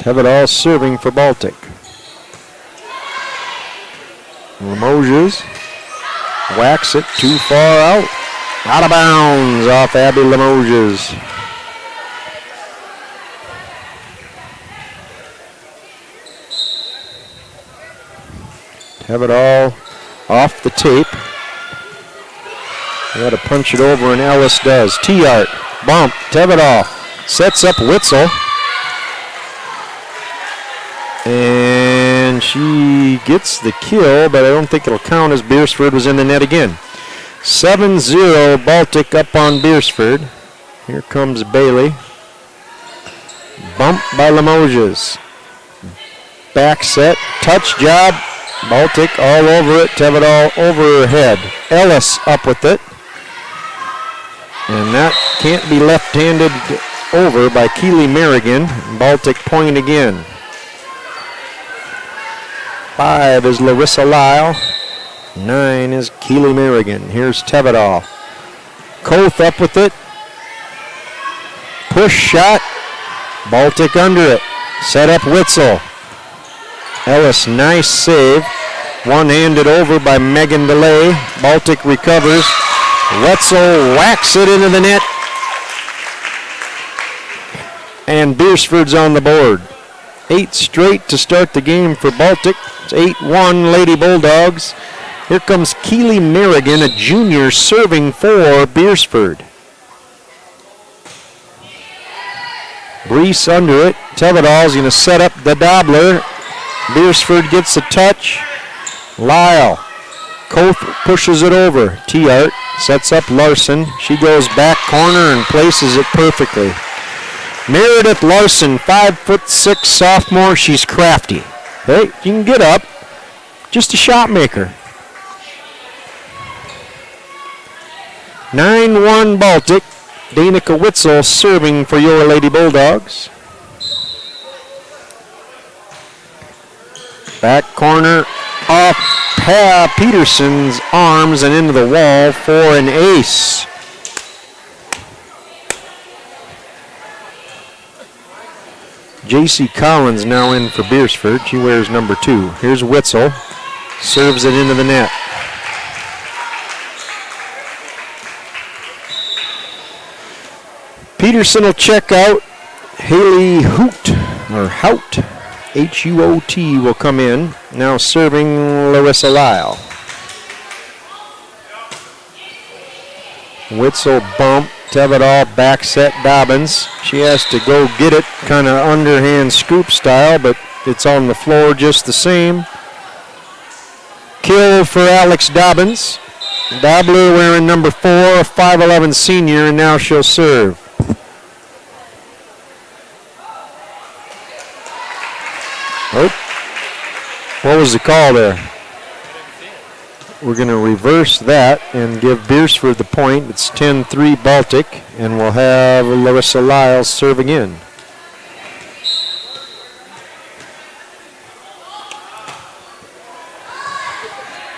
Tevedal serving for Baltic. Limoges whacks it too far out. Out of bounds off Abby Limoges. Tevedal off the tape. They got to punch it over and Ellis does. Tiart, bump, Tevedal sets up Witzel. And she gets the kill, but I don't think it'll count as Beresford was in the net again. 7-0 Baltic up on Beresford. Here comes Bailey. Bump by Limoges. Back set, touch job. Baltic all over it. Tevedal over her head. Ellis up with it. And that can't be left-handed over by Keely Merrigan. Baltic point again. 5 is Larissa Lyle. 9 is Keely Merrigan. Here's Tevedal. Koth up with it. Push shot. Baltic under it. Set up Witzel. Ellis, nice save. One-handed over by Megan DeLay. Baltic recovers. Wetzel whacks it into the net. And Beresford's on the board. 8 straight to start the game for Baltic. It's 8-1 Lady Bulldogs. Here comes Keely Merrigan, a junior, serving for Beresford. Brees under it. Tevedal's going to set up the doubler. Beresford gets a touch. Lyle. Koth pushes it over. Tiart sets up Larson. She goes back corner and places it perfectly. Meredith Larson, 5'6" sophomore. She's crafty. Hey, you can get up. Just a shot maker. 9-1 Baltic. Danica Witzel serving for your Lady Bulldogs. Back corner off Peterson's arms and into the wall for an ace. J.C. Collins now in for Beresford. She wears number 2. Here's Witzel. Serves it into the net. Peterson will check out. Haley Hout, H-U-O-T, will come in. Now serving Larissa Lyle. Witzel bump. Tevedal back set Dobbins. She has to go get it, kind of underhand scoop style, but it's on the floor just the same. Kill for Alex Dobbins. Dobler wearing number 4, a 5'11 senior, and now she'll serve. Oh, what was the call there? We're going to reverse that and give Beresford the point. It's 10-3 Baltic, and we'll have Larissa Lyles serve again.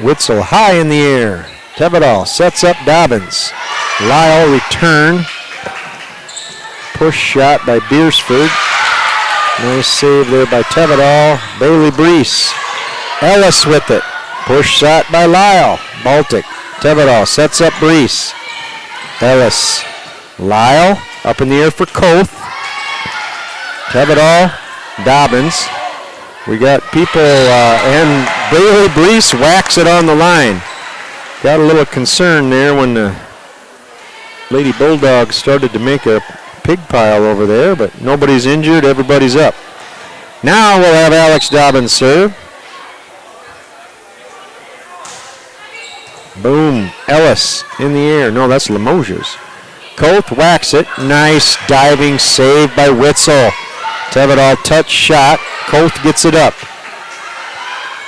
Witzel high in the air. Tevedal sets up Dobbins. Lyle return. Push shot by Beresford. Nice save there by Tevedal. Bailey Brees. Ellis with it. Push shot by Lyle. Baltic. Tevedal sets up Brees. Ellis. Lyle up in the air for Koth. Tevedal. Dobbins. We got people, and Bailey Brees whacks it on the line. Got a little concern there when the Lady Bulldogs started to make a pig pile over there, but nobody's injured, everybody's up. Now we'll have Alex Dobbins serve. Boom. Ellis in the air. No, that's Limoges. Koth whacks it. Nice diving save by Witzel. Tevedal touch shot. Koth gets it up.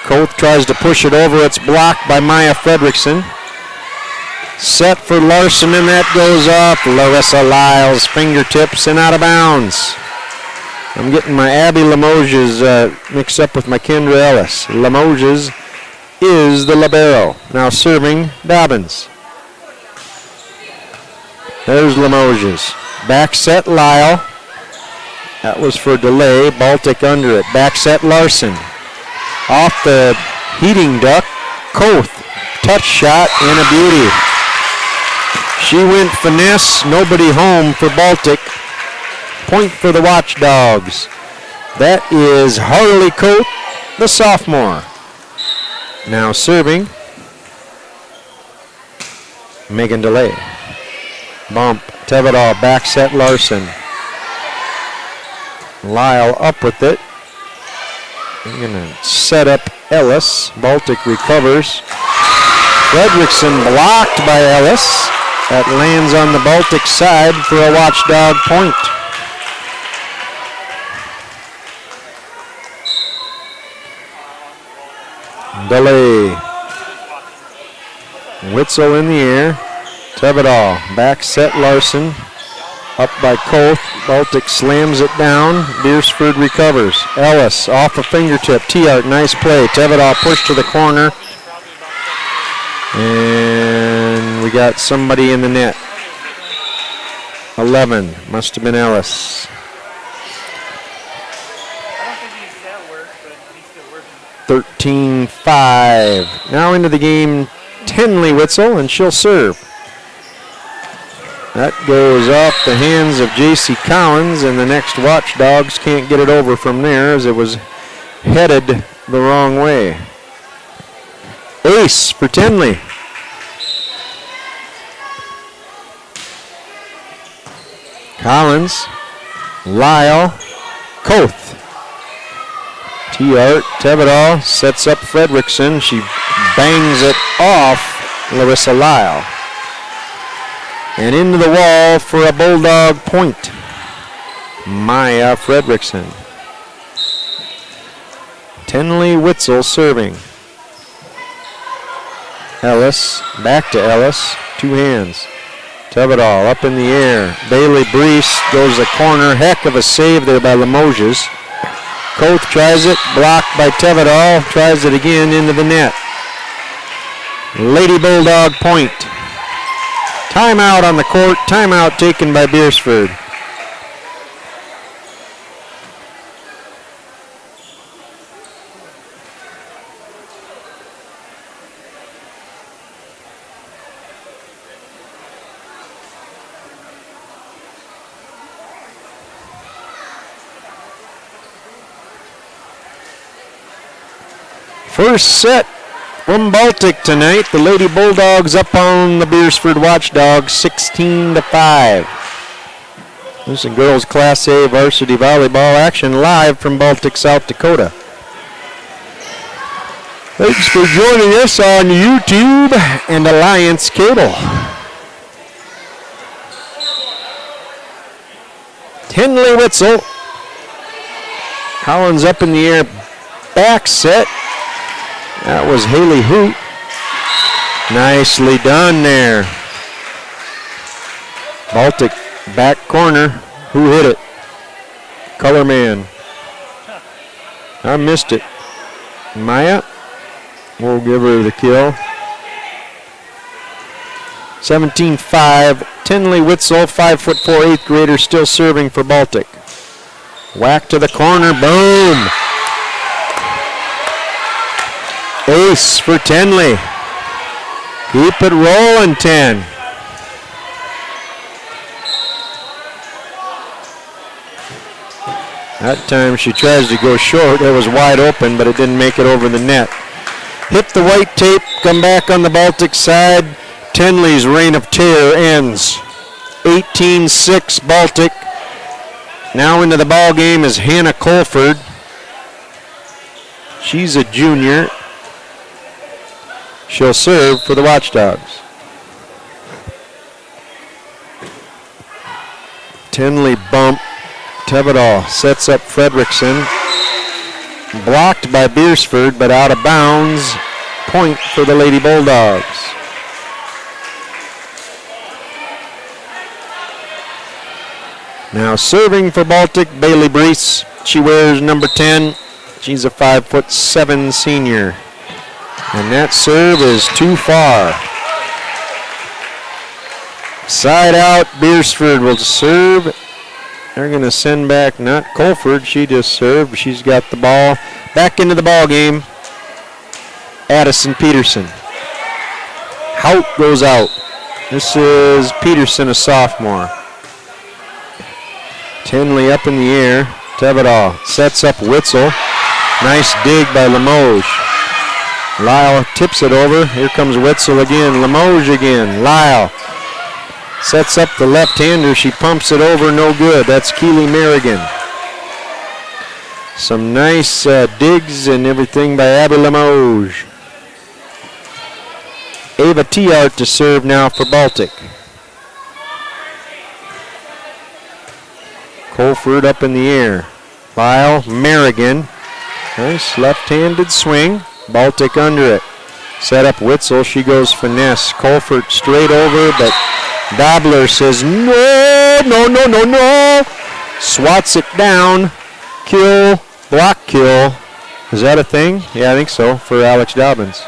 Koth tries to push it over. It's blocked by Maya Fredrickson. Set for Larson, and that goes off. Larissa Lyles, fingertips and out of bounds. I'm getting my Abby Limoges mixed up with my Kendra Ellis. Limoges is the libero. Now serving Dobbins. There's Limoges. Back set Lyle. That was for delay. Baltic under it. Back set Larson. Off the heating duct. Koth. Touch shot and a beauty. She went finesse. Nobody home for Baltic. Point for the Watchdogs. That is Harley Koth, the sophomore. Now serving. Megan DeLay. Bump. Tevedal back set Larson. Lyle up with it. They're going to set up Ellis. Baltic recovers. Fredrickson blocked by Ellis. That lands on the Baltic side for a Watchdog point. Delay. Witzel in the air. Tevedal back set Larson. Up by Koth. Baltic slams it down. Beresford recovers. Ellis off a fingertip. Tiart, nice play. Tevedal pushed to the corner. And we got somebody in the net. 11. Must have been Ellis. 13-5. Now into the game, Tenley Witzel, and she'll serve. That goes off the hands of J.C. Collins, and the next Watchdogs can't get it over from there as it was headed the wrong way. Ace for Tenley. Collins, Lyle, Koth. Tiart, Tevedal sets up Fredrickson. She bangs it off Larissa Lyle. And into the wall for a Bulldog point. Maya Fredrickson. Tenley Witzel serving. Ellis, back to Ellis, two hands. Tevedal up in the air. Bailey Brees goes the corner. Heck of a save there by Limoges. Koth tries it. Blocked by Tevedal. Tries it again into the net. Lady Bulldog point. Timeout on the court. Timeout taken by Beresford. First set from Baltic tonight. The Lady Bulldogs up on the Beresford Watchdogs 16-5. This is girls Class A varsity volleyball action live from Baltic, South Dakota. Thanks for joining us on YouTube and Alliance Cable. Henley Witzel. Collins up in the air. Back set. That was Haley Hoot. Nicely done there. Baltic back corner. Who hit it? Color man. I missed it. Maya. We'll give her the kill. 17-5. Tinley Witzel, 5'4", 8th grader, still serving for Baltic. Whack to the corner. Boom. Ace for Tenley. Keep it rolling, 10. That time she tries to go short. It was wide open, but it didn't make it over the net. Hit the white tape, come back on the Baltic side. Tenley's reign of terror ends. 18-6 Baltic. Now into the ball game is Hannah Colford. She's a junior. She'll serve for the Watchdogs. Tenley bump. Tevedal sets up Fredrickson. Blocked by Beresford, but out of bounds. Point for the Lady Bulldogs. Now serving for Baltic, Bailey Brees. She wears number 10. She's a 5'7" senior. And that serve is too far. Side out, Beresford will serve. They're going to send back, not Colford, she just served. She's got the ball. Back into the ball game. Addison Peterson. Hout goes out. This is Peterson, a sophomore. Tinley up in the air. Tevedal sets up Witzel. Nice dig by Limoges. Lyle tips it over. Here comes Witzel again. Limoges again. Lyle sets up the left-hander. She pumps it over. No good. That's Keely Merrigan. Some nice digs and everything by Abby Limoges. Ava Tiart to serve now for Baltic. Colford up in the air. Lyle Merrigan. Nice left-handed swing. Baltic under it. Set up Witzel. She goes finesse. Colford straight over, but Dobler says no, no, no, no, no. Swats it down. Kill. Block kill. Is that a thing? Yeah, I think so, for Alex Dobbins.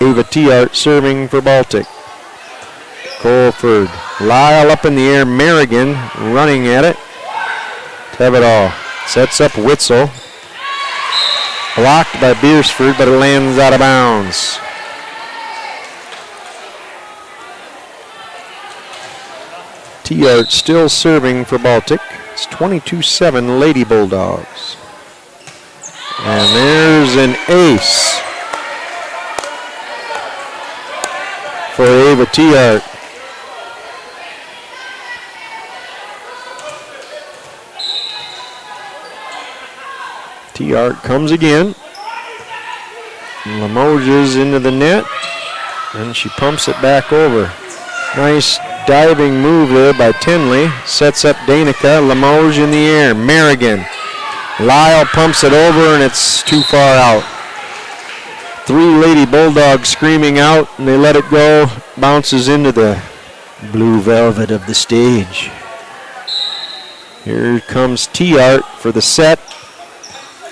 Ava Tiart serving for Baltic. Colford. Lyle up in the air. Merrigan running at it. Tevedal sets up Witzel. Blocked by Beresford, but it lands out of bounds. Tiart still serving for Baltic. It's 22-7 Lady Bulldogs. And there's an ace for Ava Tiart. Tiart comes again. Limoges into the net. And she pumps it back over. Nice diving move there by Tinley. Sets up Danica. Limoges in the air. Merrigan. Lyle pumps it over and it's too far out. 3 Lady Bulldogs screaming out, and they let it go. Bounces into the blue velvet of the stage. Here comes T-Art for the set.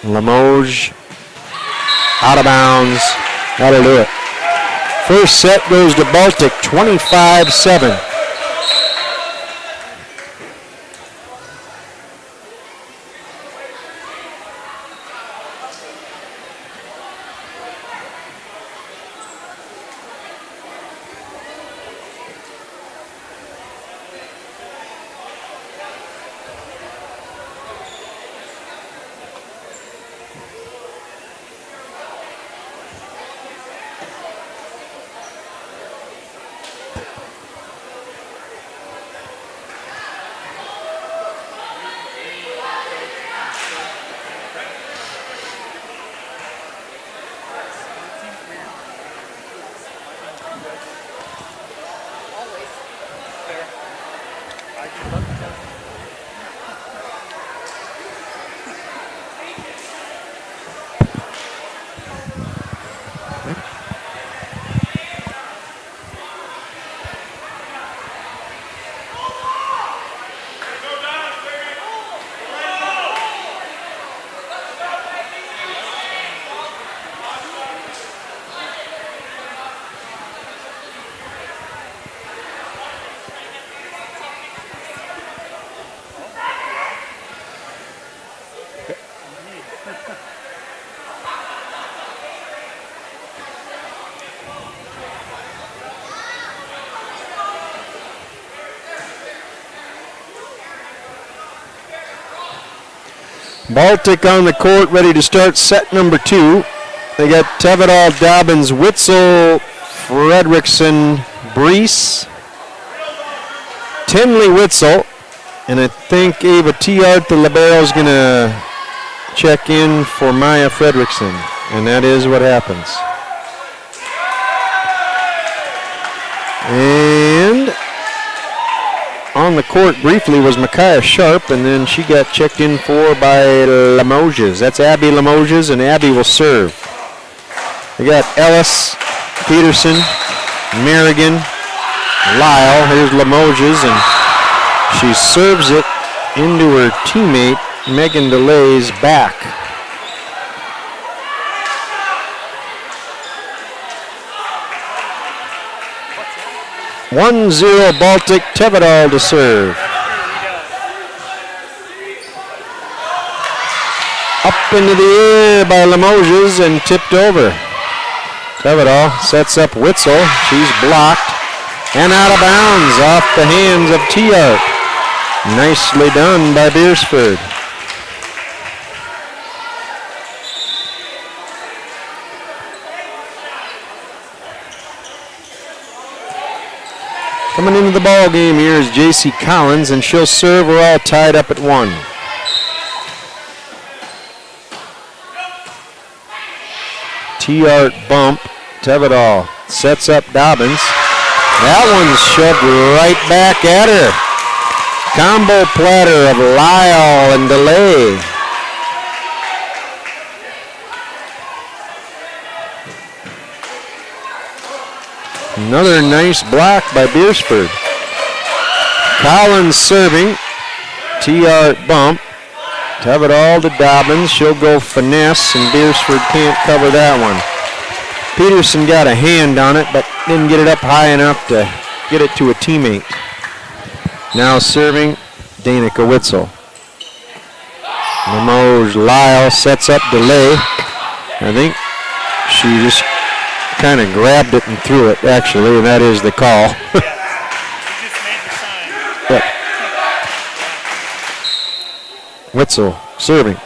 Limoges out of bounds. That'll do it. First set goes to Baltic, 25-7. Baltic on the court, ready to start set number 2. They got Tevedal, Dobbins, Witzel, Fredrickson, Brees, Tinley, Witzel, and I think Ava T-Art, the libero, is going to check in for Maya Fredrickson, and that is what happens. And on the court briefly was Micaiah Sharp, and then she got checked in for by Limoges. That's Abby Limoges, and Abby will serve. We got Ellis, Peterson, Merrigan, Lyle. Here's Limoges, and she serves it into her teammate, Megan DeLay's back. One 0 Baltic, Tevedal to serve. Up into the air by Limoges and tipped over. Tevedal sets up Witzel. She's blocked and out of bounds off the hands of T-Art. Nicely done by Beresford. Coming into the ball game here is J.C. Collins, and she'll serve. We're all tied up at 1. T-Art bump. Tevedal sets up Dobbins. That one's shoved right back at her. Combo platter of Lyle and DeLay. Another nice block by Beresford. Collins serving. T-Art bump. Tevedal to Dobbins. She'll go finesse, and Beresford can't cover that one. Peterson got a hand on it, but didn't get it up high enough to get it to a teammate. Now serving Danica Witzel. Limoges Lyle sets up DeLay. I think she just kind of grabbed it and threw it, actually, and that is the call. Witzel serving.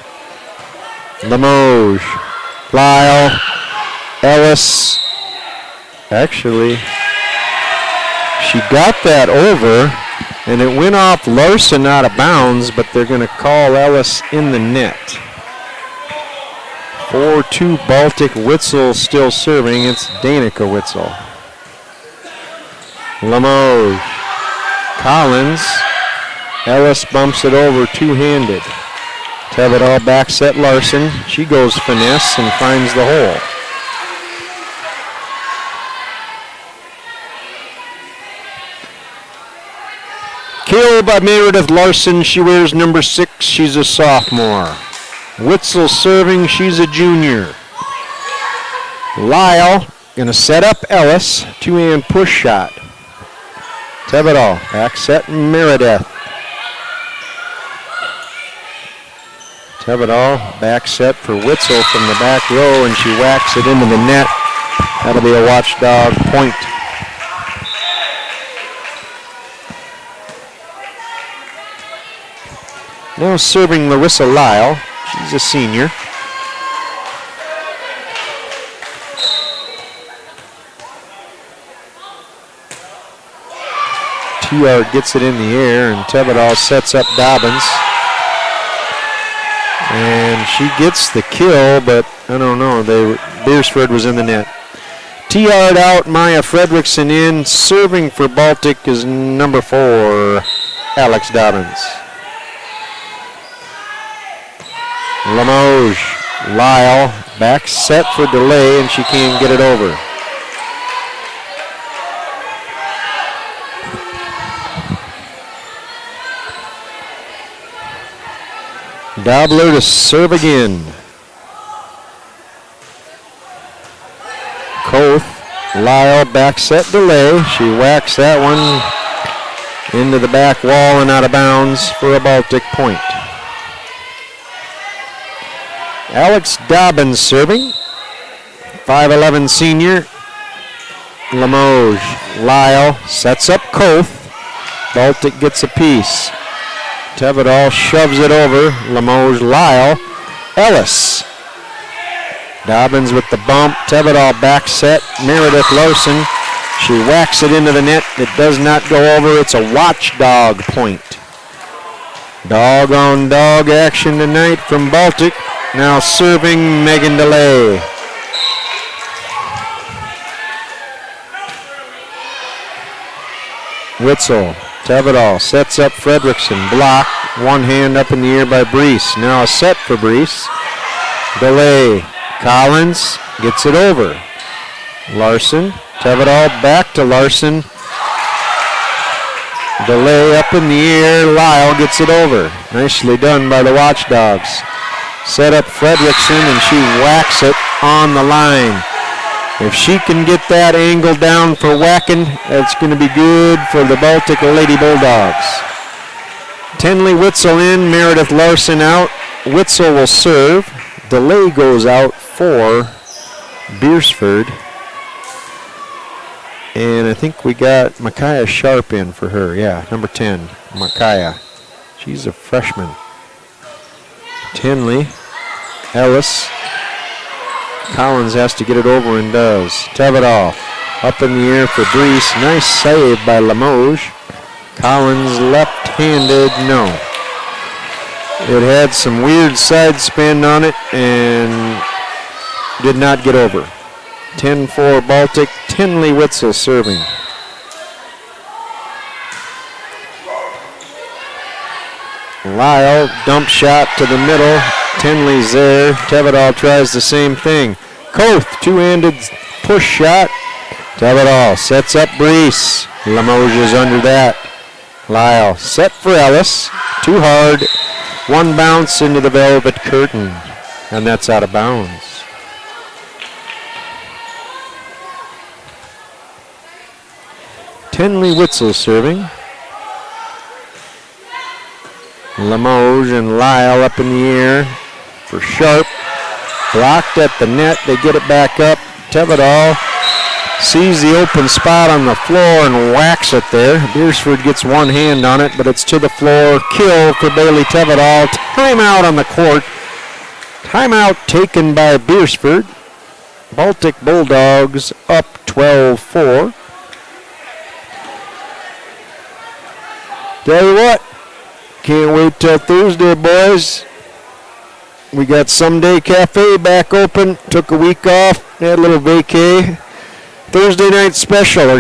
Limoges, Lyle, Ellis. Actually, she got that over, and it went off Larson out of bounds, but they're going to call Ellis in the net. 4-2 Baltic. Witzel still serving. It's Danica Witzel. Limoges. Collins. Ellis bumps it over two-handed. Tevedal back set Larson. She goes finesse and finds the hole. Kill by Meredith Larson. She wears number 6. She's a sophomore. Witzel serving. She's a junior. Lyle going to set up Ellis. 2-hand push shot. Tevedal. Back set Meredith. Tevedal. Back set for Witzel from the back row, and she whacks it into the net. That'll be a watchdog point. Now serving Larissa Lyle. She's a senior. T-Yard gets it in the air, and Tevedal sets up Dobbins. And she gets the kill, but I don't know. Beresford was in the net. T-Yard out, Maya Fredrickson in. Serving for Baltic is number 4, Alex Dobbins. Limoges, Lyle, back set for delay, and she can't get it over. Dobler to serve again. Koth, Lyle, back set delay. She whacks that one into the back wall and out of bounds for a Baltic point. Alex Dobbins serving. 5'11 senior. Limoges. Lyle sets up Koth. Baltic gets a piece. Tevedal shoves it over. Limoges. Lyle. Ellis. Dobbins with the bump. Tevedal back set. Meredith Larson. She whacks it into the net. It does not go over. It's a watchdog point. Dog on dog action tonight from Baltic. Now serving Megan DeLay. Witzel, Tevedal sets up Fredrickson. Block, one hand up in the air by Brees. Now a set for Brees. DeLay, Collins gets it over. Larson, Tevedal back to Larson. DeLay up in the air. Lyle gets it over. Nicely done by the Watchdogs. Set up Fredrickson, and she whacks it on the line. If she can get that angle down for whacking, that's going to be good for the Baltic Lady Bulldogs. Tenley Witzel in, Meredith Larson out. Witzel will serve. Delay goes out for Beresford. And I think we got Micaiah Sharp in for her. Yeah, number 10, Micaiah. She's a freshman. Tenley, Ellis. Collins has to get it over and does. Tevedal up in the air for Brees. Nice save by Limoges. Collins left-handed, no. It had some weird side spin on it and did not get over. 10-4 Baltic. Tenley Witzel serving. Lyle, dump shot to the middle. Tenley's there. Tevedal tries the same thing. Koth, two-handed push shot. Tevedal sets up Brees. Limoges under that. Lyle set for Ellis. Too hard. One bounce into the velvet curtain. And that's out of bounds. Tenley Witzel serving. Limoges and Lyle up in the air for Sharp. Blocked at the net. They get it back up. Tevedal sees the open spot on the floor and whacks it there. Beresford gets one hand on it, but it's to the floor. Kill for Bailey Tevedal. Timeout on the court. Timeout taken by Beresford. Baltic Bulldogs up 12-4. Tell you what, can't wait till Thursday, boys. We got Someday Cafe back open. Took a week off. Had a little vacay. Thursday lunch special.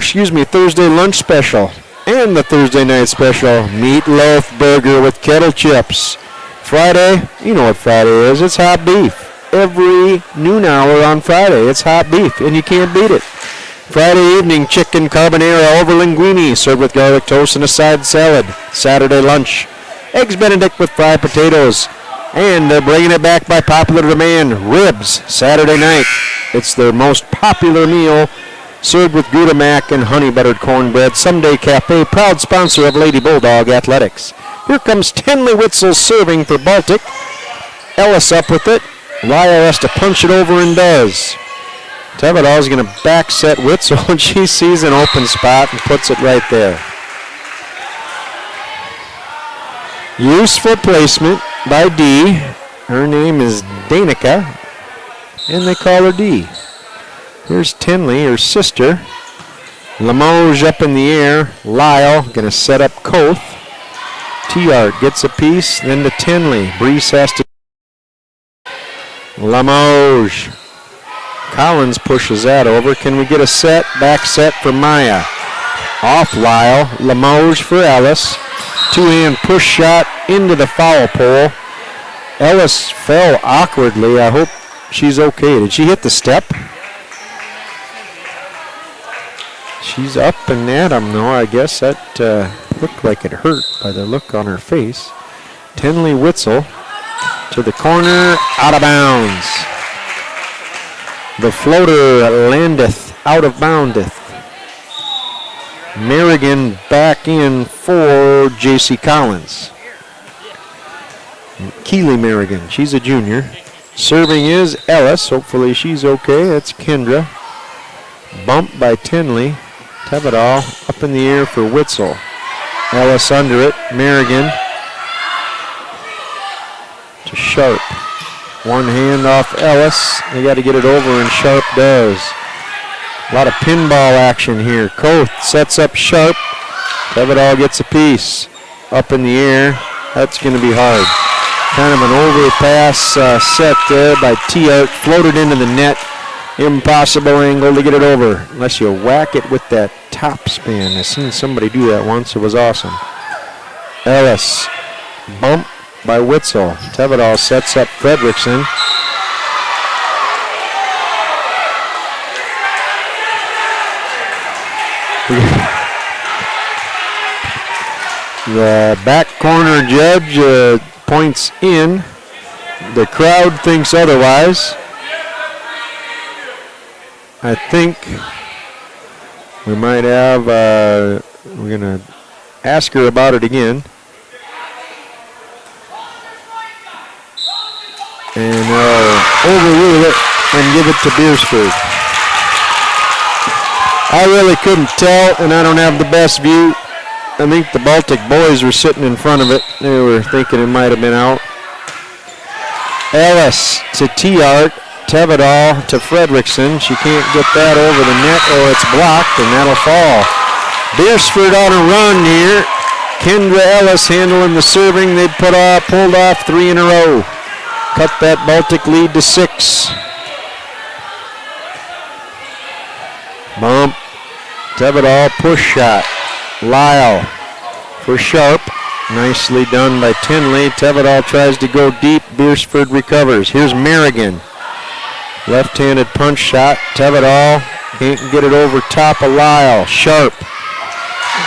And the Thursday night special, meatloaf burger with kettle chips. Friday, you know what Friday is. It's hot beef. Every noon hour on Friday, it's hot beef, and you can't beat it. Friday evening, chicken carbonara over linguine, served with garlic toast and a side salad. Saturday lunch, eggs Benedict with fried potatoes. And they're bringing it back by popular demand, ribs, Saturday night. It's their most popular meal, served with Gouda mac and honey buttered cornbread. Someday Cafe, proud sponsor of Lady Bulldog Athletics. Here comes Tenley Witzel serving for Baltic. Ellis up with it. Lyle has to punch it over and does. Tevedal's going to back set Witzel, and she sees an open spot and puts it right there. Useful placement by D. Her name is Danica, and they call her D. Here's Tenley, her sister. Limoges up in the air. Lyle going to set up Koth. T-Art gets a piece, then to Tenley. Brees has to. Limoges. Collins pushes that over. Can we get a set? Back set for Maya. Off Lyle. Limoges for Ellis. Two-hand push shot into the foul pole. Ellis fell awkwardly. I hope she's okay. Did she hit the step? She's up and at him, though. I guess that looked like it hurt by the look on her face. Tenley Witzel to the corner, out of bounds. The floater landeth, out of boundeth. Merrigan back in for J.C. Collins. Keely Merrigan, she's a junior. Serving is Ellis. Hopefully she's okay. That's Kendra. Bump by Tenley. Tevedal up in the air for Witzel. Ellis under it. Merrigan to Sharp. One hand off Ellis. They got to get it over, and Sharp does. A lot of pinball action here. Koth sets up Sharp. Tevedal gets a piece. Up in the air. That's going to be hard. Kind of an overpass set there by T-Art. Floated into the net. Impossible angle to get it over. Unless you whack it with that top spin. I've seen somebody do that once. It was awesome. Ellis. Bump by Witzel. Tevedal sets up Fredrickson. The back corner judge points in. The crowd thinks otherwise. I think we might have, we're going to ask her about it again. And overrule it and give it to Beresford. I really couldn't tell, and I don't have the best view. I think the Baltic boys were sitting in front of it. They were thinking it might have been out. Ellis to T-Art. Tevedal to Fredrickson. She can't get that over the net, or it's blocked, and that'll fall. Beresford on a run here. Kendra Ellis handling the serving. They pulled off 3 in a row. Cut that Baltic lead to 6. Bump. Tevedal push shot. Lyle for Sharp. Nicely done by Tenley. Tevedal tries to go deep. Beresford recovers. Here's Merrigan. Left-handed punch shot. Tevedal can't get it over top of Lyle. Sharp.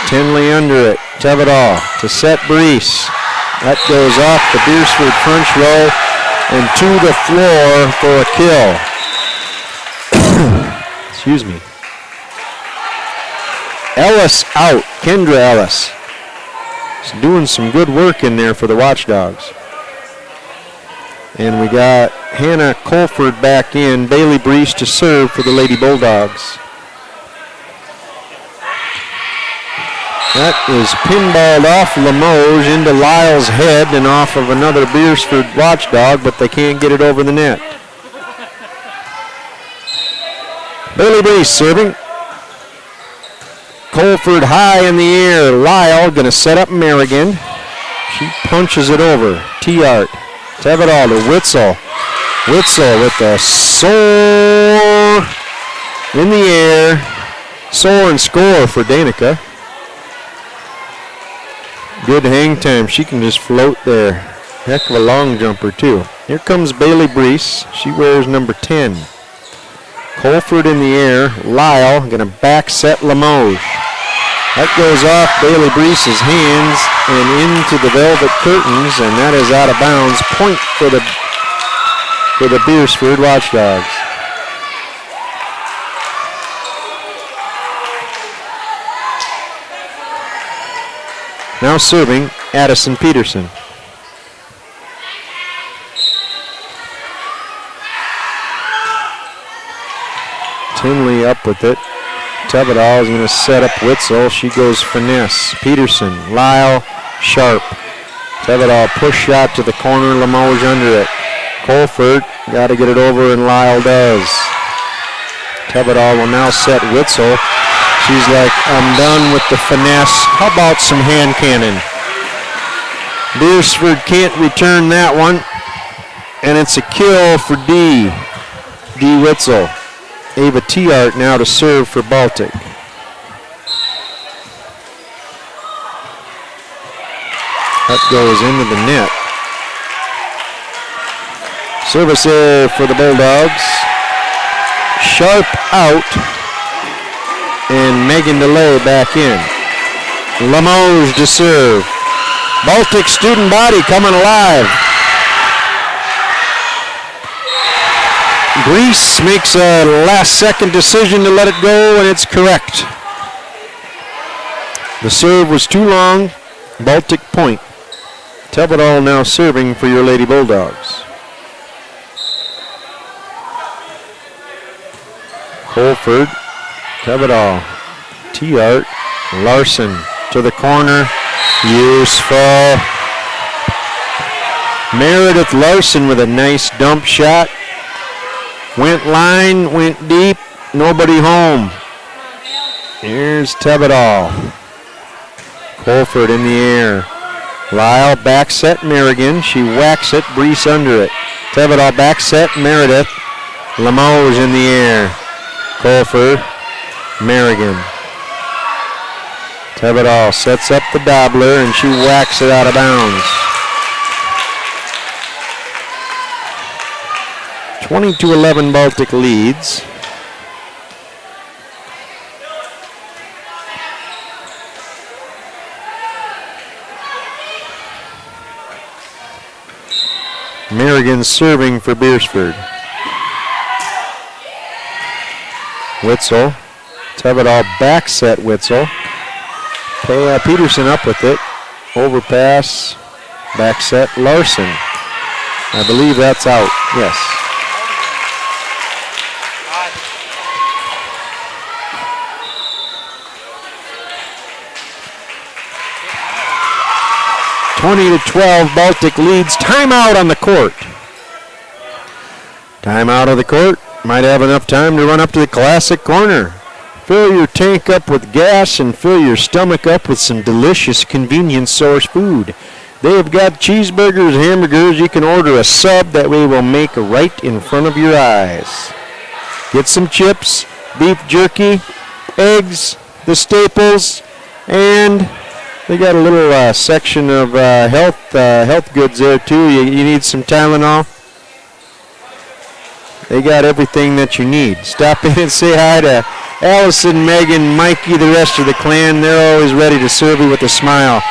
Tenley under it. Tevedal to set Brees. That goes off the Beresford French roll and to the floor for a kill. Excuse me. Ellis out. Kendra Ellis. She's doing some good work in there for the Watchdogs. And we got Hannah Colford back in. Bailey Brees to serve for the Lady Bulldogs. That is pinballed off Limoges into Lyle's head and off of another Beresford Watchdog, but they can't get it over the net. Bailey Brees serving. Colford high in the air. Lyle going to set up Merrigan. She punches it over. T-Art. Tevedal to Witzel. Witzel with the soar in the air. Soar and score for Danica. Good hang time. She can just float there. Heck of a long jumper, too. Here comes Bailey Brees. She wears number 10. Colford in the air. Lyle going to back set Limoges. That goes off Bailey Breese's hands and into the velvet curtains, and that is out of bounds. Point for the Beresford Watchdogs. Now serving Addison Peterson. Tinley up with it. Tevedal is going to set up Witzel. She goes finesse. Peterson, Lyle, Sharp. Tevedal push shot to the corner. Limoges under it. Colford got to get it over, and Lyle does. Tevedal will now set Witzel. She's like, I'm done with the finesse. How about some hand cannon? Beresford can't return that one. And it's a kill for D. Witzel. Ava Tiart now to serve for Baltic. That goes into the net. Service error for the Bulldogs. Sharp out. And Megan DeLay back in. Limoges to serve. Baltic student body coming alive. Grease makes a last-second decision to let it go, and it's correct. The serve was too long. Baltic point. Tevedal now serving for your Lady Bulldogs. Colford, Tevedal, Tiart, Larson to the corner. Useful. Meredith Larson with a nice dump shot. Went line, went deep, nobody home. Here's Tevedal. Colford in the air. Lyle back set Merrigan. She whacks it, Brees under it. Tevedal back set Meredith. Limoges in the air. Colford, Merrigan. Tevedal sets up the doubler and she whacks it out of bounds. 20-11 Baltic leads. Merrigan serving for Beresford. Witzel. Tevedal back set Witzel. Peterson up with it. Overpass. Back set Larson. I believe that's out. Yes. (20-12) Baltic leads. Timeout on the court. Timeout of the court. Might have enough time to run up to the classic corner. Fill your tank up with gas and fill your stomach up with some delicious convenience source food. They've got cheeseburgers, hamburgers. You can order a sub that we will make right in front of your eyes. Get some chips, beef jerky, eggs, the staples, and they got a little section of health goods there too. You need some Tylenol. They got everything that you need. Stop in and say hi to Allison, Megan, Mikey, the rest of the clan. They're always ready to serve you with a smile.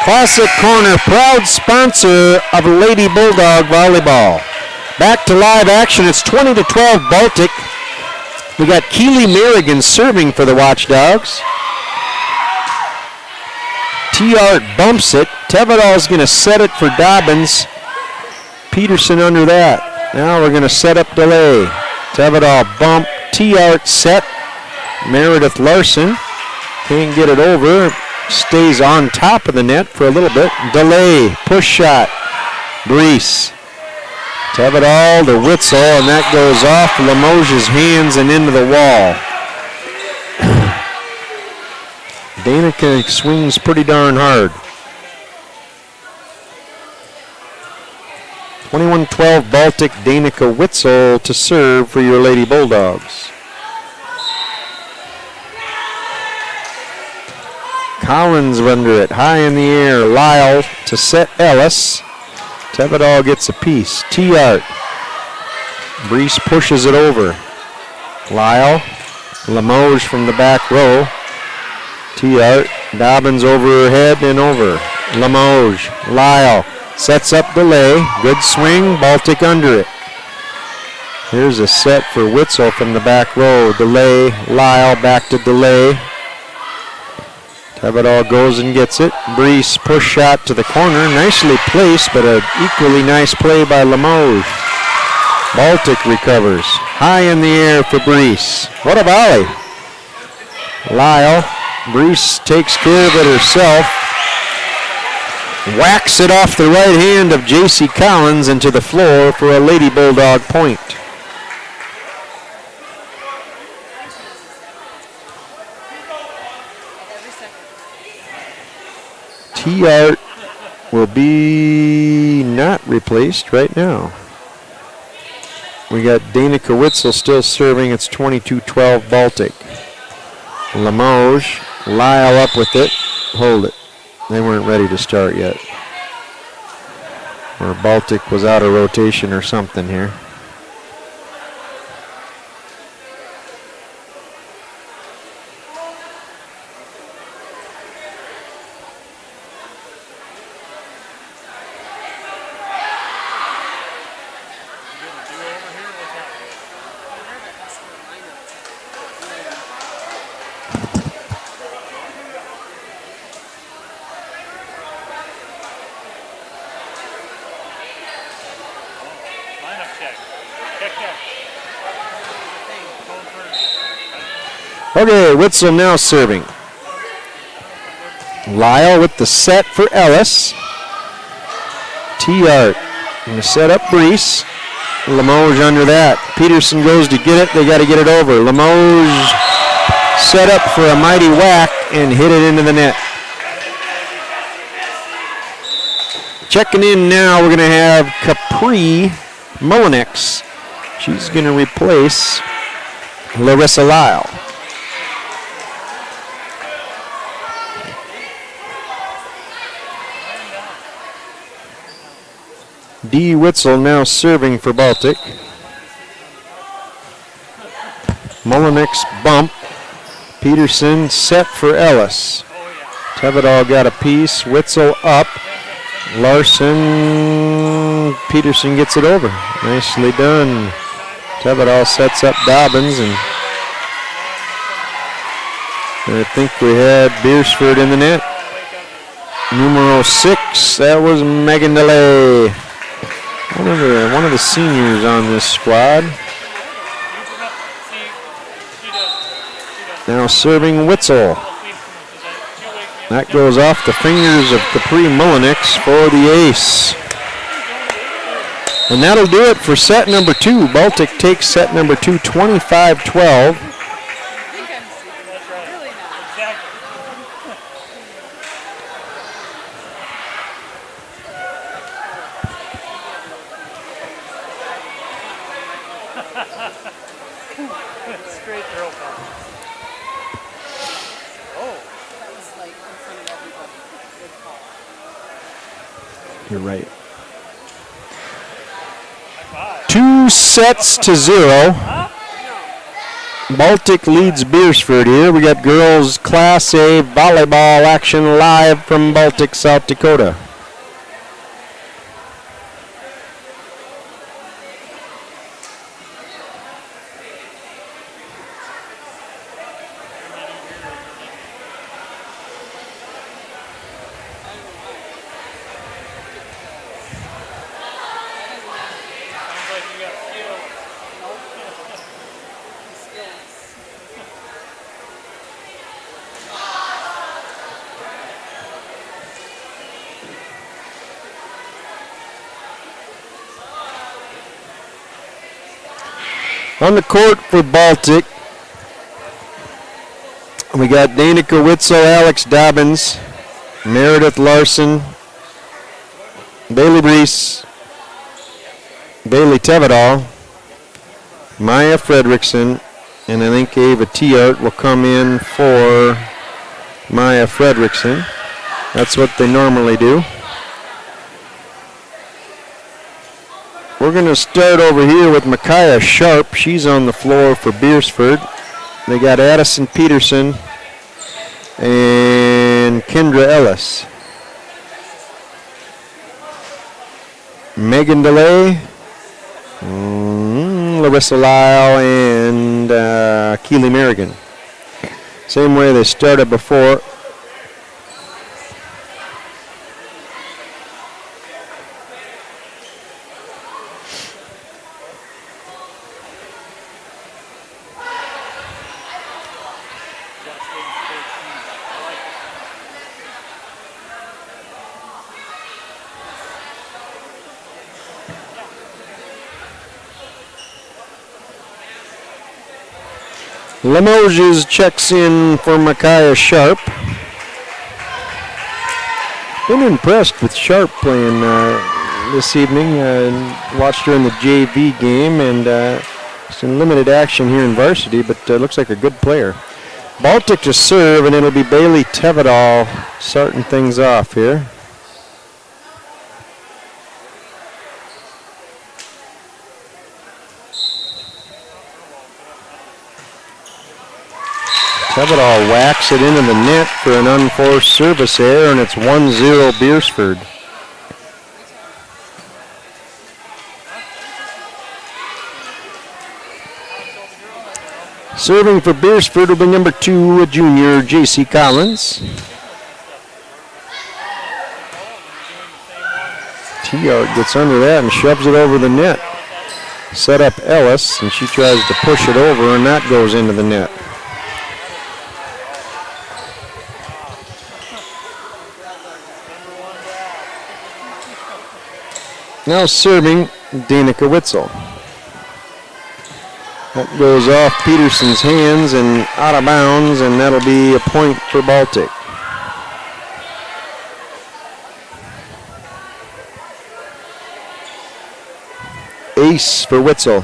Classic Corner, proud sponsor of Lady Bulldog Volleyball. Back to live action. It's 20-12 Baltic. We got Keely Merrigan serving for the Watchdogs. Tiart bumps it. Tevedal's going to set it for Dobbins. Peterson under that. Now we're going to set up delay. Tevedal bump. Tiart set. Meredith Larson can't get it over. Stays on top of the net for a little bit. Delay. Push shot. Brees. Tevedal to Witzel, and that goes off Limoges' hands and into the wall. Danica swings pretty darn hard. 21-12 Baltic. Danica Witzel to serve for your Lady Bulldogs. Collins under it, high in the air. Lyle to set Ellis. Tevedal gets a piece. Tiart. Brees pushes it over. Lyle, Limoges from the back row. T-Art, Dobbins over her head and over. Limoges, Lyle, sets up delay. Good swing, Baltic under it. Here's a set for Witzel from the back row. Delay, Lyle, back to delay. Tevedal goes and gets it. Brees push shot to the corner. Nicely placed, but an equally nice play by Limoges. Baltic recovers. High in the air for Brees. What a volley. Lyle, Brees takes care of it herself. Whacks it off the right hand of J.C. Collins into the floor for a Lady Bulldog point. T-Art will be not replaced right now. We got Danica Witzel still serving. It's 22-12 Baltic. Limoges, Lyle up with it. Hold it. They weren't ready to start yet. Or Baltic was out of rotation or something here. Okay, Witzel now serving. Lyle with the set for Ellis. T-Art going to set up Brees. Limoges under that. Peterson goes to get it. They got to get it over. Limoges set up for a mighty whack and hit it into the net. Checking in now, we're going to have Capri Mullinex. She's going to replace Larissa Lyle. D. Witzel now serving for Baltic. Mullinex bump. Peterson set for Ellis. Tevedal got a piece. Witzel up. Larson. Peterson gets it over. Nicely done. Tevedal sets up Dobbins, and I think we had Beresford in the net. Numero 6, that was Megan DeLay. One of the seniors on this squad. Now serving Witzel. That goes off the fingers of Capri Mullinex for the ace. And that'll do it for set number 2. Baltic takes set number 2, 25-12.
Straight throw ball. Oh.
You're right. 2-0. Baltic leads Beresford here. We got girls Class A volleyball action live from Baltic, South Dakota. On the court for Baltic, we got Danica Witzel, Alex Dobbins, Meredith Larson, Bailey Brees, Bailey Tevedal, Maya Fredrickson, and I think Ava T-Art will come in for Maya Fredrickson. That's what they normally do. We're going to start over here with Micaiah Sharp. She's on the floor for Beresford. They got Addison Peterson and Kendra Ellis. Megan DeLay, Larissa Lyle, and Keely Merrigan. Same way they started before. Limoges checks in for Micaiah Sharp. Been impressed with Sharp playing this evening. Watched her in the JV game, and some limited action here in varsity, but looks like a good player. Baltic to serve, and it'll be Bailey Tevedal starting things off here. Tevedal whacks it into the net for an unforced service error, and it's 1-0 Beresford. Serving for Beresford will be number 2, a junior, J.C. Collins. T-Art gets under that and shoves it over the net. Set up Ellis, and she tries to push it over, and that goes into the net. Now serving Danica Witzel. That goes off Peterson's hands and out of bounds, and that'll be a point for Baltic. Ace for Witzel.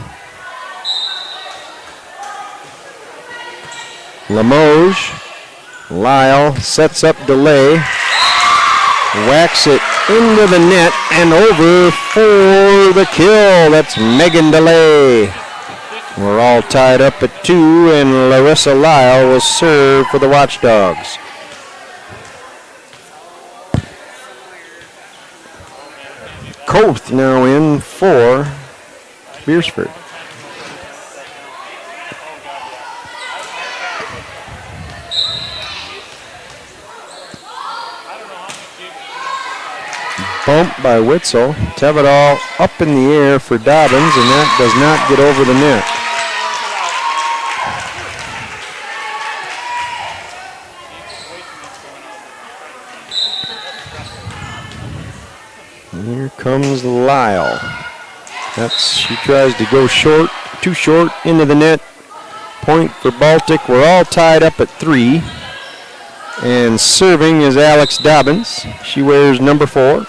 Limoges. Lyle sets up delay. Whacks it into the net and over for the kill. That's Megan DeLay. We're all tied up at 2, and Larissa Lyle will serve for the Watchdogs. Koth now in for Beresford. Bump by Witzel. Tevedal up in the air for Dobbins, and that does not get over the net. And here comes Lyle. She tries to go short, too short, into the net. Point for Baltic. We're all tied up at 3. And serving is Alex Dobbins. She wears number 4.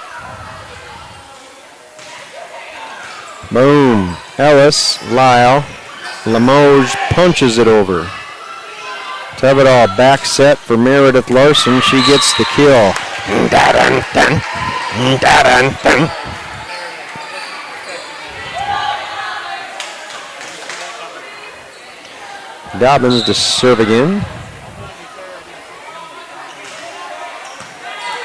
Boom. Ellis, Lyle, Limoges punches it over. Tevedal back set for Meredith Larson. She gets the kill. Dobbins to serve again.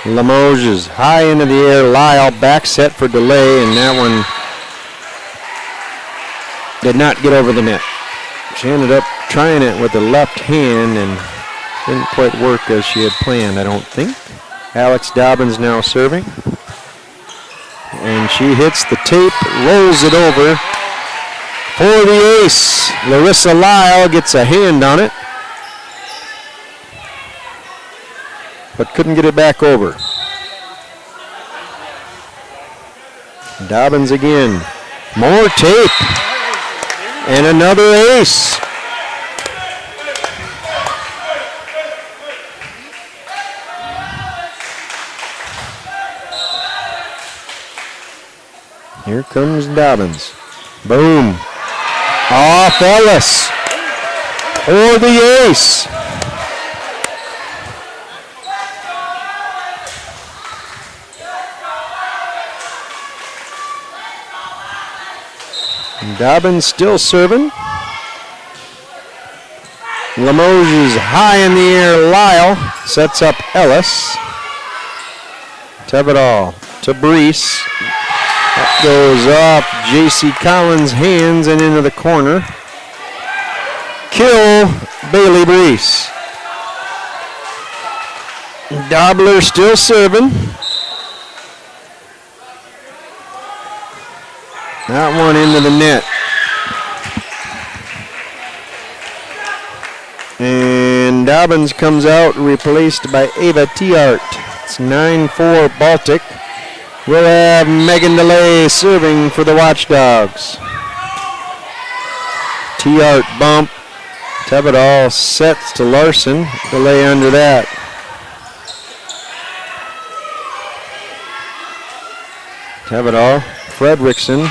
Limoges is high into the air. Lyle back set for delay, and that one did not get over the net. She ended up trying it with the left hand and didn't quite work as she had planned, I don't think. Alex Dobbins now serving. And she hits the tape, rolls it over for the ace. Larissa Lyle gets a hand on it, but couldn't get it back over. Dobbins again. More tape. And another ace. Here comes Dobbins. Boom. Off Ellis for the ace. Dobbins still serving. Limoges is high in the air. Lyle sets up Ellis. Tevedal to Brees. That goes off J.C. Collins' hands and into the corner. Kill Bailey Brees. Dobler still serving. That one into the net. And Dobbins comes out, replaced by Ava Tiart. It's 9-4 Baltic. We'll have Megan DeLay serving for the Watchdogs. Tiart bump. Tevedal sets to Larson. DeLay under that. Tevedal, Fredrickson.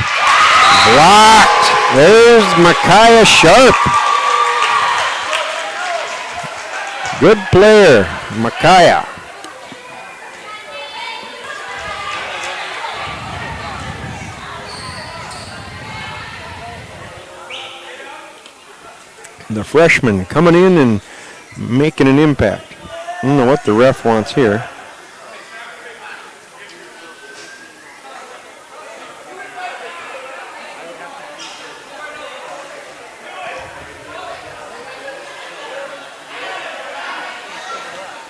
Blocked. There's Micaiah Sharp. Good player, Micaiah. The freshman coming in and making an impact. I don't know what the ref wants here.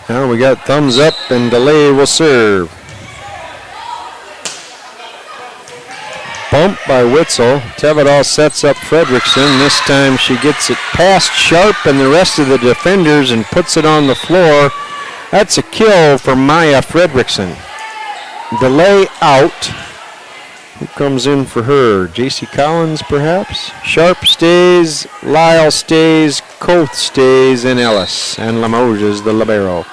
Now we got thumbs up and DeLay will serve. Bump by Witzel. Tevedal sets up Fredrickson. This time she gets it past Sharp and the rest of the defenders and puts it on the floor. That's a kill for Maya Fredrickson. DeLay out. Who comes in for her? J.C. Collins, perhaps? Sharp stays, Lyle stays, Koth stays, and Ellis. And Limoges is the libero.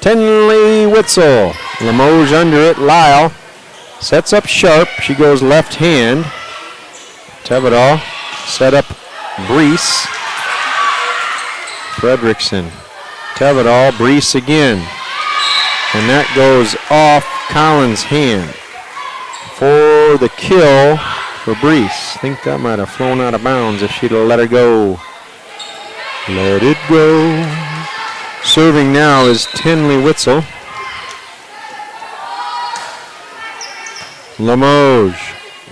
Tenley Witzel. Limoges under it. Lyle sets up Sharp. She goes left hand. Tevedal set up Brees. Fredrickson. Tevedal, Brees again. And that goes off Collins' hand for the kill for Brees. I think that might have flown out of bounds if she'd have let her go. Let it go. Serving now is Tenley Witzel. Limoges.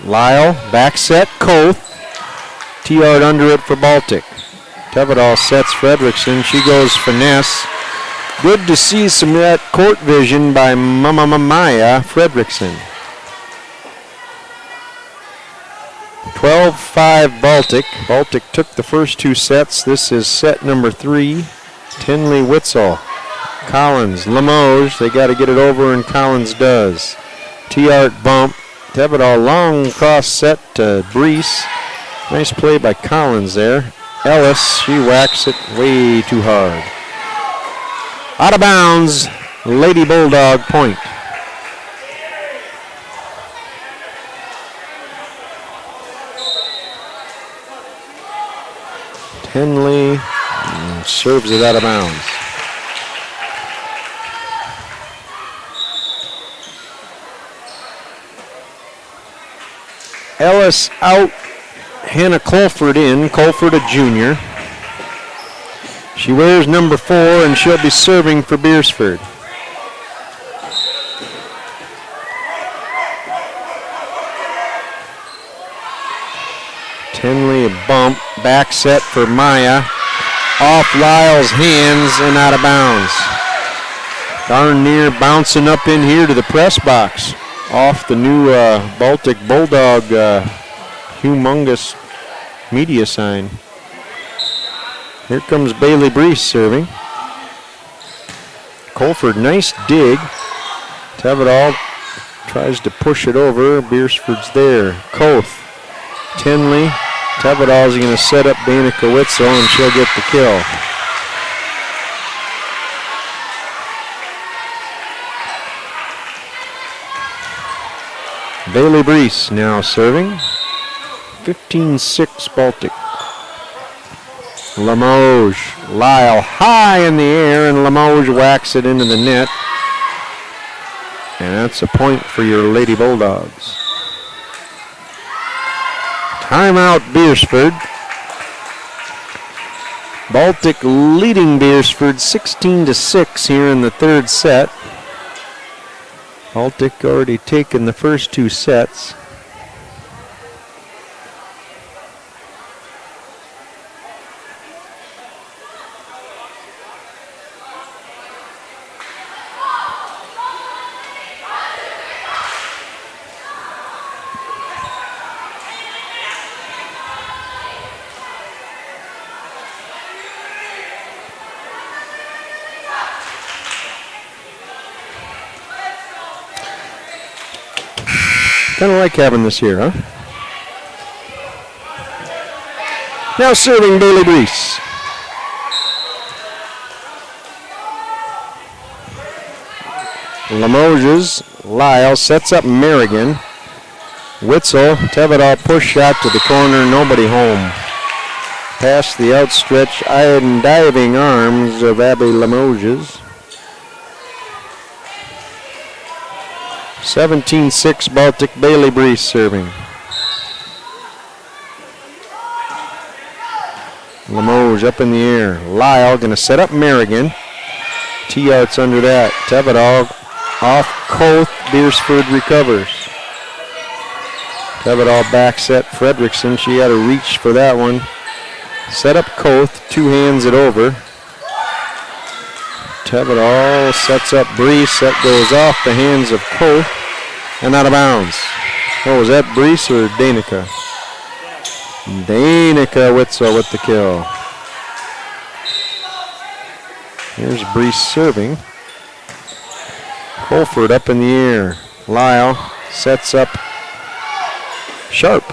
Lyle, back set, Koth. Tiart under it for Baltic. Tevedal sets Fredrickson. She goes finesse. Good to see some of that court vision by Maya Fredrickson. 12-5 Baltic. Baltic took the first two sets. This is set number 3. Tenley Witzel. Collins, Limoges. They got to get it over, and Collins does. Tiart bump. Tevedal long cross set to Brees. Nice play by Collins there. Ellis, she whacks it way too hard. Out of bounds, Lady Bulldog point. Tenley serves it out of bounds. Ellis out, Hannah Colford in. Colford, a junior. She wears number 4, and she'll be serving for Beresford. Tenley a bump, back set for Maya. Off Lyle's hands and out of bounds. Darn near bouncing up in here to the press box. Off the new Baltic Bulldog humongous media sign. Here comes Bailey Brees serving. Colford, nice dig. Tevedal tries to push it over. Beresford's there. Koth, Tenley. Tevedal's going to set up Danica Witzel, and she'll get the kill. Bailey Brees now serving. 15-6 Baltic. Limoges. Lyle high in the air, and Limoges whacks it into the net. And that's a point for your Lady Bulldogs. Timeout, Beresford. Baltic leading Beresford 16-6 here in the third set. Baltic already taken the first two sets. Kind of like having this here, huh? Now serving Bailey Brees. Limoges, Lyle sets up Merrigan. Witzel, Tevedal push shot to the corner, nobody home. Past the outstretched iron diving arms of Abby Limoges. 17-6 Baltic, Bailey Brees serving. Limoges up in the air. Lyle going to set up Merrigan. T-outs under that. Tevedal off Koth. Beresford recovers. Tevedal back set Fredrickson. She had to reach for that one. Set up Koth. Two hands it over. Tevedal sets up Brees. That goes off the hands of Koth and out of bounds. Oh, was that Brees or Danica? Danica Witzel with the kill. Here's Brees serving. Colford up in the air. Lyle sets up Sharp.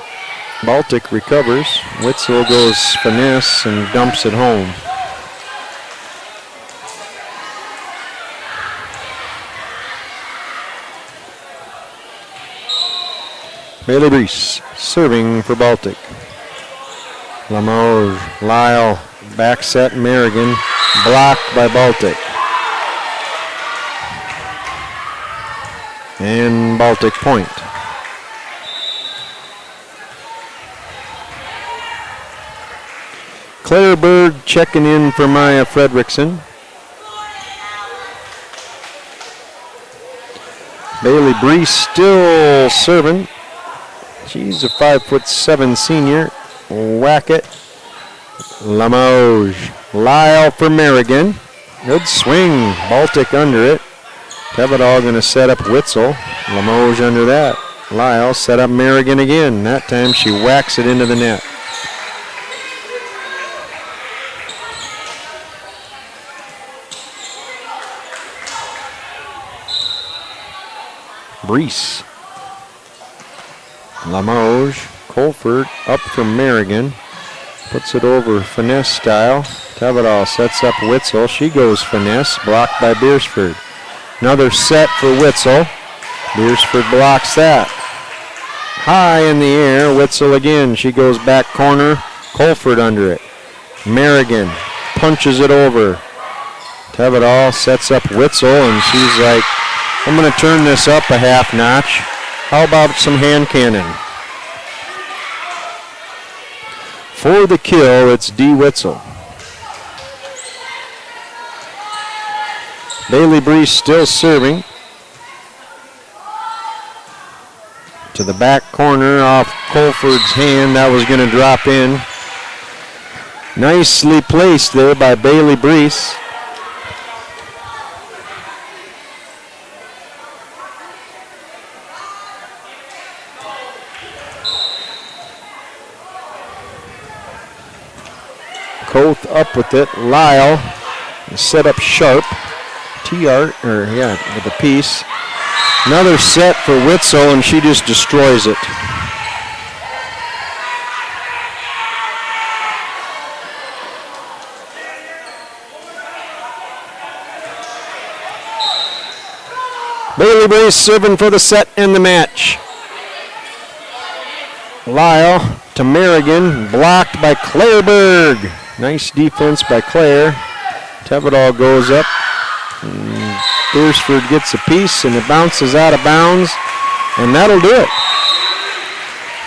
Baltic recovers. Witzel goes finesse and dumps it home. Bailey Brees serving for Baltic. Limoges, Lyle, back set Merrigan, blocked by Baltic. And Baltic point. Claire Berg checking in for Maya Fredrickson. Bailey Brees still serving. She's a 5'7" senior. Whack it. Limoges. Lyle for Merrigan. Good swing. Baltic under it. Tevedal going to set up Witzel. Limoges under that. Lyle set up Merrigan again. That time she whacks it into the net. Brees. Limoges, Colford up from Merrigan. Puts it over finesse style. Tevedal sets up Witzel. She goes finesse, blocked by Beresford. Another set for Witzel. Beresford blocks that. High in the air, Witzel again. She goes back corner, Colford under it. Merrigan punches it over. Tevedal sets up Witzel, and she's like, I'm going to turn this up a half notch. How about some hand cannon? For the kill, it's D. Witzel. Bailey Brees still serving. To the back corner off Colford's hand. That was going to drop in. Nicely placed there by Bailey Brees. Koth up with it. Lyle set up Sharp. T-Art, with a piece. Another set for Witzel, and she just destroys it. Bailey Brees serving for the set and the match. Lyle to Merrigan, blocked by Claire Berg. Nice defense by Claire. Tevedal goes up. Beresford gets a piece, and it bounces out of bounds, and that'll do it.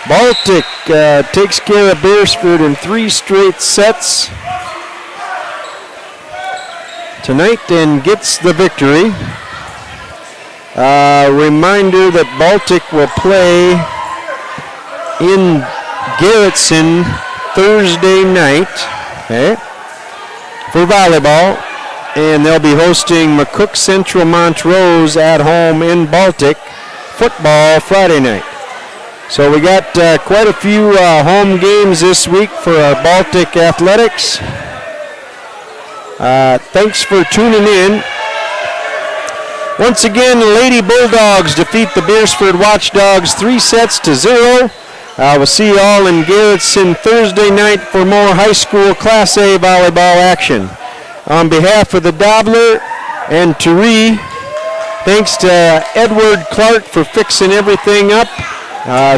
Baltic takes care of Beresford in 3 straight sets tonight and gets the victory. Reminder that Baltic will play in Garrettson Thursday night for volleyball, and they'll be hosting McCook Central Montrose at home in Baltic football Friday night. So we got quite a few home games this week for our Baltic athletics. Thanks for tuning in. Once again, Lady Bulldogs defeat the Beresford Watchdogs 3-0. We'll see you all in Garrettson Thursday night for more high school Class A volleyball action. On behalf of the Dobler and Therese, thanks to Edward Clark for fixing everything up.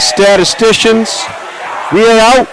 Statisticians, we are out.